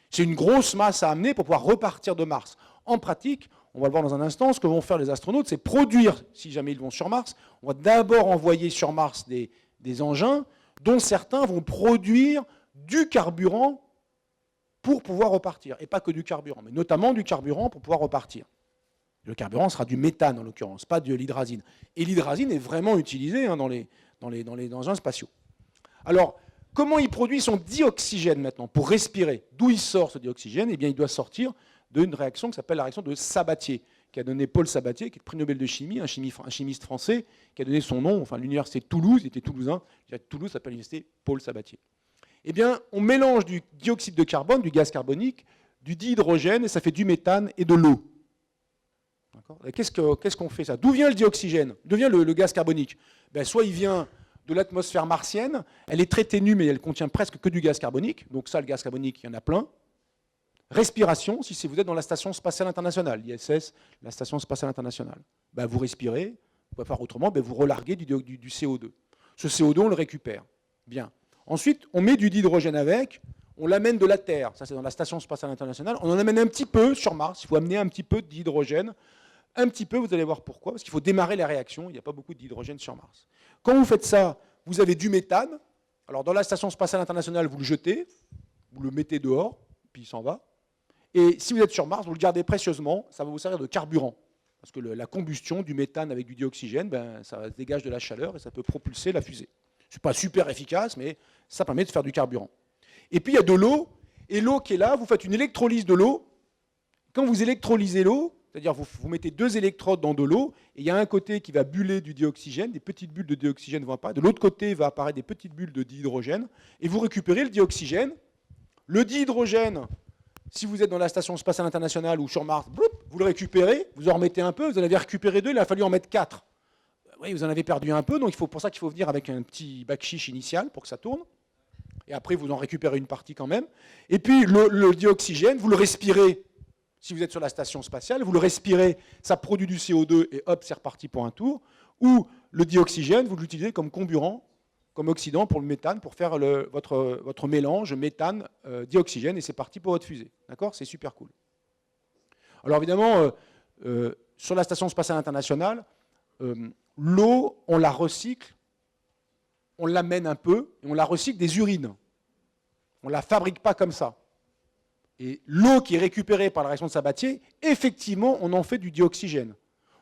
C'est une grosse masse à amener pour pouvoir repartir de Mars. En pratique, on va le voir dans un instant, ce que vont faire les astronautes, c'est produire, si jamais ils vont sur Mars, on va d'abord envoyer sur Mars des engins dont certains vont produire du carburant pour pouvoir repartir. Et pas que du carburant, mais notamment du carburant pour pouvoir repartir. Le carburant sera du méthane en l'occurrence, pas de l'hydrazine. Et l'hydrazine est vraiment utilisée dans les engins spatiaux. Alors, comment il produit son dioxygène maintenant pour respirer? D'où il sort ce dioxygène? Eh bien, il doit sortir d'une réaction qui s'appelle la réaction de Sabatier, qui a donné Paul Sabatier, qui est le prix Nobel de chimie, un chimiste français, qui a donné son nom, enfin l'université de Toulouse, il était toulousain, Toulouse s'appelle l'université Paul Sabatier. Eh bien, on mélange du dioxyde de carbone, du gaz carbonique, du dihydrogène, et ça fait du méthane et de l'eau. Qu'est-ce qu'on fait ça? D'où vient le dioxygène? D'où vient le gaz carbonique? Soit il vient de l'atmosphère martienne, elle est très ténue, mais elle contient presque que du gaz carbonique, donc ça, le gaz carbonique, il y en a plein. Respiration, si vous êtes dans la Station spatiale internationale, l'ISS, la Station spatiale internationale, vous respirez, vous pouvez faire autrement, vous relarguez du CO2. Ce CO2, on le récupère. Bien. Ensuite, on met du dihydrogène avec, on l'amène de la Terre, ça c'est dans la Station spatiale internationale, on en amène un petit peu sur Mars, il faut amener un petit peu de dihydrogène, un petit peu, vous allez voir pourquoi, parce qu'il faut démarrer la réaction, il n'y a pas beaucoup de dihydrogène sur Mars. Quand vous faites ça, vous avez du méthane, alors dans la Station spatiale internationale, vous le jetez, vous le mettez dehors, puis il s'en va. Et si vous êtes sur Mars, vous le gardez précieusement, ça va vous servir de carburant. Parce que la combustion du méthane avec du dioxygène, ça dégage de la chaleur et ça peut propulser la fusée. Ce n'est pas super efficace, mais ça permet de faire du carburant. Et puis il y a de l'eau, et l'eau qui est là, vous faites une électrolyse de l'eau. Quand vous électrolysez l'eau, c'est-à-dire vous mettez 2 électrodes dans de l'eau, et il y a un côté qui va buller du dioxygène, des petites bulles de dioxygène vont apparaître, de l'autre côté va apparaître des petites bulles de dihydrogène, et vous récupérez le dioxygène. Le dihydrogène, si vous êtes dans la Station spatiale internationale ou sur Mars, vous le récupérez, vous en remettez un peu, vous en avez récupéré 2, il a fallu en mettre 4. Oui, vous en avez perdu un peu, donc pour ça qu'il faut venir avec un petit bac chiche initial pour que ça tourne. Et après, vous en récupérez une partie quand même. Et puis, le dioxygène, vous le respirez. Si vous êtes sur la station spatiale, vous le respirez, ça produit du CO2 et hop, c'est reparti pour un tour. Ou le dioxygène, vous l'utilisez comme comburant, comme oxydant pour le méthane, pour faire votre mélange méthane-dioxygène, et c'est parti pour votre fusée. D'accord? C'est super cool. Alors évidemment, sur la Station spatiale internationale, l'eau, on la recycle, on l'amène un peu, et on la recycle des urines. On ne la fabrique pas comme ça. Et l'eau qui est récupérée par la réaction de Sabatier, effectivement, on en fait du dioxygène.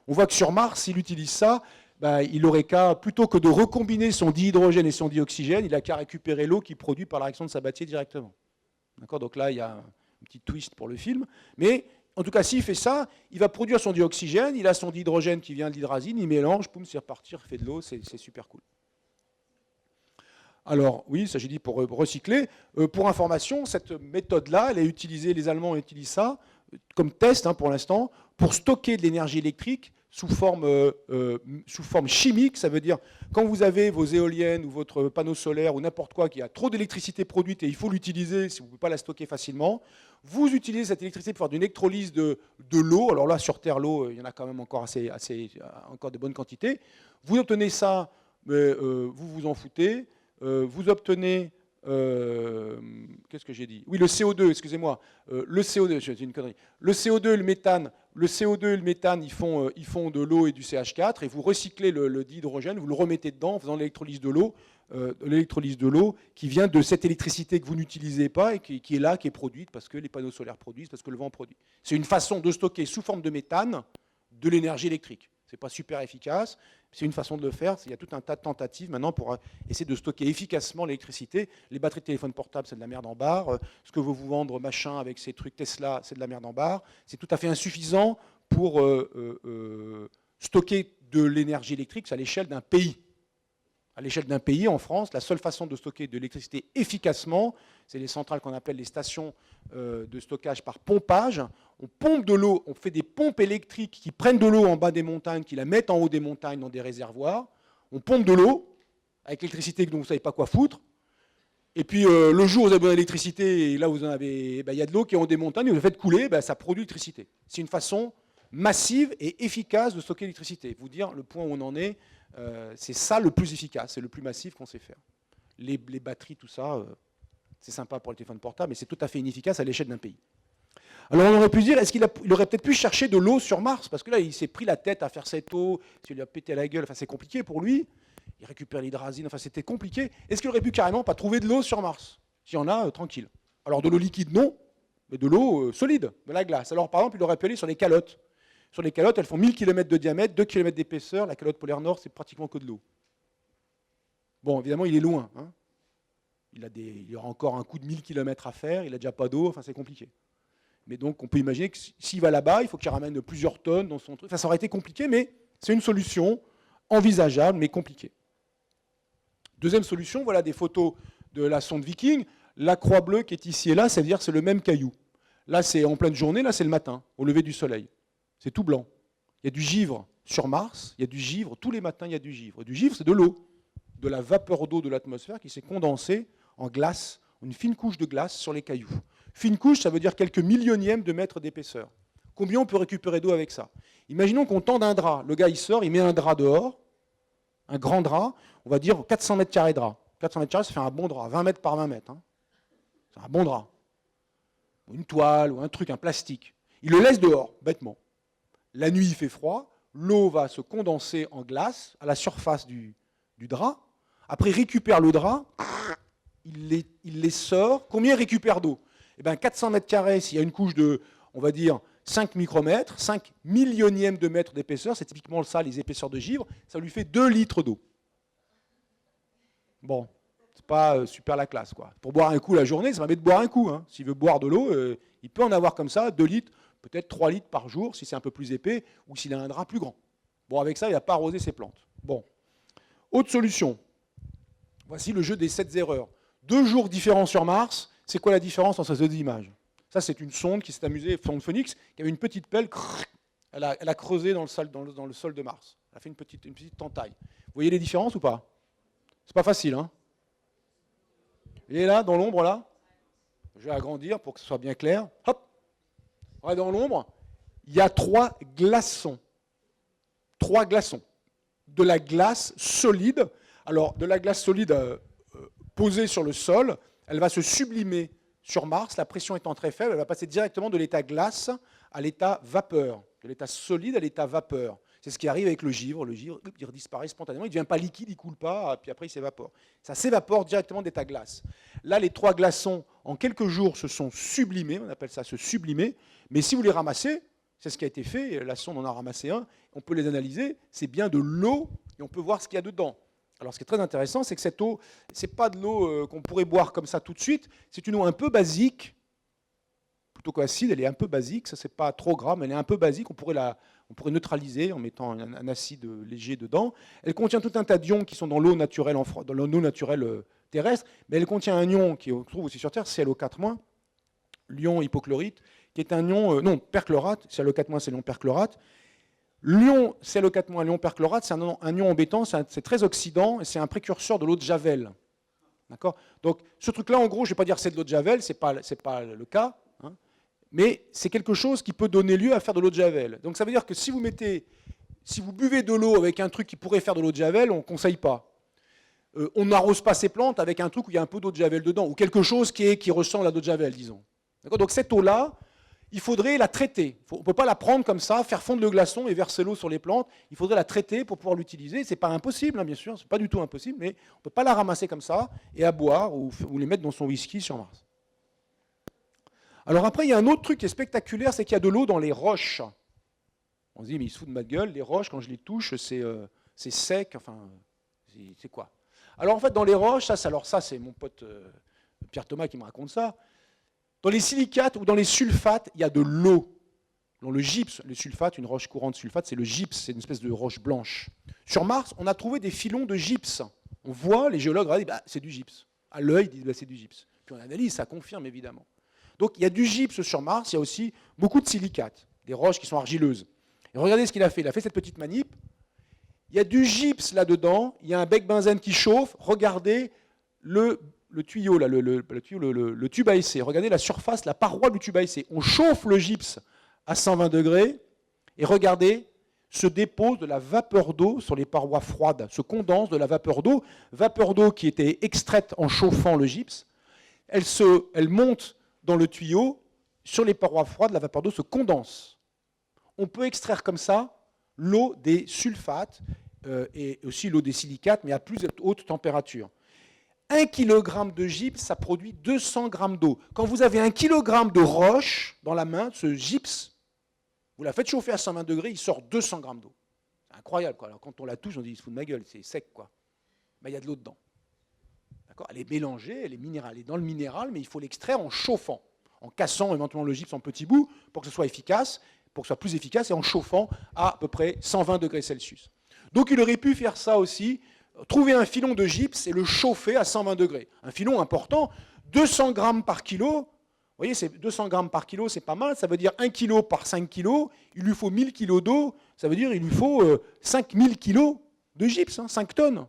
On voit que sur Mars, s'il utilise ça, il aurait qu'à, plutôt que de recombiner son dihydrogène et son dioxygène, il n'a qu'à récupérer l'eau qui est produite par la réaction de Sabatier directement. D'accord? Donc là, il y a un petit twist pour le film. Mais en tout cas, s'il fait ça, il va produire son dioxygène, il a son dihydrogène qui vient de l'hydrazine, il mélange, poum, c'est reparti, il fait de l'eau, c'est super cool. Alors, oui, ça j'ai dit pour recycler. Pour information, cette méthode-là, elle est utilisée, les Allemands utilisent ça comme test pour l'instant, pour stocker de l'énergie électrique sous forme chimique. Ça veut dire, quand vous avez vos éoliennes ou votre panneau solaire ou n'importe quoi qui a trop d'électricité produite et il faut l'utiliser, si vous ne pouvez pas la stocker facilement, vous utilisez cette électricité pour faire d'une électrolyse de l'eau. Alors là, sur Terre, l'eau, il y en a quand même encore encore de bonnes quantités. Vous obtenez ça, vous vous en foutez. Vous obtenez... qu'est-ce que j'ai dit? Oui, le CO2, excusez-moi. Le CO2, j'ai dit une connerie. Le CO2 et le méthane, ils font de l'eau et du CH4, et vous recyclez le dihydrogène, vous le remettez dedans en faisant l'électrolyse de l'eau, qui vient de cette électricité que vous n'utilisez pas et qui est là, qui est produite parce que les panneaux solaires produisent, parce que le vent produit. C'est une façon de stocker sous forme de méthane de l'énergie électrique. Ce n'est pas super efficace, c'est une façon de le faire. Il y a tout un tas de tentatives maintenant pour essayer de stocker efficacement l'électricité. Les batteries de téléphone portable, c'est de la merde en barre. Ce que veut vous vendre machin avec ces trucs Tesla, c'est de la merde en barre. C'est tout à fait insuffisant pour stocker de l'énergie électrique à l'échelle d'un pays. À l'échelle d'un pays, en France, la seule façon de stocker de l'électricité efficacement, c'est les centrales qu'on appelle les stations de stockage par pompage. On pompe de l'eau, on fait des pompes électriques qui prennent de l'eau en bas des montagnes, qui la mettent en haut des montagnes dans des réservoirs. On pompe de l'eau avec l'électricité dont vous ne savez pas quoi foutre. Et puis le jour où vous avez besoin d'électricité, et là vous en avez, il y a de l'eau qui est en haut des montagnes, et vous le faites couler, ça produit l'électricité. C'est une façon massive et efficace de stocker l'électricité. Vous dire le point où on en est, c'est ça le plus efficace, c'est le plus massif qu'on sait faire. Les batteries, tout ça, c'est sympa pour le téléphone portable, mais c'est tout à fait inefficace à l'échelle d'un pays. Alors on aurait pu dire, est-ce qu'il aurait peut-être pu chercher de l'eau sur Mars? Parce que là, il s'est pris la tête à faire cette eau, il lui a pété la gueule, enfin c'est compliqué pour lui. Il récupère l'hydrazine, enfin c'était compliqué. Est-ce qu'il aurait pu carrément pas trouver de l'eau sur Mars? S'il y en a, tranquille. Alors de l'eau liquide, non, mais de l'eau solide, de la glace. Alors par exemple, il aurait pu aller sur les calottes. Sur les calottes, elles font 1000 km de diamètre, 2 km d'épaisseur. La calotte polaire nord, c'est pratiquement que de l'eau. Bon, évidemment, il est loin. Hein. Il y aura encore un coup de 1000 km à faire, il n'a déjà pas d'eau, enfin c'est compliqué. Mais donc, on peut imaginer que s'il va là-bas, il faut qu'il ramène plusieurs tonnes dans son truc. Enfin, ça aurait été compliqué, mais c'est une solution envisageable, mais compliquée. Deuxième solution, voilà des photos de la sonde Viking. La croix bleue qui est ici et là, ça veut dire que c'est le même caillou. Là, c'est en pleine journée, là, c'est le matin, au lever du soleil. C'est tout blanc. Il y a du givre sur Mars, il y a du givre, tous les matins, il y a du givre. Du givre, c'est de l'eau, de la vapeur d'eau de l'atmosphère qui s'est condensée en glace, une fine couche de glace sur les cailloux. Fine couche, ça veut dire quelques millionièmes de mètres d'épaisseur. Combien on peut récupérer d'eau avec ça? Imaginons qu'on tende un drap. Le gars, il sort, il met un drap dehors, un grand drap, on va dire 400 mètres carrés de drap. 400 mètres carrés, ça fait un bon drap, 20 mètres par 20 mètres. Hein. C'est un bon drap. Ou une toile, ou un truc, un plastique. Il le laisse dehors, bêtement. La nuit, il fait froid, l'eau va se condenser en glace à la surface du drap. Après, il récupère le drap, il les sort. Combien il récupère d'eau? Eh bien, 400 mètres carrés, s'il y a une couche de, on va dire, 5 micromètres, 5 millionièmes de mètre d'épaisseur, c'est typiquement ça, les épaisseurs de givre, ça lui fait 2 litres d'eau. Bon, c'est pas super la classe, quoi. Pour boire un coup la journée, ça permet de boire un coup. Hein. S'il veut boire de l'eau, il peut en avoir comme ça, 2 litres, peut-être 3 litres par jour, si c'est un peu plus épais, ou s'il a un drap plus grand. Bon, avec ça, il ne va pas arroser ses plantes. Bon. Autre solution. Voici le jeu des 7 erreurs. 2 jours différents sur Mars, c'est quoi la différence entre ces deux images? Ça, c'est une sonde qui s'est amusée, sonde Phoenix, qui avait une petite pelle, elle a creusé dans le sol de Mars. Elle a fait une petite entaille. Vous voyez les différences ou pas? C'est pas facile, hein? Et là, dans l'ombre, là, je vais agrandir pour que ce soit bien clair. Hop! Ouais, dans l'ombre, il y a 3 glaçons. 3 glaçons. De la glace solide. Alors, de la glace solide posée sur le sol, elle va se sublimer sur Mars, la pression étant très faible, elle va passer directement de l'état glace à l'état vapeur, de l'état solide à l'état vapeur. C'est ce qui arrive avec le givre. Le givre, il disparaît spontanément, il ne devient pas liquide, il ne coule pas, puis après il s'évapore. Ça s'évapore directement d'état glace. Là, les 3 glaçons, en quelques jours, se sont sublimés, on appelle ça se sublimer, mais si vous les ramassez, c'est ce qui a été fait, la sonde en a ramassé un, on peut les analyser, c'est bien de l'eau, et on peut voir ce qu'il y a dedans. Alors ce qui est très intéressant, c'est que cette eau, ce n'est pas de l'eau qu'on pourrait boire comme ça tout de suite, c'est une eau un peu basique, plutôt qu'acide, elle est un peu basique, ça c'est pas trop gras, mais elle est un peu basique, on pourrait neutraliser en mettant un acide léger dedans. Elle contient tout un tas d'ions qui sont dans l'eau naturelle, terrestre, mais elle contient un ion qui se trouve aussi sur Terre, ClO4-, l'ion hypochlorite, qui est un ion, perchlorate, ClO4-, c'est l'ion perchlorate. L'ion ClO4-, l'ion perchlorate, c'est un ion embêtant, c'est très oxydant, et c'est un précurseur de l'eau de Javel. D'accord ? Donc, ce truc-là, en gros, je ne vais pas dire que c'est de l'eau de Javel, ce n'est pas le cas, hein, mais c'est quelque chose qui peut donner lieu à faire de l'eau de Javel. Donc, ça veut dire que si vous buvez de l'eau avec un truc qui pourrait faire de l'eau de Javel, on ne conseille pas. On n'arrose pas ses plantes avec un truc où il y a un peu d'eau de Javel dedans, ou quelque chose qui ressemble à l'eau de Javel, disons. Donc cette eau-là, il faudrait la traiter. On ne peut pas la prendre comme ça, faire fondre le glaçon et verser l'eau sur les plantes. Il faudrait la traiter pour pouvoir l'utiliser. Ce n'est pas impossible, hein, bien sûr, ce n'est pas du tout impossible, mais on ne peut pas la ramasser comme ça et à boire ou les mettre dans son whisky sur Mars. Alors après, il y a un autre truc qui est spectaculaire, c'est qu'il y a de l'eau dans les roches. On se dit, mais il se fout de ma gueule, les roches, quand je les touche, c'est sec, enfin, c'est quoi? Alors en fait, dans les roches, ça c'est mon pote Pierre Thomas qui me raconte ça. Dans les silicates ou dans les sulfates, il y a de l'eau. Dans le gypse, le sulfate, une roche courante sulfate, c'est le gypse, c'est une espèce de roche blanche. Sur Mars, on a trouvé des filons de gypse. On voit, les géologues disent, bah, c'est du gypse. À l'œil, ils disent, bah, c'est du gypse. Puis on analyse, ça confirme évidemment. Donc il y a du gypse sur Mars, il y a aussi beaucoup de silicates, des roches qui sont argileuses. Et regardez ce qu'il a fait. Il a fait cette petite manip. Il y a du gypse là-dedans, il y a un bec benzène qui chauffe. Regardez le tuyau, là, le tube à essai. Regardez la surface, la paroi du tube à essai. On chauffe le gypse à 120 degrés et regardez, se dépose de la vapeur d'eau sur les parois froides, se condense de la vapeur d'eau qui était extraite en chauffant le gypse. Elle monte dans le tuyau, sur les parois froides, la vapeur d'eau se condense. On peut extraire comme ça l'eau des sulfates et aussi l'eau des silicates, mais à plus haute température. 1 kg de gypse, ça produit 200 g d'eau. Quand vous avez 1 kg de roche dans la main, ce gypse, vous la faites chauffer à 120 degrés, il sort 200 g d'eau. C'est incroyable, quoi. Alors quand on la touche, on dit, il se fout de ma gueule, c'est sec, quoi. Ben, il y a de l'eau dedans. D'accord ? Elle est mélangée, elle est dans le minéral, mais il faut l'extraire en chauffant, en cassant éventuellement le gypse en petits bouts pour que ce soit efficace, pour que ce soit plus efficace, et en chauffant à peu près 120 degrés Celsius. Donc il aurait pu faire ça aussi, trouver un filon de gypse et le chauffer à 120 degrés. Un filon important, 200 grammes par kilo. Vous voyez, 200 grammes par kilo, c'est pas mal. Ça veut dire 1 kilo par 5 kilos. Il lui faut 1000 kilos d'eau. Ça veut dire qu'il lui faut 5000 kilos de gypse, 5 tonnes.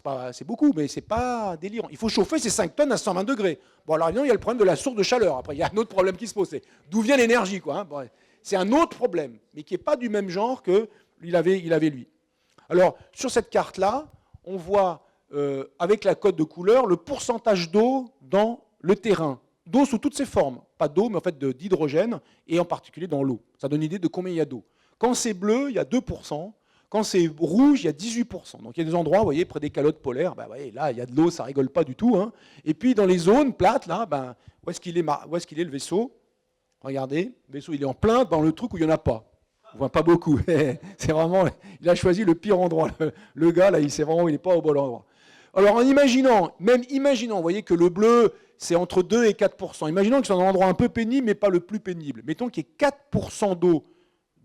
Bah, c'est beaucoup, mais c'est pas délirant. Il faut chauffer ces 5 tonnes à 120 degrés. Bon, alors évidemment, il y a le problème de la source de chaleur. Après, il y a un autre problème qui se pose. D'où vient l'énergie, quoi, hein. Bon, c'est un autre problème, mais qui n'est pas du même genre qu'il avait lui. Alors, sur cette carte-là, on voit, avec la cote de couleur, le pourcentage d'eau dans le terrain. D'eau sous toutes ses formes. Pas d'eau, mais en fait d'hydrogène, et en particulier dans l'eau. Ça donne une idée de combien il y a d'eau. Quand c'est bleu, il y a 2%. Quand c'est rouge, il y a 18%. Donc il y a des endroits, vous voyez, près des calottes polaires, ben, voyez, là, il y a de l'eau, ça rigole pas du tout, hein. Et puis dans les zones plates, là, ben, où est-ce qu'il est le vaisseau? Regardez, le vaisseau, il est en plein dans le truc où il n'y en a pas. On voit pas beaucoup. C'est vraiment, il a choisi le pire endroit. Le gars, là, il n'est pas au bon endroit. Alors en imaginant, vous voyez que le bleu, c'est entre 2 et 4%. Imaginons que c'est un endroit un peu pénible, mais pas le plus pénible. Mettons qu'il y ait 4% d'eau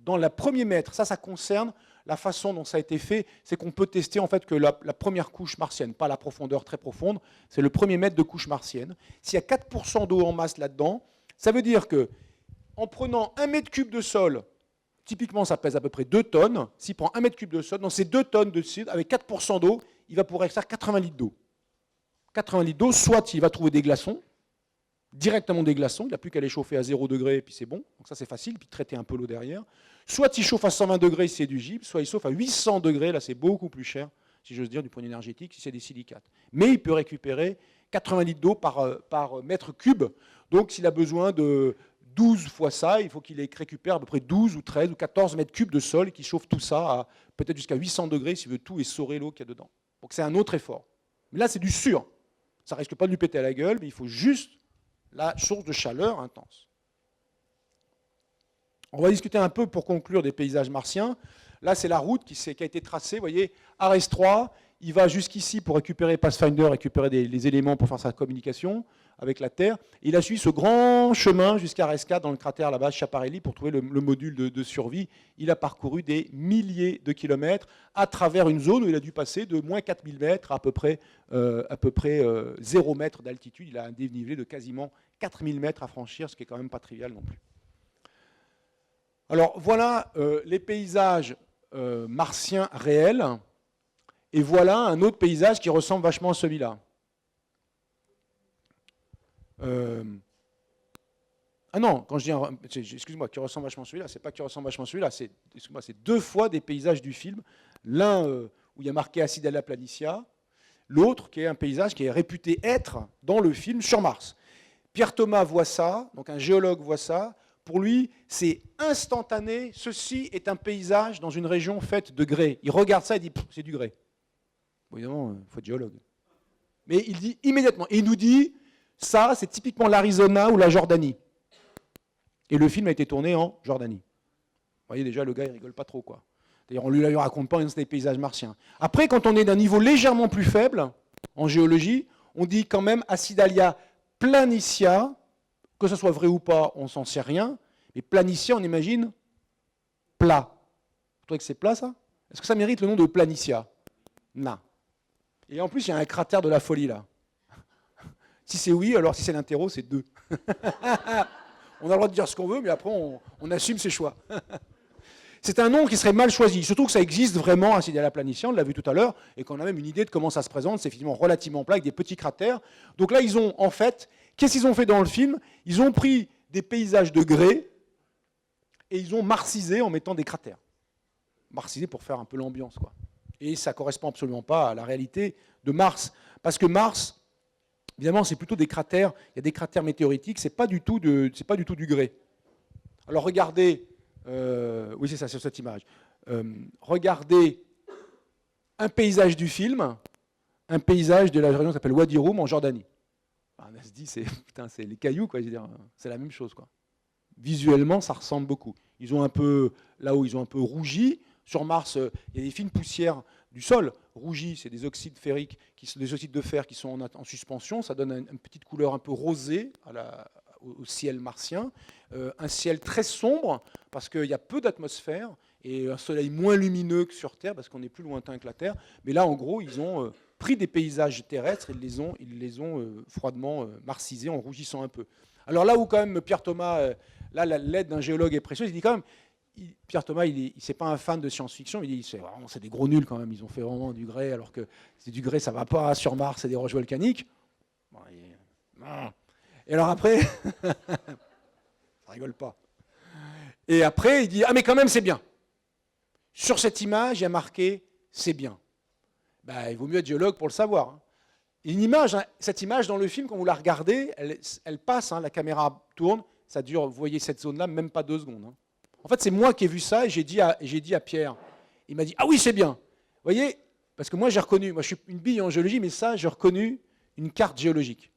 dans le premier mètre. Ça concerne la façon dont ça a été fait, c'est qu'on peut tester en fait que la première couche martienne, pas la profondeur très profonde, c'est le premier mètre de couche martienne. S'il y a 4% d'eau en masse là-dedans, ça veut dire que en prenant 1 mètre cube de sol, typiquement ça pèse à peu près 2 tonnes, s'il prend 1 mètre cube de sol, dans ces 2 tonnes de cible, avec 4% d'eau, il va pouvoir extraire 80 litres d'eau. 80 litres d'eau, soit il va trouver des glaçons, directement des glaçons, il n'a plus qu'à les chauffer à 0 degré et puis c'est bon, donc ça c'est facile, puis traiter un peu l'eau derrière. Soit il chauffe à 120 degrés si c'est du gypse, soit il chauffe à 800 degrés, là c'est beaucoup plus cher, si j'ose dire, du point de vue énergétique, si c'est des silicates. Mais il peut récupérer 80 litres d'eau par mètre cube, donc s'il a besoin de 12 fois ça, il faut qu'il récupère à peu près 12 ou 13 ou 14 mètres cubes de sol, qui chauffe tout ça à peut-être jusqu'à 800 degrés s'il veut tout essorer l'eau qu'il y a dedans. Donc c'est un autre effort. Mais là c'est du sûr, ça risque pas de lui péter à la gueule, mais il faut juste la source de chaleur intense. On va discuter un peu pour conclure des paysages martiens. Là, c'est la route qui a été tracée. Vous voyez, Ares 3, il va jusqu'ici pour récupérer Pathfinder, récupérer les éléments pour faire sa communication avec la Terre. Il a suivi ce grand chemin jusqu'à Ares 4 dans le cratère là-bas, Schiaparelli, pour trouver le module de survie. Il a parcouru des milliers de kilomètres à travers une zone où il a dû passer de moins 4000 mètres à peu près 0 mètre d'altitude. Il a un dénivelé de quasiment 4000 mètres à franchir, ce qui est quand même pas trivial non plus. Alors voilà les paysages martiens réels, et voilà un autre paysage qui ressemble vachement à celui-là. Ah non, quand je dis, excuse-moi, qui ressemble vachement à celui-là, c'est pas qui ressemble vachement à celui-là, c'est deux fois des paysages du film. L'un où il y a marqué Acidalia planitia, l'autre qui est un paysage qui est réputé être dans le film sur Mars. Pierre Thomas voit ça, donc un géologue voit ça. Pour lui, c'est instantané. Ceci est un paysage dans une région faite de grès. Il regarde ça et dit c'est du grès. Bon, évidemment, il faut être géologue. Mais il dit immédiatement. Et il nous dit ça, c'est typiquement l'Arizona ou la Jordanie. Et le film a été tourné en Jordanie. Vous voyez déjà, le gars, il rigole pas trop, quoi. D'ailleurs, on ne lui raconte pas, c'est des paysages martiens. Après, quand on est d'un niveau légèrement plus faible, en géologie, on dit quand même Acidalia planitia, que ce soit vrai ou pas, on s'en sait rien, mais planitia, on imagine plat. Vous trouvez que c'est plat, ça? Est-ce que ça mérite le nom de planitia? Non. Et en plus, il y a un cratère de la folie, là. Si c'est oui, alors si c'est l'interro, c'est 2. On a le droit de dire ce qu'on veut, mais après, on assume ses choix. C'est un nom qui serait mal choisi, surtout que ça existe vraiment, Acidalia planitia, on l'a vu tout à l'heure, et qu'on a même une idée de comment ça se présente. C'est finalement relativement plat, avec des petits cratères. Donc là, ils ont, en fait, qu'est-ce qu'ils ont fait dans le film? Ils ont pris des paysages de grès, et ils ont marcisé en mettant des cratères. Marcisé pour faire un peu l'ambiance, quoi. Et ça ne correspond absolument pas à la réalité de Mars. Parce que Mars, évidemment, c'est plutôt des cratères, il y a des cratères météoritiques, ce n'est pas du tout du grès. Alors regardez, oui c'est ça, sur cette image. Regardez un paysage du film, un paysage de la région qui s'appelle Wadi Rum en Jordanie. On se dit, c'est les cailloux, quoi, je veux dire, c'est la même chose, quoi. Visuellement, ça ressemble beaucoup. Ils ont un peu, là-haut, ils ont un peu rougi. Sur Mars, il y a des fines poussières du sol. Rougi, c'est des oxydes ferriques, des oxydes de fer qui sont en suspension. Ça donne une petite couleur un peu rosée au ciel martien. Un ciel très sombre, parce qu'il y a peu d'atmosphère, et un soleil moins lumineux que sur Terre, parce qu'on est plus lointain que la Terre. Mais là, en gros, ils ont pris des paysages terrestres et ils les ont froidement marcisés en rougissant un peu. Alors là où quand même Pierre Thomas, là l'aide d'un géologue est précieuse, il dit quand même, Pierre Thomas, c'est pas un fan de science-fiction, il dit c'est des gros nuls quand même, ils ont fait vraiment du grès, alors que c'est du grès, ça va pas sur Mars, c'est des roches volcaniques. Bon, et alors après, ça rigole pas. Et après, il dit ah mais quand même c'est bien. Sur cette image, il y a marqué c'est bien. Ben, il vaut mieux être géologue pour le savoir. Hein. Une image, hein, cette image dans le film, quand vous la regardez, elle passe, hein, la caméra tourne, ça dure, vous voyez cette zone-là, même pas 2 secondes. Hein. En fait, c'est moi qui ai vu ça et j'ai dit à Pierre, il m'a dit « Ah oui, c'est bien !» Vous voyez, parce que moi j'ai reconnu, moi je suis une bille en géologie, mais ça, j'ai reconnu une carte géologique.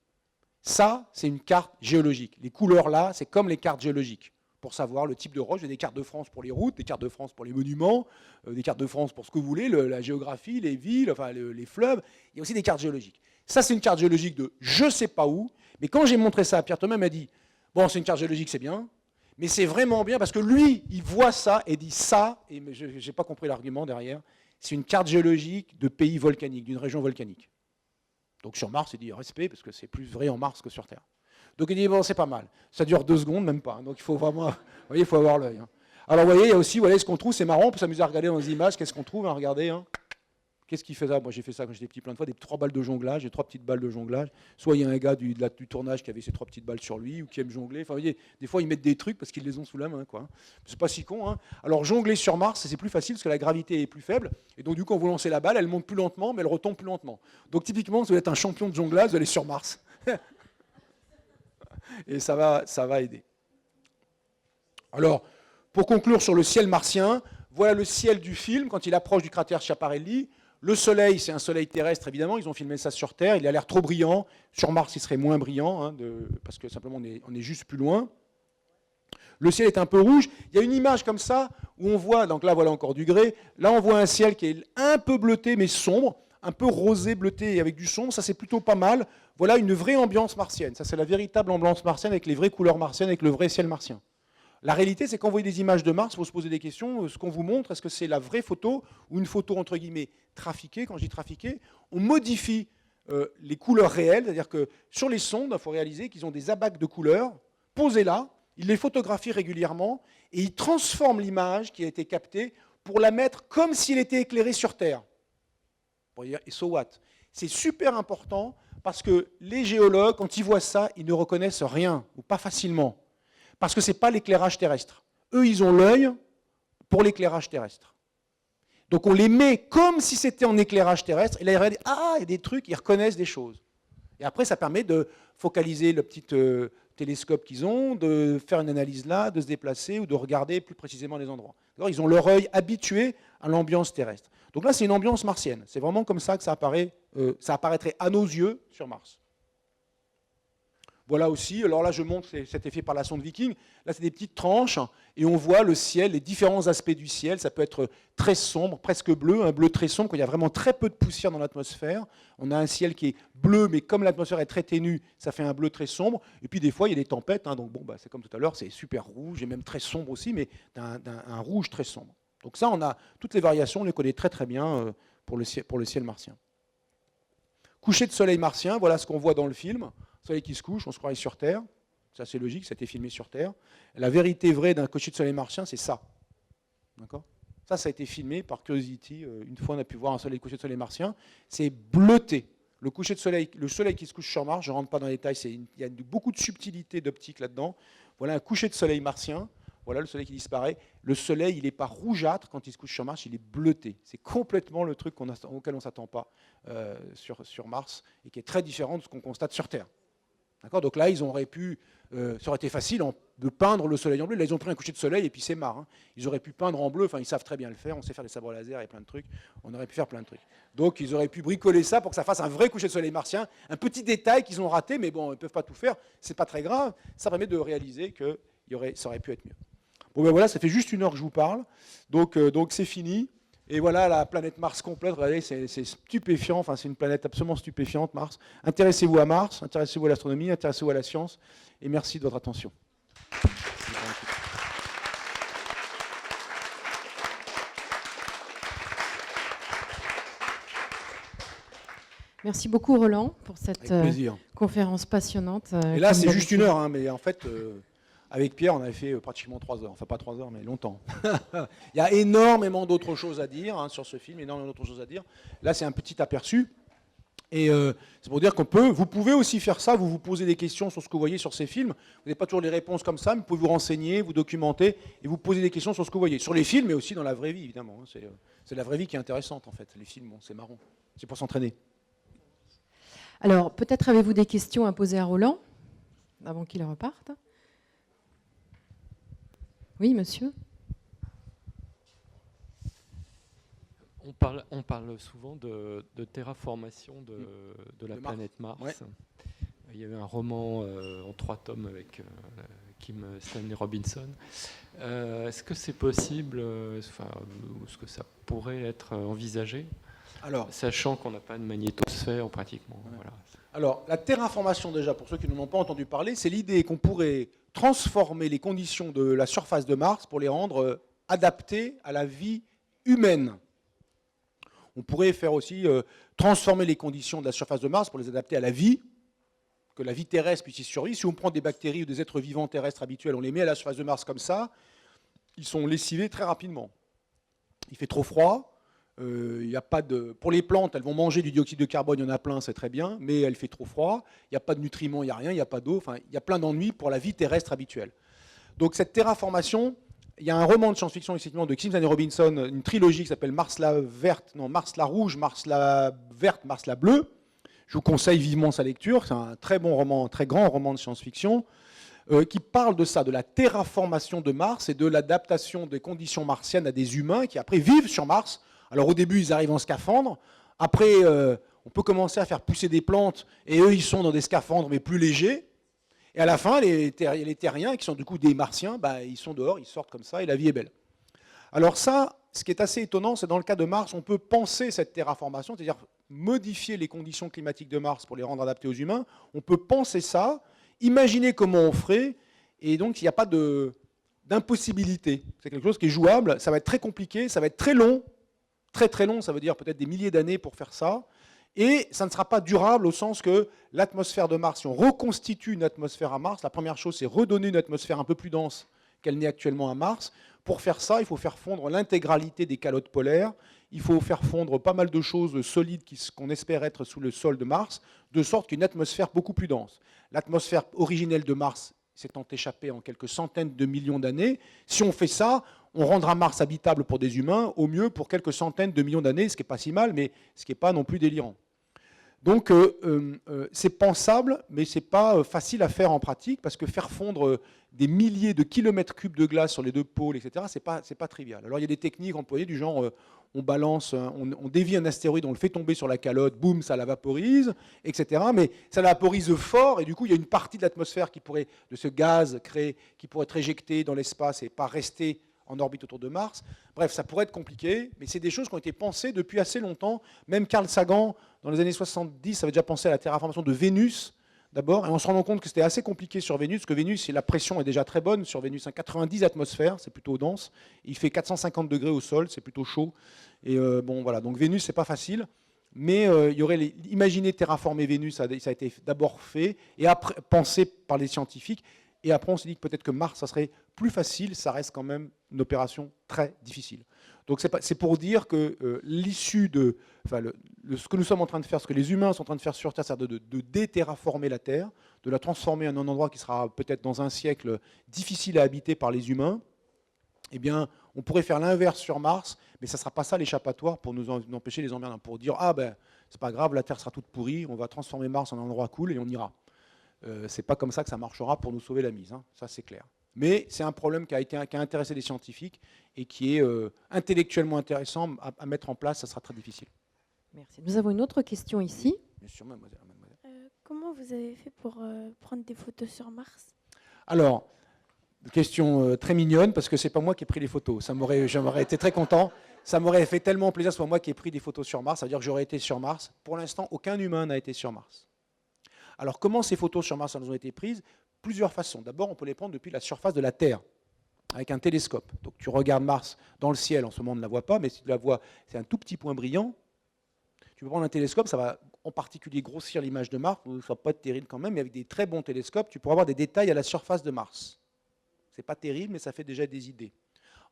Ça, c'est une carte géologique. Les couleurs là, c'est comme les cartes géologiques. Pour savoir le type de roche, il y a des cartes de France pour les routes, des cartes de France pour les monuments, des cartes de France pour ce que vous voulez, la géographie, les villes, enfin les fleuves. Il y a aussi des cartes géologiques. Ça, c'est une carte géologique de je ne sais pas où, mais quand j'ai montré ça à Pierre Thomas, il m'a dit « Bon, c'est une carte géologique, c'est bien. » Mais c'est vraiment bien parce que lui, il voit ça et dit ça, et je n'ai pas compris l'argument derrière, c'est une carte géologique de pays volcaniques, d'une région volcanique. Donc sur Mars, il dit respect parce que c'est plus vrai en Mars que sur Terre. Donc il dit bon, c'est pas mal. Ça dure 2 secondes, même pas. Donc il faut vraiment, vous voyez, il faut avoir l'œil. Hein. Alors vous voyez, il y a aussi, voilà, ce qu'on trouve, c'est marrant, on peut s'amuser à regarder dans les images, qu'est-ce qu'on trouve, hein, regardez. Hein. Qu'est-ce qu'il fait ça? Moi j'ai fait ça quand j'étais petit plein de fois, des 3 balles de jonglage, j'ai 3 petites balles de jonglage. Soit il y a un gars du tournage qui avait ces 3 petites balles sur lui, ou qui aime jongler. Enfin vous voyez, des fois ils mettent des trucs parce qu'ils les ont sous la main, quoi. C'est pas si con. Hein. Alors jongler sur Mars, c'est plus facile parce que la gravité est plus faible. Et donc du coup, quand vous lancez la balle, elle monte plus lentement, mais elle retombe plus lentement. Donc typiquement, si vous êtes un champion de jonglage, vous allez sur Mars. Et ça va aider. Alors, pour conclure sur le ciel martien, voilà le ciel du film quand il approche du cratère Schiaparelli. Le soleil, c'est un soleil terrestre, évidemment. Ils ont filmé ça sur Terre. Il a l'air trop brillant. Sur Mars, il serait moins brillant, hein, parce que simplement, on est juste plus loin. Le ciel est un peu rouge. Il y a une image comme ça où on voit, donc là, voilà encore du grès. Là, on voit un ciel qui est un peu bleuté, mais sombre, un peu rosé, bleuté, avec du sombre. Ça, c'est plutôt pas mal. Voilà une vraie ambiance martienne. Ça, c'est la véritable ambiance martienne avec les vraies couleurs martiennes, avec le vrai ciel martien. La réalité, c'est quand vous voyez des images de Mars, il faut se poser des questions. Ce qu'on vous montre, est-ce que c'est la vraie photo ou une photo, entre guillemets, trafiquée? Quand je dis trafiquée, on modifie les couleurs réelles, c'est-à-dire que sur les sondes, il faut réaliser qu'ils ont des abacs de couleurs posés là, Il les photographie régulièrement et il transforme l'image qui a été captée pour la mettre comme s'il était éclairé sur Terre. Pour dire, et so what? C'est super important parce que les géologues, quand ils voient ça, ils ne reconnaissent rien, ou pas facilement. Parce que ce n'est pas l'éclairage terrestre. Eux, ils ont l'œil pour l'éclairage terrestre. Donc on les met comme si c'était en éclairage terrestre, et là ils regardent, ah, il y a des trucs, ils reconnaissent des choses. Et après, ça permet de focaliser le petit télescope qu'ils ont, de faire une analyse là, de se déplacer ou de regarder plus précisément les endroits. Alors, ils ont leur œil habitué à l'ambiance terrestre. Donc là, c'est une ambiance martienne. C'est vraiment comme ça que ça apparaîtrait à nos yeux sur Mars. Voilà aussi, alors là je montre cet effet par la sonde Viking, là c'est des petites tranches et on voit le ciel, les différents aspects du ciel, ça peut être très sombre, presque bleu, un bleu très sombre, quand il y a vraiment très peu de poussière dans l'atmosphère, on a un ciel qui est bleu mais comme l'atmosphère est très ténue, ça fait un bleu très sombre, et puis des fois il y a des tempêtes, donc bon, c'est comme tout à l'heure, c'est super rouge et même très sombre aussi, mais un rouge très sombre. Donc ça on a toutes les variations, on les connaît très très bien pour le ciel martien. Coucher de soleil martien, voilà ce qu'on voit dans le film. Soleil qui se couche, on se croirait sur Terre. Ça, c'est logique, ça a été filmé sur Terre. La vérité vraie d'un coucher de soleil martien, c'est ça. D'accord ? Ça a été filmé par Curiosity. Une fois, on a pu voir un coucher de soleil martien. C'est bleuté. Le soleil qui se couche sur Mars, je ne rentre pas dans les détails, il y a beaucoup de subtilité d'optique là-dedans. Voilà un coucher de soleil martien. Voilà le soleil qui disparaît. Le soleil, il n'est pas rougeâtre quand il se couche sur Mars, il est bleuté. C'est complètement le truc auquel on ne s'attend pas sur Mars et qui est très différent de ce qu'on constate sur Terre. D'accord ? Donc là, ils auraient pu, ça aurait été facile de peindre le soleil en bleu. Là, ils ont pris un coucher de soleil et puis c'est marre. Ils auraient pu peindre en bleu, enfin, ils savent très bien le faire. On sait faire des sabres laser et plein de trucs. On aurait pu faire plein de trucs. Donc, ils auraient pu bricoler ça pour que ça fasse un vrai coucher de soleil martien. Un petit détail qu'ils ont raté, mais bon, ils ne peuvent pas tout faire. C'est pas très grave. Ça permet de réaliser que ça aurait pu être mieux. Bon, ben voilà, ça fait juste 1 heure que je vous parle. Donc c'est fini. Et voilà la planète Mars complète. Regardez, c'est stupéfiant. Enfin, c'est une planète absolument stupéfiante, Mars. Intéressez-vous à Mars, intéressez-vous à l'astronomie, intéressez-vous à la science. Et merci de votre attention. Merci beaucoup Roland pour cette conférence passionnante. Et là, c'est juste 1 heure, mais en fait... Avec Pierre, on avait fait pratiquement 3 heures. Enfin, pas 3 heures, mais longtemps. Il y a énormément d'autres choses à dire sur ce film, énormément d'autres choses à dire. Là, c'est un petit aperçu. Et c'est pour dire vous pouvez aussi faire ça, vous posez des questions sur ce que vous voyez sur ces films. Vous n'avez pas toujours les réponses comme ça, mais vous pouvez vous renseigner, vous documenter et vous poser des questions sur ce que vous voyez. Sur les films, mais aussi dans la vraie vie, évidemment. C'est la vraie vie qui est intéressante, en fait. Les films, bon, c'est marrant. C'est pour s'entraîner. Alors, peut-être avez-vous des questions à poser à Roland, avant qu'il reparte ? Oui, monsieur. On parle souvent de terraformation de la planète Mars. Ouais. Il y a eu un roman en 3 tomes avec Kim Stanley Robinson. Est-ce que c'est possible, est-ce que ça pourrait être envisagé ? Sachant qu'on n'a pas de magnétosphère pratiquement. Ouais. Voilà. Alors, la terraformation, déjà, pour ceux qui n'en ont pas entendu parler, c'est l'idée qu'on pourrait transformer les conditions de la surface de Mars pour les rendre adaptées à la vie humaine. On pourrait faire aussi transformer les conditions de la surface de Mars pour les adapter à la vie, que la vie terrestre puisse y survivre. Si on prend des bactéries ou des êtres vivants terrestres habituels, on les met à la surface de Mars comme ça, ils sont lessivés très rapidement. Il fait trop froid. Y a pas de... Pour les plantes, elles vont manger du dioxyde de carbone, il y en a plein, c'est très bien, mais elle fait trop froid, il n'y a pas de nutriments, il n'y a rien, il n'y a pas d'eau, enfin, il y a plein d'ennuis pour la vie terrestre habituelle. Donc cette terraformation, il y a un roman de science-fiction effectivement, de Kim Stanley Robinson, une trilogie qui s'appelle Mars la rouge, Mars la verte, Mars la bleue. Je vous conseille vivement sa lecture, c'est un très bon roman, un très grand roman de science-fiction, qui parle de ça, de la terraformation de Mars et de l'adaptation des conditions martiennes à des humains qui après vivent sur Mars. Alors au début, ils arrivent en scaphandre. Après, on peut commencer à faire pousser des plantes. Et eux, ils sont dans des scaphandres, mais plus légers. Et à la fin, les terriens, qui sont du coup des martiens, ils sont dehors, ils sortent comme ça, et la vie est belle. Alors ça, ce qui est assez étonnant, c'est dans le cas de Mars, on peut penser cette terraformation, c'est-à-dire modifier les conditions climatiques de Mars pour les rendre adaptées aux humains. On peut penser ça, imaginer comment on ferait, et donc il n'y a pas d'impossibilité. C'est quelque chose qui est jouable, ça va être très compliqué, ça va être très long. Très très long, ça veut dire peut-être des milliers d'années pour faire ça. Et ça ne sera pas durable au sens que l'atmosphère de Mars, si on reconstitue une atmosphère à Mars, la première chose, c'est redonner une atmosphère un peu plus dense qu'elle n'est actuellement à Mars. Pour faire ça, il faut faire fondre l'intégralité des calottes polaires, il faut faire fondre pas mal de choses solides qu'on espère être sous le sol de Mars, de sorte qu'une atmosphère beaucoup plus dense. L'atmosphère originelle de Mars s'étant échappée en quelques centaines de millions d'années, si on fait ça, on rendra Mars habitable pour des humains, au mieux pour quelques centaines de millions d'années, ce qui n'est pas si mal, mais ce qui n'est pas non plus délirant. Donc c'est pensable, mais ce n'est pas facile à faire en pratique, parce que faire fondre des milliers de kilomètres cubes de glace sur les deux pôles, etc., ce n'est pas trivial. Alors il y a des techniques employées du genre, on balance, on dévie un astéroïde, on le fait tomber sur la calotte, boum, ça la vaporise, etc. Mais ça la vaporise fort, et du coup il y a une partie de l'atmosphère de ce gaz créé, qui pourrait être éjecté dans l'espace et pas rester en orbite autour de Mars. Bref, ça pourrait être compliqué, mais c'est des choses qui ont été pensées depuis assez longtemps. Même Carl Sagan, dans les années 70, avait déjà pensé à la terraformation de Vénus, d'abord, et on se rend compte que c'était assez compliqué sur Vénus, parce que Vénus, la pression est déjà très bonne sur Vénus, 90 atmosphères, c'est plutôt dense, il fait 450 degrés au sol, c'est plutôt chaud, et bon voilà, donc Vénus, c'est pas facile, mais il y aurait imaginer terraformer Vénus, ça a été d'abord fait, et après, pensé par les scientifiques, et après on s'est dit que peut-être que Mars, ça serait plus facile, ça reste quand même une opération très difficile. Donc c'est pour dire que l'issue de... ce que nous sommes en train de faire, ce que les humains sont en train de faire sur Terre, c'est de déterraformer la Terre, de la transformer en un endroit qui sera peut-être dans un siècle difficile à habiter par les humains. Eh bien, on pourrait faire l'inverse sur Mars, mais ça ne sera pas ça l'échappatoire pour nous empêcher les emmerdes, pour dire « Ah ben, c'est pas grave, la Terre sera toute pourrie, on va transformer Mars en un endroit cool et on ira ». C'est pas comme ça que ça marchera pour nous sauver la mise, hein, ça c'est clair. Mais c'est un problème qui a intéressé les scientifiques et qui est intellectuellement intéressant à mettre en place, ça sera très difficile. Merci. Nous avons une autre question ici. Bien sûr, mademoiselle. Comment vous avez fait pour prendre des photos sur Mars? Alors, question très mignonne, parce que c'est pas moi qui ai pris les photos. J'aurais été très content. Ça m'aurait fait tellement plaisir que ce soit moi qui ai pris des photos sur Mars. Ça veut dire que j'aurais été sur Mars. Pour l'instant, aucun humain n'a été sur Mars. Alors, comment ces photos sur Mars ont été prises? Plusieurs façons. D'abord, on peut les prendre depuis la surface de la Terre, avec un télescope. Donc, tu regardes Mars dans le ciel, en ce moment, on ne la voit pas, mais si tu la vois, c'est un tout petit point brillant. Tu peux prendre un télescope, ça va en particulier grossir l'image de Mars, ce ne sera pas terrible quand même, mais avec des très bons télescopes, tu pourras avoir des détails à la surface de Mars. Ce n'est pas terrible, mais ça fait déjà des idées.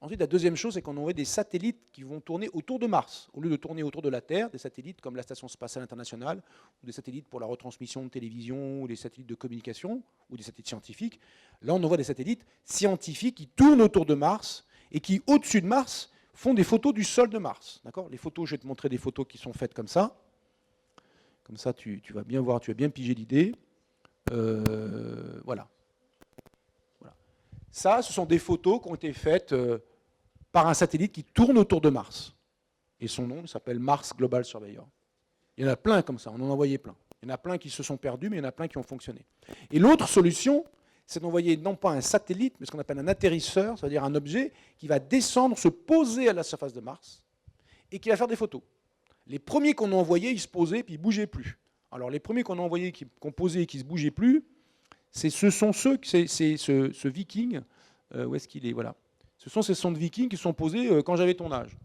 Ensuite, la deuxième chose, c'est qu'on envoie des satellites qui vont tourner autour de Mars. Au lieu de tourner autour de la Terre, des satellites comme la Station spatiale internationale, ou des satellites pour la retransmission de télévision, ou des satellites de communication, ou des satellites scientifiques. Là, on envoie des satellites scientifiques qui tournent autour de Mars et qui, au-dessus de Mars, font des photos du sol de Mars. Les photos, je vais te montrer des photos qui sont faites comme ça. Comme ça, tu vas bien voir, tu vas bien piger l'idée. Voilà. Ça, ce sont des photos qui ont été faites par un satellite qui tourne autour de Mars. Et son nom s'appelle Mars Global Surveyor. Il y en a plein comme ça, on en a envoyé plein. Il y en a plein qui se sont perdus, mais il y en a plein qui ont fonctionné. Et l'autre solution, c'est d'envoyer non pas un satellite, mais ce qu'on appelle un atterrisseur, c'est-à-dire un objet qui va descendre, se poser à la surface de Mars, et qui va faire des photos. Les premiers qu'on a envoyés, ils se posaient, puis ils ne bougeaient plus. Alors les premiers qu'on a envoyés, qui ont posé et qui ne se bougeaient plus, c'est ce viking, où est-ce qu'il est, voilà. Ce sont ces sondes vikings qui sont posées quand j'avais ton âge.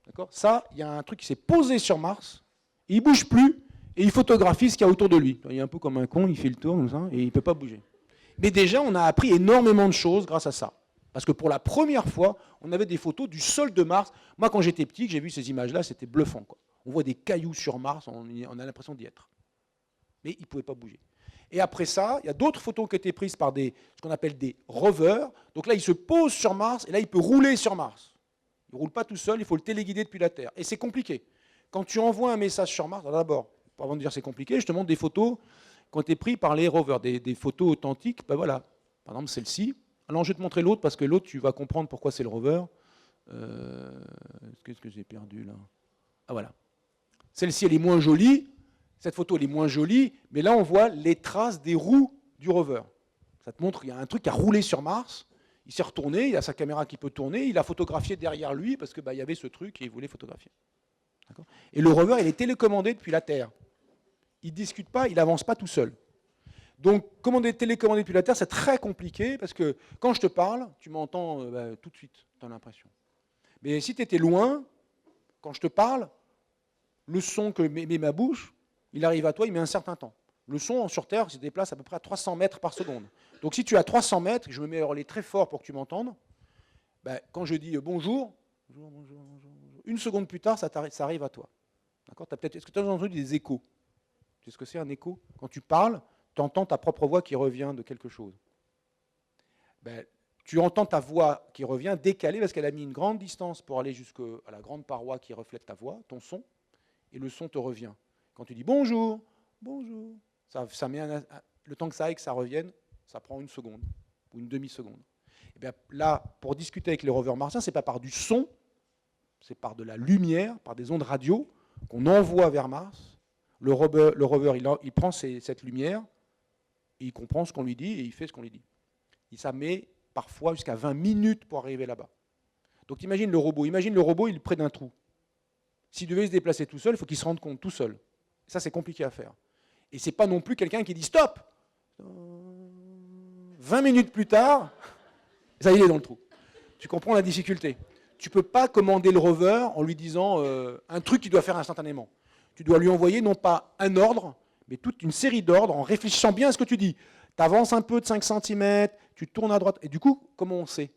D'accord ? Ça, il y a un truc qui s'est posé sur Mars, et il ne bouge plus, et il photographie ce qu'il y a autour de lui. Il est un peu comme un con, il fait le tour, comme ça, et il ne peut pas bouger. Mais déjà, on a appris énormément de choses grâce à ça. Parce que pour la première fois, on avait des photos du sol de Mars. Moi, quand j'étais petit, que j'ai vu ces images-là, c'était bluffant, quoi. On voit des cailloux sur Mars, on a l'impression d'y être. Mais il ne pouvait pas bouger. Et après ça, il y a d'autres photos qui ont été prises par ce qu'on appelle des rovers. Donc là, il se pose sur Mars, et là, il peut rouler sur Mars. Il ne roule pas tout seul, il faut le téléguider depuis la Terre. Et c'est compliqué. Quand tu envoies un message sur Mars, d'abord, avant de dire c'est compliqué, je te montre des photos qui ont été prises par les rovers, des photos authentiques. Ben voilà. Par exemple, celle-ci. Alors, je vais te montrer l'autre, parce que l'autre, tu vas comprendre pourquoi c'est le rover. Qu'est-ce que j'ai perdu, là? Ah, voilà. Celle-ci, elle est moins jolie. Cette photo, elle est moins jolie, mais là, on voit les traces des roues du rover. Ça te montre qu'il y a un truc qui a roulé sur Mars. Il s'est retourné, il a sa caméra qui peut tourner, il a photographié derrière lui, parce qu'il y avait ce truc et il voulait photographier. Et le rover, il est télécommandé depuis la Terre. Il ne discute pas, il n'avance pas tout seul. Donc, télécommandé depuis la Terre, c'est très compliqué, parce que quand je te parle, tu m'entends tout de suite, tu as l'impression. Mais si tu étais loin, quand je te parle, Le son que met ma bouche, il arrive à toi, il met un certain temps. Le son sur Terre se déplace à peu près à 300 mètres par seconde. Donc si tu es à 300 mètres, je me mets à hurler très fort pour que tu m'entendes, ben, quand je dis bonjour, une seconde plus tard, ça arrive à toi. Est-ce que tu as entendu des échos? Tu sais ce que c'est un écho? Quand tu parles, tu entends ta propre voix qui revient de quelque chose. Ben, tu entends ta voix qui revient décalée parce qu'elle a mis une grande distance pour aller jusqu'à la grande paroi qui reflète ta voix, ton son, et le son te revient. Quand tu dis bonjour, bonjour, ça met le temps que ça aille, que ça revienne, ça prend une seconde ou une demi-seconde. Et bien là, pour discuter avec les rovers martiens, ce n'est pas par du son, c'est par de la lumière, par des ondes radio qu'on envoie vers Mars. Le rover il prend cette lumière, et il comprend ce qu'on lui dit, et il fait ce qu'on lui dit. Et ça met parfois jusqu'à 20 minutes pour arriver là-bas. Donc imagine le robot, il est près d'un trou. S'il devait se déplacer tout seul, il faut qu'il se rende compte tout seul. Ça, c'est compliqué à faire. Et ce n'est pas non plus quelqu'un qui dit stop. 20 minutes plus tard, ça, il est dans le trou. Tu comprends la difficulté. Tu ne peux pas commander le rover en lui disant un truc qu'il doit faire instantanément. Tu dois lui envoyer non pas un ordre, mais toute une série d'ordres en réfléchissant bien à ce que tu dis. Tu avances un peu de 5 cm, tu tournes à droite. Et du coup, comment on sait?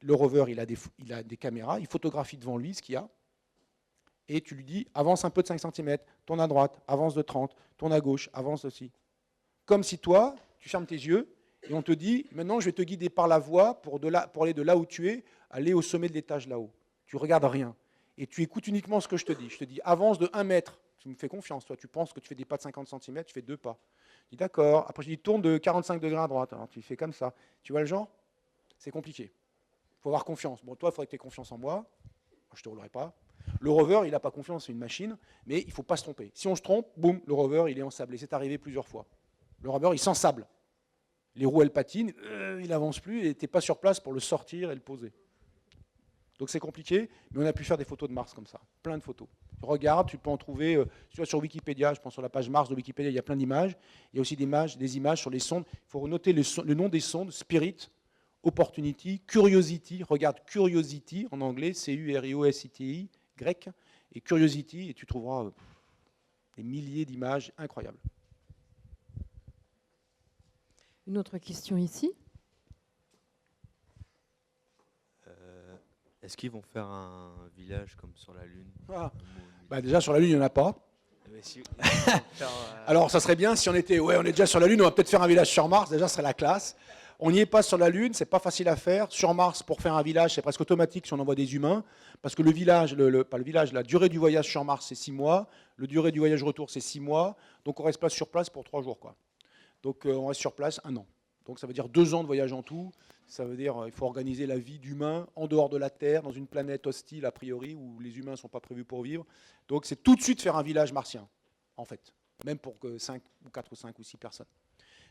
Le rover, il a des caméras, il photographie devant lui ce qu'il y a. Et tu lui dis, avance un peu de 5 cm, tourne à droite, avance de 30, tourne à gauche, avance aussi. Comme si toi, tu fermes tes yeux et on te dit, maintenant je vais te guider par la voie pour aller de là où tu es, aller au sommet de l'étage là-haut. Tu ne regardes rien. Et tu écoutes uniquement ce que je te dis. Je te dis, avance de 1 mètre. Tu me fais confiance, toi. Tu penses que tu fais des pas de 50 cm, tu fais 2 pas. Je dis, d'accord. Après, je dis, tourne de 45 degrés à droite. Alors, tu fais comme ça. Tu vois le genre? C'est compliqué. Il faut avoir confiance. Bon, toi, il faudrait que tu aies confiance en moi. Je ne te roulerai pas. Le rover, il n'a pas confiance, c'est une machine, mais il ne faut pas se tromper. Si on se trompe, boum, le rover, il est ensablé. C'est arrivé plusieurs fois. Le rover, il s'ensable. Les roues, elles patinent, il n'avance plus, et tu n'es pas sur place pour le sortir et le poser. Donc c'est compliqué, mais on a pu faire des photos de Mars comme ça, plein de photos. Regarde, tu peux en trouver sur Wikipédia, je pense sur la page Mars de Wikipédia, il y a plein d'images. Il y a aussi des images sur les sondes. Il faut noter le nom des sondes, Spirit, Opportunity, Curiosity. Regarde Curiosity en anglais, C-U-R-I-O-S-I-T-I, grec, et Curiosity, et tu trouveras des milliers d'images incroyables. Une autre question ici. Est-ce qu'ils vont faire un village comme sur la Lune? Déjà sur la Lune, il n'y en a pas. Alors ça serait bien si on était, on est déjà sur la Lune, on va peut-être faire un village sur Mars, déjà ce serait la classe. On n'y est pas sur la Lune, c'est pas facile à faire. Sur Mars, pour faire un village, c'est presque automatique si on envoie des humains, parce que le village, la durée du voyage sur Mars, c'est 6 mois, la durée du voyage retour, c'est 6 mois, donc on reste sur place pour 3 jours, quoi. Donc on reste sur place 1 an. Donc ça veut dire 2 ans de voyage en tout. Ça veut dire qu'il faut organiser la vie d'humains en dehors de la Terre, dans une planète hostile a priori, où les humains ne sont pas prévus pour vivre. Donc c'est tout de suite faire un village martien, en fait, même pour 4 ou 5 ou 6 personnes.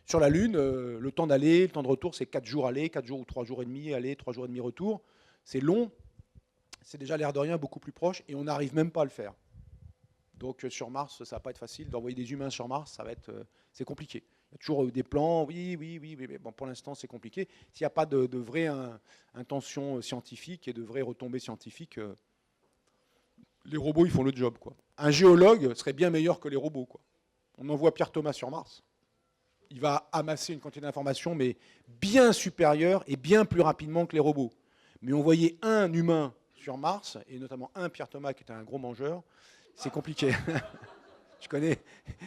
Sur la Lune, le temps d'aller, le temps de retour, c'est 4 jours aller, 4 jours ou 3 jours et demi aller, 3 jours et demi retour. C'est long, c'est déjà l'air de rien beaucoup plus proche, et on n'arrive même pas à le faire. Donc sur Mars, ça ne va pas être facile. D'envoyer des humains sur Mars, c'est compliqué. Il y a toujours des plans, oui, mais bon, pour l'instant, c'est compliqué. S'il n'y a pas de vraie intention scientifique et de vraies retombées scientifiques, les robots, ils font le job, quoi. Un géologue serait bien meilleur que les robots, quoi. On envoie Pierre Thomas sur Mars. Il va amasser une quantité d'informations, mais bien supérieure et bien plus rapidement que les robots. Mais envoyer un humain sur Mars, et notamment un Pierre Thomas qui était un gros mangeur, c'est compliqué. Je connais,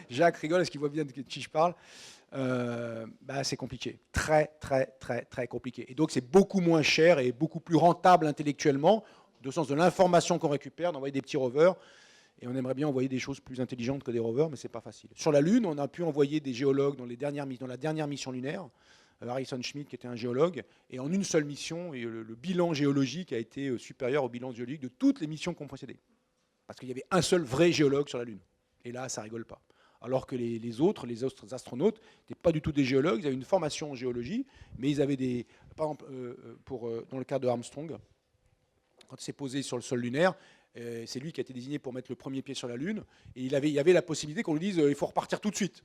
Jacques rigole, est-ce qu'il voit bien de qui je parle? C'est compliqué, très compliqué. Et donc c'est beaucoup moins cher et beaucoup plus rentable intellectuellement, au sens de l'information qu'on récupère, d'envoyer des petits rovers. Et on aimerait bien envoyer des choses plus intelligentes que des rovers, mais c'est pas facile. Sur la Lune, on a pu envoyer des géologues dans la dernière mission lunaire, Harrison Schmitt qui était un géologue, et en une seule mission, et le bilan géologique a été supérieur au bilan géologique de toutes les missions qui ont précédé. Parce qu'il y avait un seul vrai géologue sur la Lune. Et là, ça rigole pas. Alors que les autres astronautes n'étaient pas du tout des géologues, ils avaient une formation en géologie, mais ils avaient par exemple, dans le cas de Armstrong, quand il s'est posé sur le sol lunaire, c'est lui qui a été désigné pour mettre le premier pied sur la Lune, et il y avait la possibilité qu'on lui dise il faut repartir tout de suite.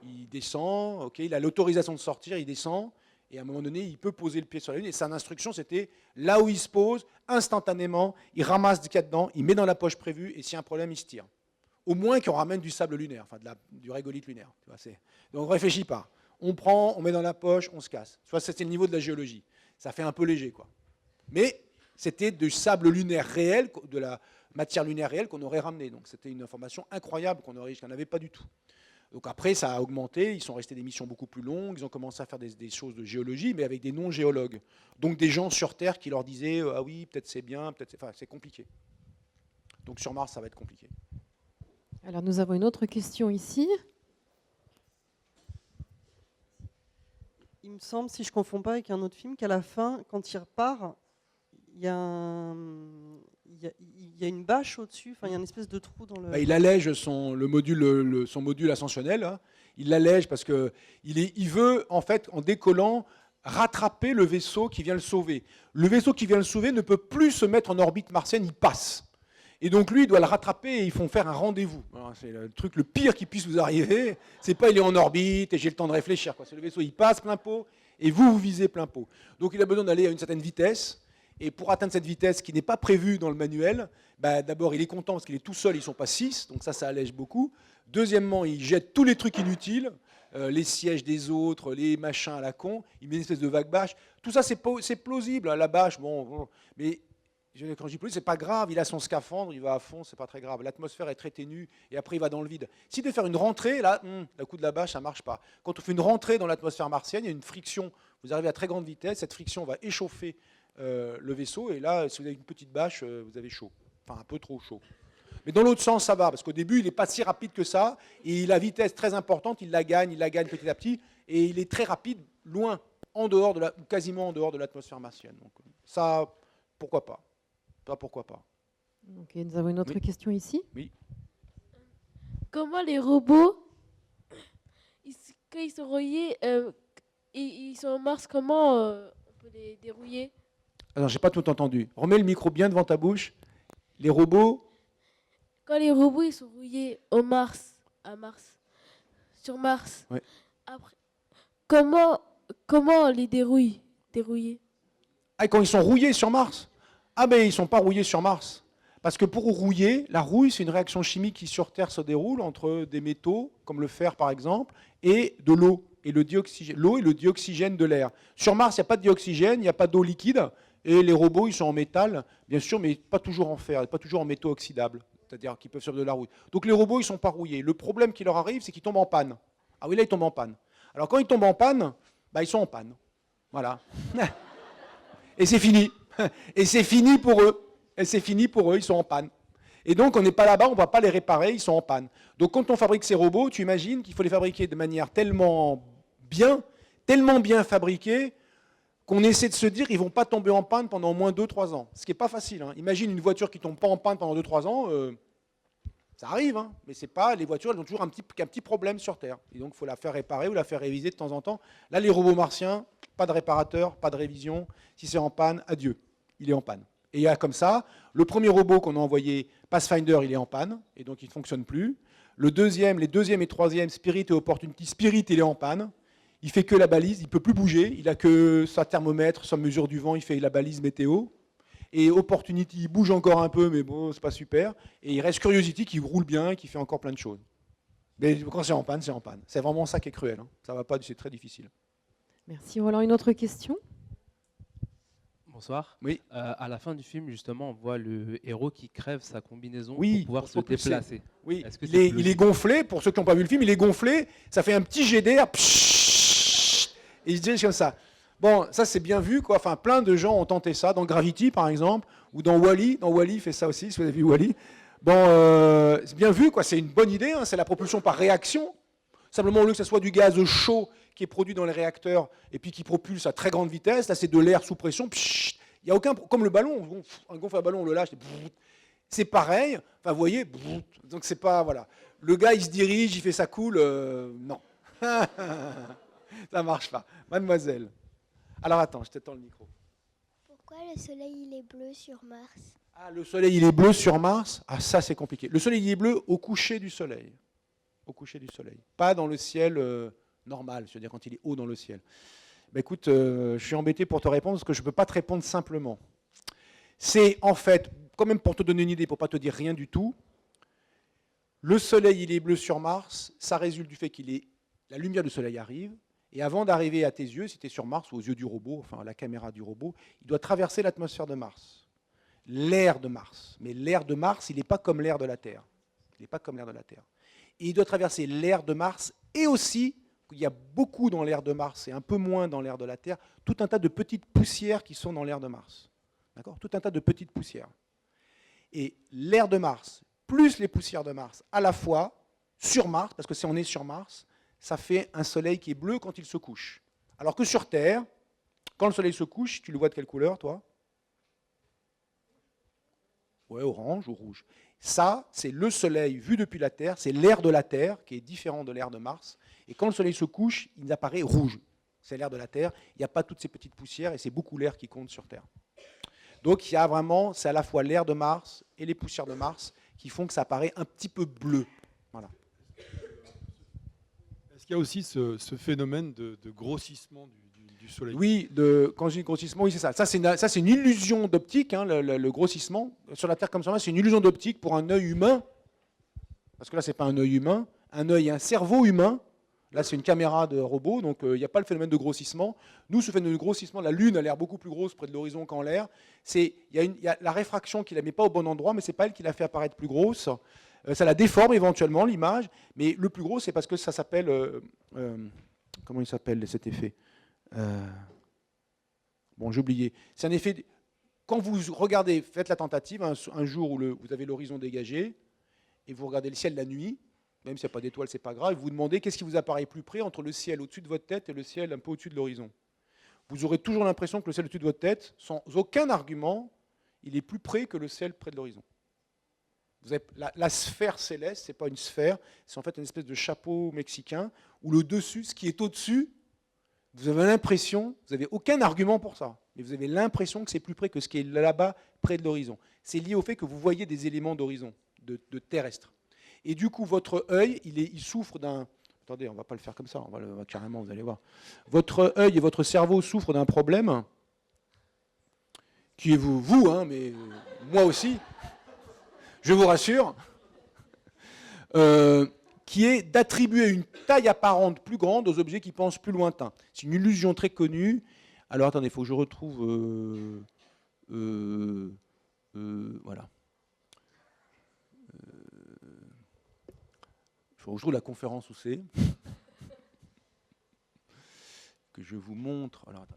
Il descend, il a l'autorisation de sortir, il descend, Et à un moment donné, il peut poser le pied sur la Lune. Et son instruction, c'était là où il se pose, instantanément, il ramasse ce qu'il y a dedans, il met dans la poche prévue, et s'il y a un problème, il se tire. Au moins qu'on ramène du sable lunaire, enfin du régolithe lunaire. Tu vois, donc on ne réfléchit pas. On prend, on met dans la poche, on se casse. Tu vois, c'était le niveau de la géologie. Ça fait un peu léger, quoi. Mais c'était du sable lunaire réel, de la matière lunaire réelle qu'on aurait ramené. Donc c'était une information incroyable qu'on n'avait pas du tout. Donc après, ça a augmenté, ils sont restés des missions beaucoup plus longues, ils ont commencé à faire des choses de géologie, mais avec des non-géologues. Donc des gens sur Terre qui leur disaient « Ah oui, peut-être c'est bien, peut-être c'est... » Enfin, c'est compliqué. Donc sur Mars, ça va être compliqué. Alors nous avons une autre question ici. Il me semble, si je ne confonds pas avec un autre film, qu'à la fin, quand il repart, il y a une bâche au-dessus, enfin, il y a une espèce de trou dans le... Il allège son module ascensionnel, hein. Il l'allège parce qu'il veut, en fait, en décollant, rattraper le vaisseau qui vient le sauver. Le vaisseau qui vient le sauver ne peut plus se mettre en orbite martienne, il passe. Et donc lui, il doit le rattraper et ils font faire un rendez-vous. C'est le truc le pire qui puisse vous arriver. C'est pas il est en orbite et j'ai le temps de réfléchir, quoi. C'est le vaisseau, il passe plein pot et vous visez plein pot. Donc il a besoin d'aller à une certaine vitesse. Et pour atteindre cette vitesse qui n'est pas prévue dans le manuel, d'abord il est content parce qu'il est tout seul, ils ne sont pas 6, donc ça allège beaucoup. Deuxièmement, il jette tous les trucs inutiles, les sièges des autres, les machins à la con, il met une espèce de vague bâche. Tout ça c'est plausible, hein, la bâche, bon, mais quand je dis plausible, c'est pas grave, il a son scaphandre, il va à fond, c'est pas très grave. L'atmosphère est très ténue et après il va dans le vide. S'il devait faire une rentrée, là, le coup de la bâche, ça ne marche pas. Quand on fait une rentrée dans l'atmosphère martienne, il y a une friction, vous arrivez à très grande vitesse, cette friction va échauffer le vaisseau, et là, si vous avez une petite bâche, vous avez chaud. Enfin, un peu trop chaud. Mais dans l'autre sens, ça va, parce qu'au début, il n'est pas si rapide que ça, et il a vitesse très importante, il la gagne petit à petit, et il est très rapide, loin, en dehors quasiment en dehors de l'atmosphère martienne. Donc ça, pourquoi pas. Ça, pourquoi pas. Ok, nous avons une autre question ici. Oui. Comment les robots, quand ils sont rouillés, ils sont en Mars, comment on peut les dérouiller? Alors, j'ai pas tout entendu. Remets le micro bien devant ta bouche. Les robots. Quand les robots ils sont rouillés sur Mars, ouais. Après, comment les dérouiller? Ah, quand ils sont rouillés sur Mars? Ah, ben ils sont pas rouillés sur Mars. Parce que pour rouiller, la rouille, c'est une réaction chimique qui sur Terre se déroule entre des métaux, comme le fer par exemple, et de l'eau. Et l'eau et le dioxygène de l'air. Sur Mars, il n'y a pas de dioxygène, il n'y a pas d'eau liquide. Et les robots, ils sont en métal, bien sûr, mais pas toujours en fer, pas toujours en métaux oxydables, c'est-à-dire qu'ils peuvent faire de la rouille. Donc les robots, ils ne sont pas rouillés. Le problème qui leur arrive, c'est qu'ils tombent en panne. Ah oui, là, ils tombent en panne. Alors quand ils tombent en panne, ils sont en panne. Voilà. Et c'est fini. Et c'est fini pour eux. Et c'est fini pour eux, ils sont en panne. Et donc on n'est pas là-bas, on ne va pas les réparer, ils sont en panne. Donc quand on fabrique ces robots, tu imagines qu'il faut les fabriquer de manière tellement bien fabriquée, qu'on essaie de se dire qu'ils ne vont pas tomber en panne pendant au moins 2-3 ans. Ce qui n'est pas facile. Hein. Imagine une voiture qui ne tombe pas en panne pendant 2-3 ans, ça arrive, hein, mais c'est pas, les voitures elles ont toujours un petit problème sur Terre. Et donc il faut la faire réparer ou la faire réviser de temps en temps. Là, les robots martiens, pas de réparateur, pas de révision. Si c'est en panne, adieu, il est en panne. Et il y a comme ça, le premier robot qu'on a envoyé, Pathfinder, il est en panne, et donc il ne fonctionne plus. Les deuxième et troisième, Spirit et Opportunity, Spirit, il est en panne. Il fait que la balise, il ne peut plus bouger, il n'a que sa thermomètre, sa mesure du vent, il fait la balise météo. Et Opportunity, il bouge encore un peu, mais bon, c'est pas super. Et il reste Curiosity qui roule bien, qui fait encore plein de choses. Mais quand c'est en panne, c'est en panne. C'est vraiment ça qui est cruel. Hein. Ça va pas, c'est très difficile. Merci. Roland, une autre question? Bonsoir. Oui. À la fin du film, justement, on voit le héros qui crève sa combinaison pour pouvoir se déplacer. Oui. Il est gonflé, pour ceux qui n'ont pas vu le film, il est gonflé, ça fait un petit jet d'air, et il se dirige comme ça. Bon, ça c'est bien vu, quoi. Enfin, plein de gens ont tenté ça, dans Gravity par exemple, ou dans Wall-E. Dans Wall-E, il fait ça aussi, si vous avez vu Wall-E. Bon, c'est bien vu, quoi. C'est une bonne idée, hein. C'est la propulsion par réaction. Simplement, au lieu que ce soit du gaz chaud qui est produit dans les réacteurs et puis qui propulse à très grande vitesse, là c'est de l'air sous pression. Il y a aucun, comme le ballon, on gonfle un ballon, on le lâche, c'est pareil. Enfin, vous voyez, donc c'est pas, voilà. Le gars, il se dirige, il fait ça cool, non. Ça marche pas. Mademoiselle. Alors attends, je t'étends le micro. Pourquoi le soleil il est bleu sur Mars? Ah, le soleil il est bleu sur Mars? Ah, ça c'est compliqué. Le soleil il est bleu au coucher du soleil. Au coucher du soleil. Pas dans le ciel normal, c'est-à-dire quand il est haut dans le ciel. Écoute, je suis embêté pour te répondre parce que je ne peux pas te répondre simplement. C'est en fait, quand même pour te donner une idée, pour ne pas te dire rien du tout, le Soleil, il est bleu sur Mars, ça résulte du fait la lumière du Soleil arrive, et avant d'arriver à tes yeux, si tu es sur Mars ou aux yeux du robot, enfin à la caméra du robot, il doit traverser l'atmosphère de Mars, l'air de Mars. Mais l'air de Mars, il n'est pas comme l'air de la Terre. Il n'est pas comme l'air de la Terre. Et il doit traverser l'air de Mars et aussi, il y a beaucoup dans l'air de Mars et un peu moins dans l'air de la Terre, tout un tas de petites poussières qui sont dans l'air de Mars. D'accord ? Tout un tas de petites poussières. Et l'air de Mars, plus les poussières de Mars, à la fois, sur Mars, parce que si on est sur Mars, ça fait un soleil qui est bleu quand il se couche. Alors que sur Terre, quand le soleil se couche, tu le vois de quelle couleur, toi ? Ouais, orange ou rouge. Ça, c'est le soleil vu depuis la Terre, c'est l'air de la Terre qui est différent de l'air de Mars. Et quand le soleil se couche, il apparaît rouge. C'est l'air de la Terre, il n'y a pas toutes ces petites poussières et c'est beaucoup l'air qui compte sur Terre. Donc il y a vraiment, c'est à la fois l'air de Mars et les poussières de Mars qui font que ça apparaît un petit peu bleu. Voilà. Est-ce qu'il y a aussi ce phénomène de grossissement du Soleil ? Oui, quand je dis grossissement, oui, c'est ça. Ça, c'est une illusion d'optique, hein, le grossissement. Sur la Terre comme ça, c'est une illusion d'optique pour un œil humain. Parce que là, ce n'est pas un œil humain. Un œil et un cerveau humain. Là, c'est une caméra de robot, donc il n'y a pas le phénomène de grossissement. Nous, ce phénomène de grossissement, la Lune a l'air beaucoup plus grosse près de l'horizon qu'en l'air. Il y a la réfraction qui ne la met pas au bon endroit, mais ce n'est pas elle qui la fait apparaître plus grosse. Ça la déforme éventuellement, l'image, mais le plus gros, c'est parce que ça s'appelle... comment il s'appelle cet effet ? Bon, j'ai oublié. C'est un effet... Quand vous regardez, faites la tentative, un jour où vous avez l'horizon dégagé, et vous regardez le ciel la nuit, même s'il n'y a pas d'étoiles, ce n'est pas grave, et vous vous demandez qu'est-ce qui vous apparaît plus près entre le ciel au-dessus de votre tête et le ciel un peu au-dessus de l'horizon. Vous aurez toujours l'impression que le ciel au-dessus de votre tête, sans aucun argument, il est plus près que le ciel près de l'horizon. Vous avez la sphère céleste, ce n'est pas une sphère, c'est en fait une espèce de chapeau mexicain, où le dessus, ce qui est au-dessus, vous avez l'impression, vous n'avez aucun argument pour ça, mais vous avez l'impression que c'est plus près que ce qui est là-bas, près de l'horizon. C'est lié au fait que vous voyez des éléments d'horizon, de terrestre. Et du coup, votre œil, il souffre d'un... Attendez, on ne va pas le faire comme ça, carrément, vous allez voir. Votre œil et votre cerveau souffrent d'un problème, qui est vous, hein, mais moi aussi, je vous rassure, qui est d'attribuer une taille apparente plus grande aux objets qui pensent plus lointains. C'est une illusion très connue. Alors attendez, il faut que je retrouve... voilà. Il faut que je trouve la conférence où c'est. Que je vous montre. Alors, attends.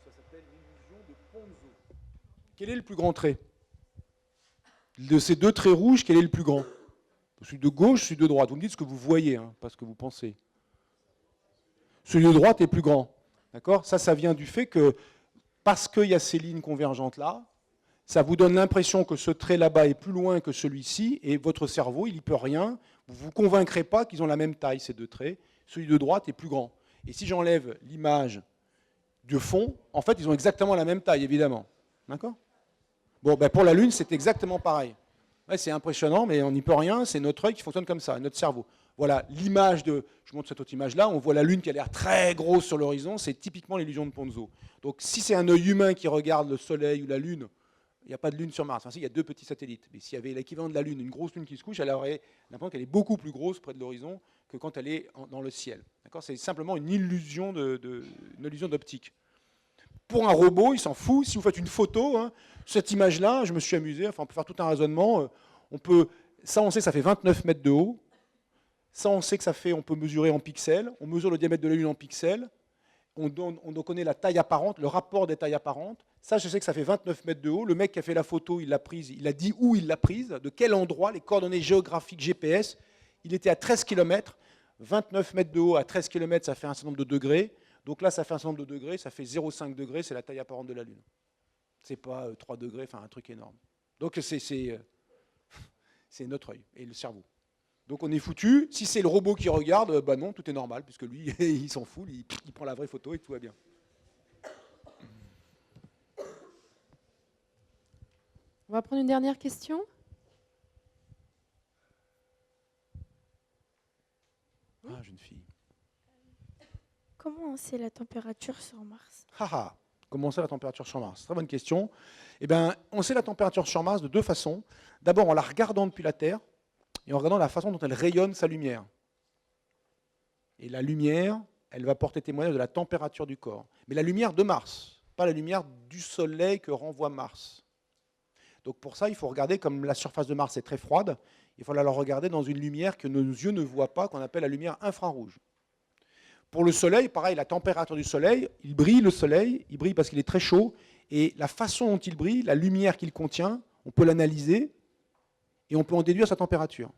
Ça s'appelle l'illusion de Ponzo. Quel est le plus grand trait ? De ces deux traits rouges, quel est le plus grand ? Celui de gauche, celui de droite. Vous me dites ce que vous voyez, hein, pas ce que vous pensez. Celui de droite est plus grand. D'accord ? Ça vient du fait que, parce qu'il y a ces lignes convergentes là, ça vous donne l'impression que ce trait là-bas est plus loin que celui-ci, et votre cerveau, il n'y peut rien. Vous ne vous convaincrez pas qu'ils ont la même taille, ces deux traits. Celui de droite est plus grand. Et si j'enlève l'image de fond, en fait, ils ont exactement la même taille, évidemment. D'accord ? Bon, ben pour la Lune, c'est exactement pareil. Ouais, c'est impressionnant, mais on n'y peut rien. C'est notre œil qui fonctionne comme ça, notre cerveau. Voilà, l'image de... Je montre cette autre image-là. On voit la Lune qui a l'air très grosse sur l'horizon. C'est typiquement l'illusion de Ponzo. Donc, si c'est un œil humain qui regarde le Soleil ou la Lune, il n'y a pas de Lune sur Mars. Enfin, si, il y a deux petits satellites. Mais s'il y avait l'équivalent de la Lune, une grosse Lune qui se couche, elle aurait l'impression qu'elle est beaucoup plus grosse près de l'horizon que quand elle est dans le ciel. D'accord ? C'est simplement une illusion d'optique. Pour un robot, il s'en fout. Si vous faites une photo, hein, cette image-là, je me suis amusé, enfin, on peut faire tout un raisonnement. Ça, on sait que ça fait 29 mètres de haut. Ça, on sait que on peut mesurer en pixels. On mesure le diamètre de la Lune en pixels. On connaît la taille apparente, le rapport des tailles apparentes. Ça, je sais que ça fait 29 mètres de haut. Le mec qui a fait la photo, il l'a prise, il a dit où il l'a prise, de quel endroit, les coordonnées géographiques GPS. Il était à 13 km. 29 mètres de haut à 13 km, ça fait un certain nombre de degrés. Donc là, ça fait un certain nombre de degrés, ça fait 0,5 degrés, c'est la taille apparente de la Lune. C'est pas 3 degrés, enfin un truc énorme. Donc c'est notre œil et le cerveau. Donc on est foutu. Si c'est le robot qui regarde, bah non, tout est normal, puisque lui, il s'en fout, il prend la vraie photo et tout va bien. On va prendre une dernière question. Ah, jeune fille. Comment on sait la température sur Mars? Haha, comment c'est la température sur Mars? Très bonne question. Eh bien, on sait la température sur Mars de deux façons. D'abord, en la regardant depuis la Terre et en regardant la façon dont elle rayonne sa lumière. Et la lumière, elle va porter témoignage de la température du corps. Mais la lumière de Mars, pas la lumière du Soleil que renvoie Mars. Donc pour ça, il faut regarder, comme la surface de Mars est très froide, il faut la regarder dans une lumière que nos yeux ne voient pas, qu'on appelle la lumière infrarouge. Pour le Soleil, pareil, la température du Soleil, il brille le Soleil, il brille parce qu'il est très chaud, et la façon dont il brille, la lumière qu'il contient, on peut l'analyser, et on peut en déduire sa température.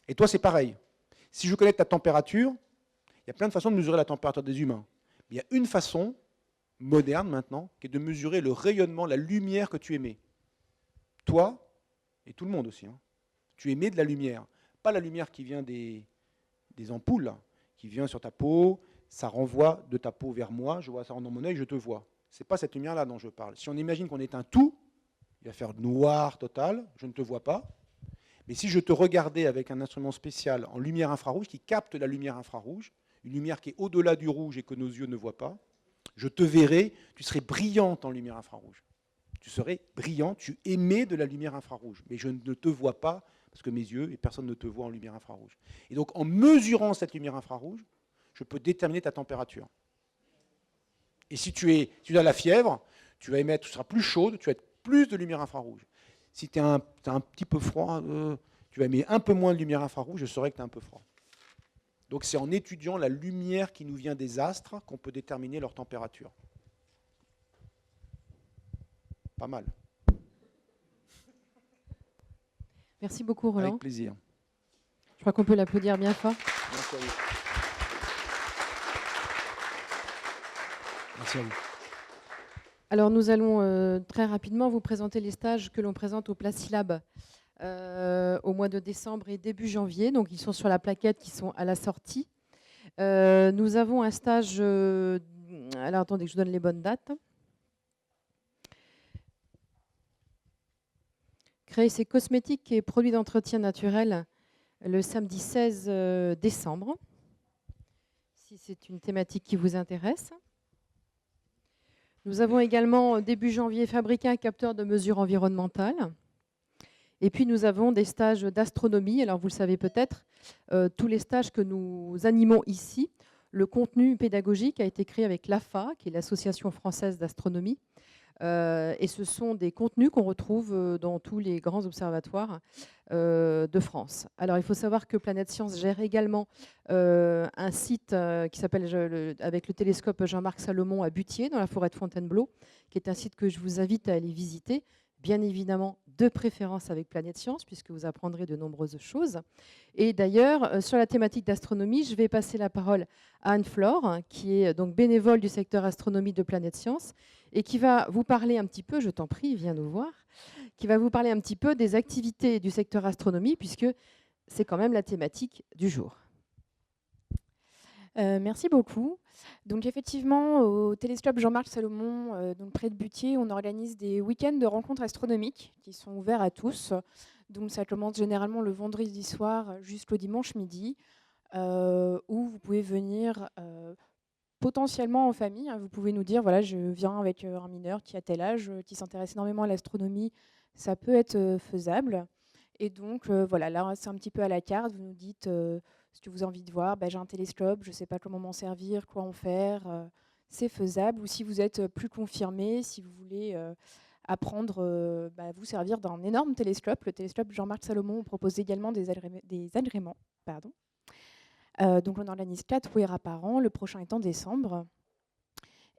Et toi, c'est pareil. Si je connais ta température, il y a plein de façons de mesurer la température des humains. Mais il y a une façon, moderne maintenant, qui est de mesurer le rayonnement, la lumière que tu émets. Toi, et tout le monde aussi, hein, tu émets de la lumière. Pas la lumière qui vient des ampoules, qui vient sur ta peau, ça renvoie de ta peau vers moi, je vois ça dans mon œil, je te vois. Ce n'est pas cette lumière-là dont je parle. Si on imagine qu'on est un tout, il va faire noir total, je ne te vois pas. Mais si je te regardais avec un instrument spécial en lumière infrarouge, qui capte la lumière infrarouge, une lumière qui est au-delà du rouge et que nos yeux ne voient pas, je te verrais, tu serais brillante en lumière infrarouge. Tu serais brillant, tu émets de la lumière infrarouge. Mais je ne te vois pas, parce que mes yeux, et personne ne te voit en lumière infrarouge. Et donc, en mesurant cette lumière infrarouge, je peux déterminer ta température. Et si tu as la fièvre, tu vas émettre, tu seras plus chaude, tu vas être plus de lumière infrarouge. Si tu es un petit peu froid, tu vas émettre un peu moins de lumière infrarouge, je saurai que tu es un peu froid. Donc c'est en étudiant la lumière qui nous vient des astres qu'on peut déterminer leur température. Pas mal. Merci beaucoup, Roland. Avec plaisir. Je crois qu'on peut l'applaudir bien fort. Merci à vous. Merci à vous. Alors, nous allons très rapidement vous présenter les stages que l'on présente au Placilab au mois de décembre et début janvier. Donc, ils sont sur la plaquette, qui sont à la sortie. Nous avons un stage... alors, attendez que je vous donne les bonnes dates. Créer ses cosmétiques et produits d'entretien naturel le samedi 16 décembre, si c'est une thématique qui vous intéresse. Nous avons également, début janvier, fabriqué un capteur de mesure environnementale. Et puis, nous avons des stages d'astronomie. Alors, vous le savez peut-être, tous les stages que nous animons ici, le contenu pédagogique a été créé avec l'AFA, qui est l'Association française d'astronomie. Et ce sont des contenus qu'on retrouve dans tous les grands observatoires de France. Alors, il faut savoir que Planète Science gère également un site qui s'appelle, avec le télescope Jean-Marc Salomon à Butier, dans la forêt de Fontainebleau, qui est un site que je vous invite à aller visiter, bien évidemment de préférence avec Planète Science, puisque vous apprendrez de nombreuses choses. Et d'ailleurs, sur la thématique d'astronomie, je vais passer la parole à Anne-Flore, qui est donc bénévole du secteur astronomie de Planète Science, et qui va vous parler un petit peu, je t'en prie, viens nous voir, qui va vous parler un petit peu des activités du secteur astronomie, puisque c'est quand même la thématique du jour. Merci beaucoup. Donc effectivement, au télescope Jean-Marc Salomon, donc près de Butier, on organise des week-ends de rencontres astronomiques qui sont ouverts à tous. Donc ça commence généralement le vendredi soir jusqu'au dimanche midi, où vous pouvez venir potentiellement en famille. Vous pouvez nous dire, voilà, je viens avec un mineur qui a tel âge, qui s'intéresse énormément à l'astronomie, ça peut être faisable. Et donc voilà, là c'est un petit peu à la carte, vous nous dites ce que vous avez envie de voir, j'ai un télescope, je ne sais pas comment m'en servir, quoi en faire, c'est faisable. Ou si vous êtes plus confirmé, si vous voulez apprendre, vous servir d'un énorme télescope, le télescope Jean-Marc Salomon, on propose également des agréments. Donc on organise 4 WERA par an, le prochain est en décembre.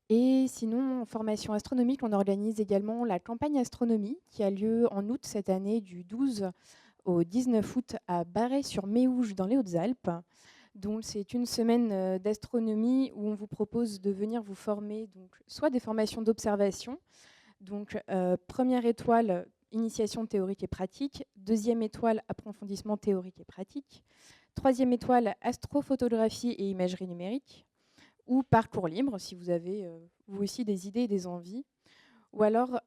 Et sinon, en formation astronomique, on organise également la campagne astronomie qui a lieu en août cette année, du 12 au 19 août à Barret-sur-Méouge dans les Hautes-Alpes. Donc c'est une semaine d'astronomie où on vous propose de venir vous former, donc soit des formations d'observation, donc première étoile initiation théorique et pratique. 2e étoile, approfondissement théorique et pratique. 3e étoile, astrophotographie et imagerie numérique. Ou parcours libre, si vous avez vous aussi des idées et des envies. Ou alors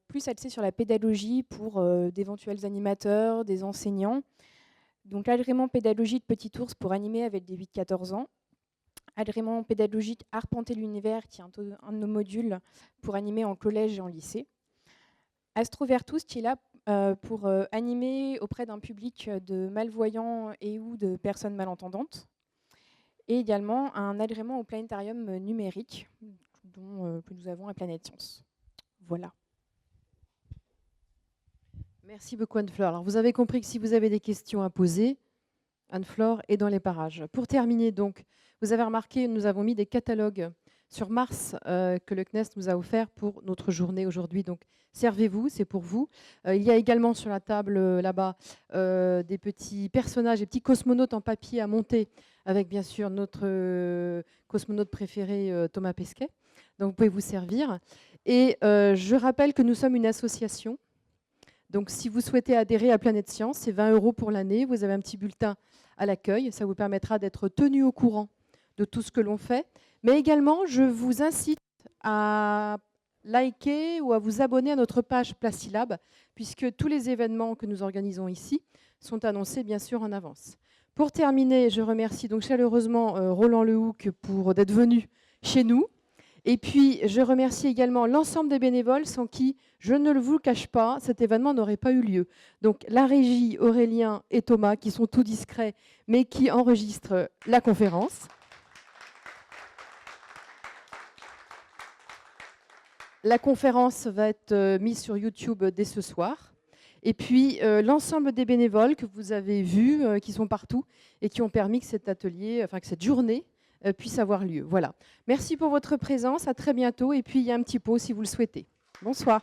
plus axé sur la pédagogie pour d'éventuels animateurs, des enseignants. Donc agrément pédagogique Petit Ours pour animer avec des 8-14 ans. Agrément pédagogique Arpenter l'univers, qui est un de nos modules pour animer en collège et en lycée. Astrovertus, qui est là pour animer auprès d'un public de malvoyants et ou de personnes malentendantes. Et également un agrément au planétarium numérique que nous avons à Planète Science. Voilà. Merci beaucoup Anne-Flore. Alors vous avez compris que si vous avez des questions à poser, Anne-Flore est dans les parages. Pour terminer donc, vous avez remarqué, nous avons mis des catalogues sur Mars que le CNES nous a offert pour notre journée aujourd'hui. Donc servez-vous, c'est pour vous. Il y a également sur la table là-bas des petits personnages, des petits cosmonautes en papier à monter avec bien sûr notre cosmonaute préféré Thomas Pesquet. Donc vous pouvez vous servir. Et je rappelle que nous sommes une association. Donc si vous souhaitez adhérer à Planète Science, c'est 20 € pour l'année. Vous avez un petit bulletin à l'accueil. Ça vous permettra d'être tenu au courant de tout ce que l'on fait. Mais également, je vous incite à liker ou à vous abonner à notre page Placilab, puisque tous les événements que nous organisons ici sont annoncés bien sûr en avance. Pour terminer, je remercie donc chaleureusement Roland Lehoucq pour d'être venu chez nous. Et puis, je remercie également l'ensemble des bénévoles sans qui, je ne vous le cache pas, cet événement n'aurait pas eu lieu. Donc, la régie, Aurélien et Thomas, qui sont tout discrets, mais qui enregistrent la conférence. La conférence va être mise sur YouTube dès ce soir. Et puis, l'ensemble des bénévoles que vous avez vus, qui sont partout, et qui ont permis que cet atelier, enfin que cette journée, puisse avoir lieu. Voilà. Merci pour votre présence, à très bientôt. Et puis, il y a un petit pot si vous le souhaitez. Bonsoir.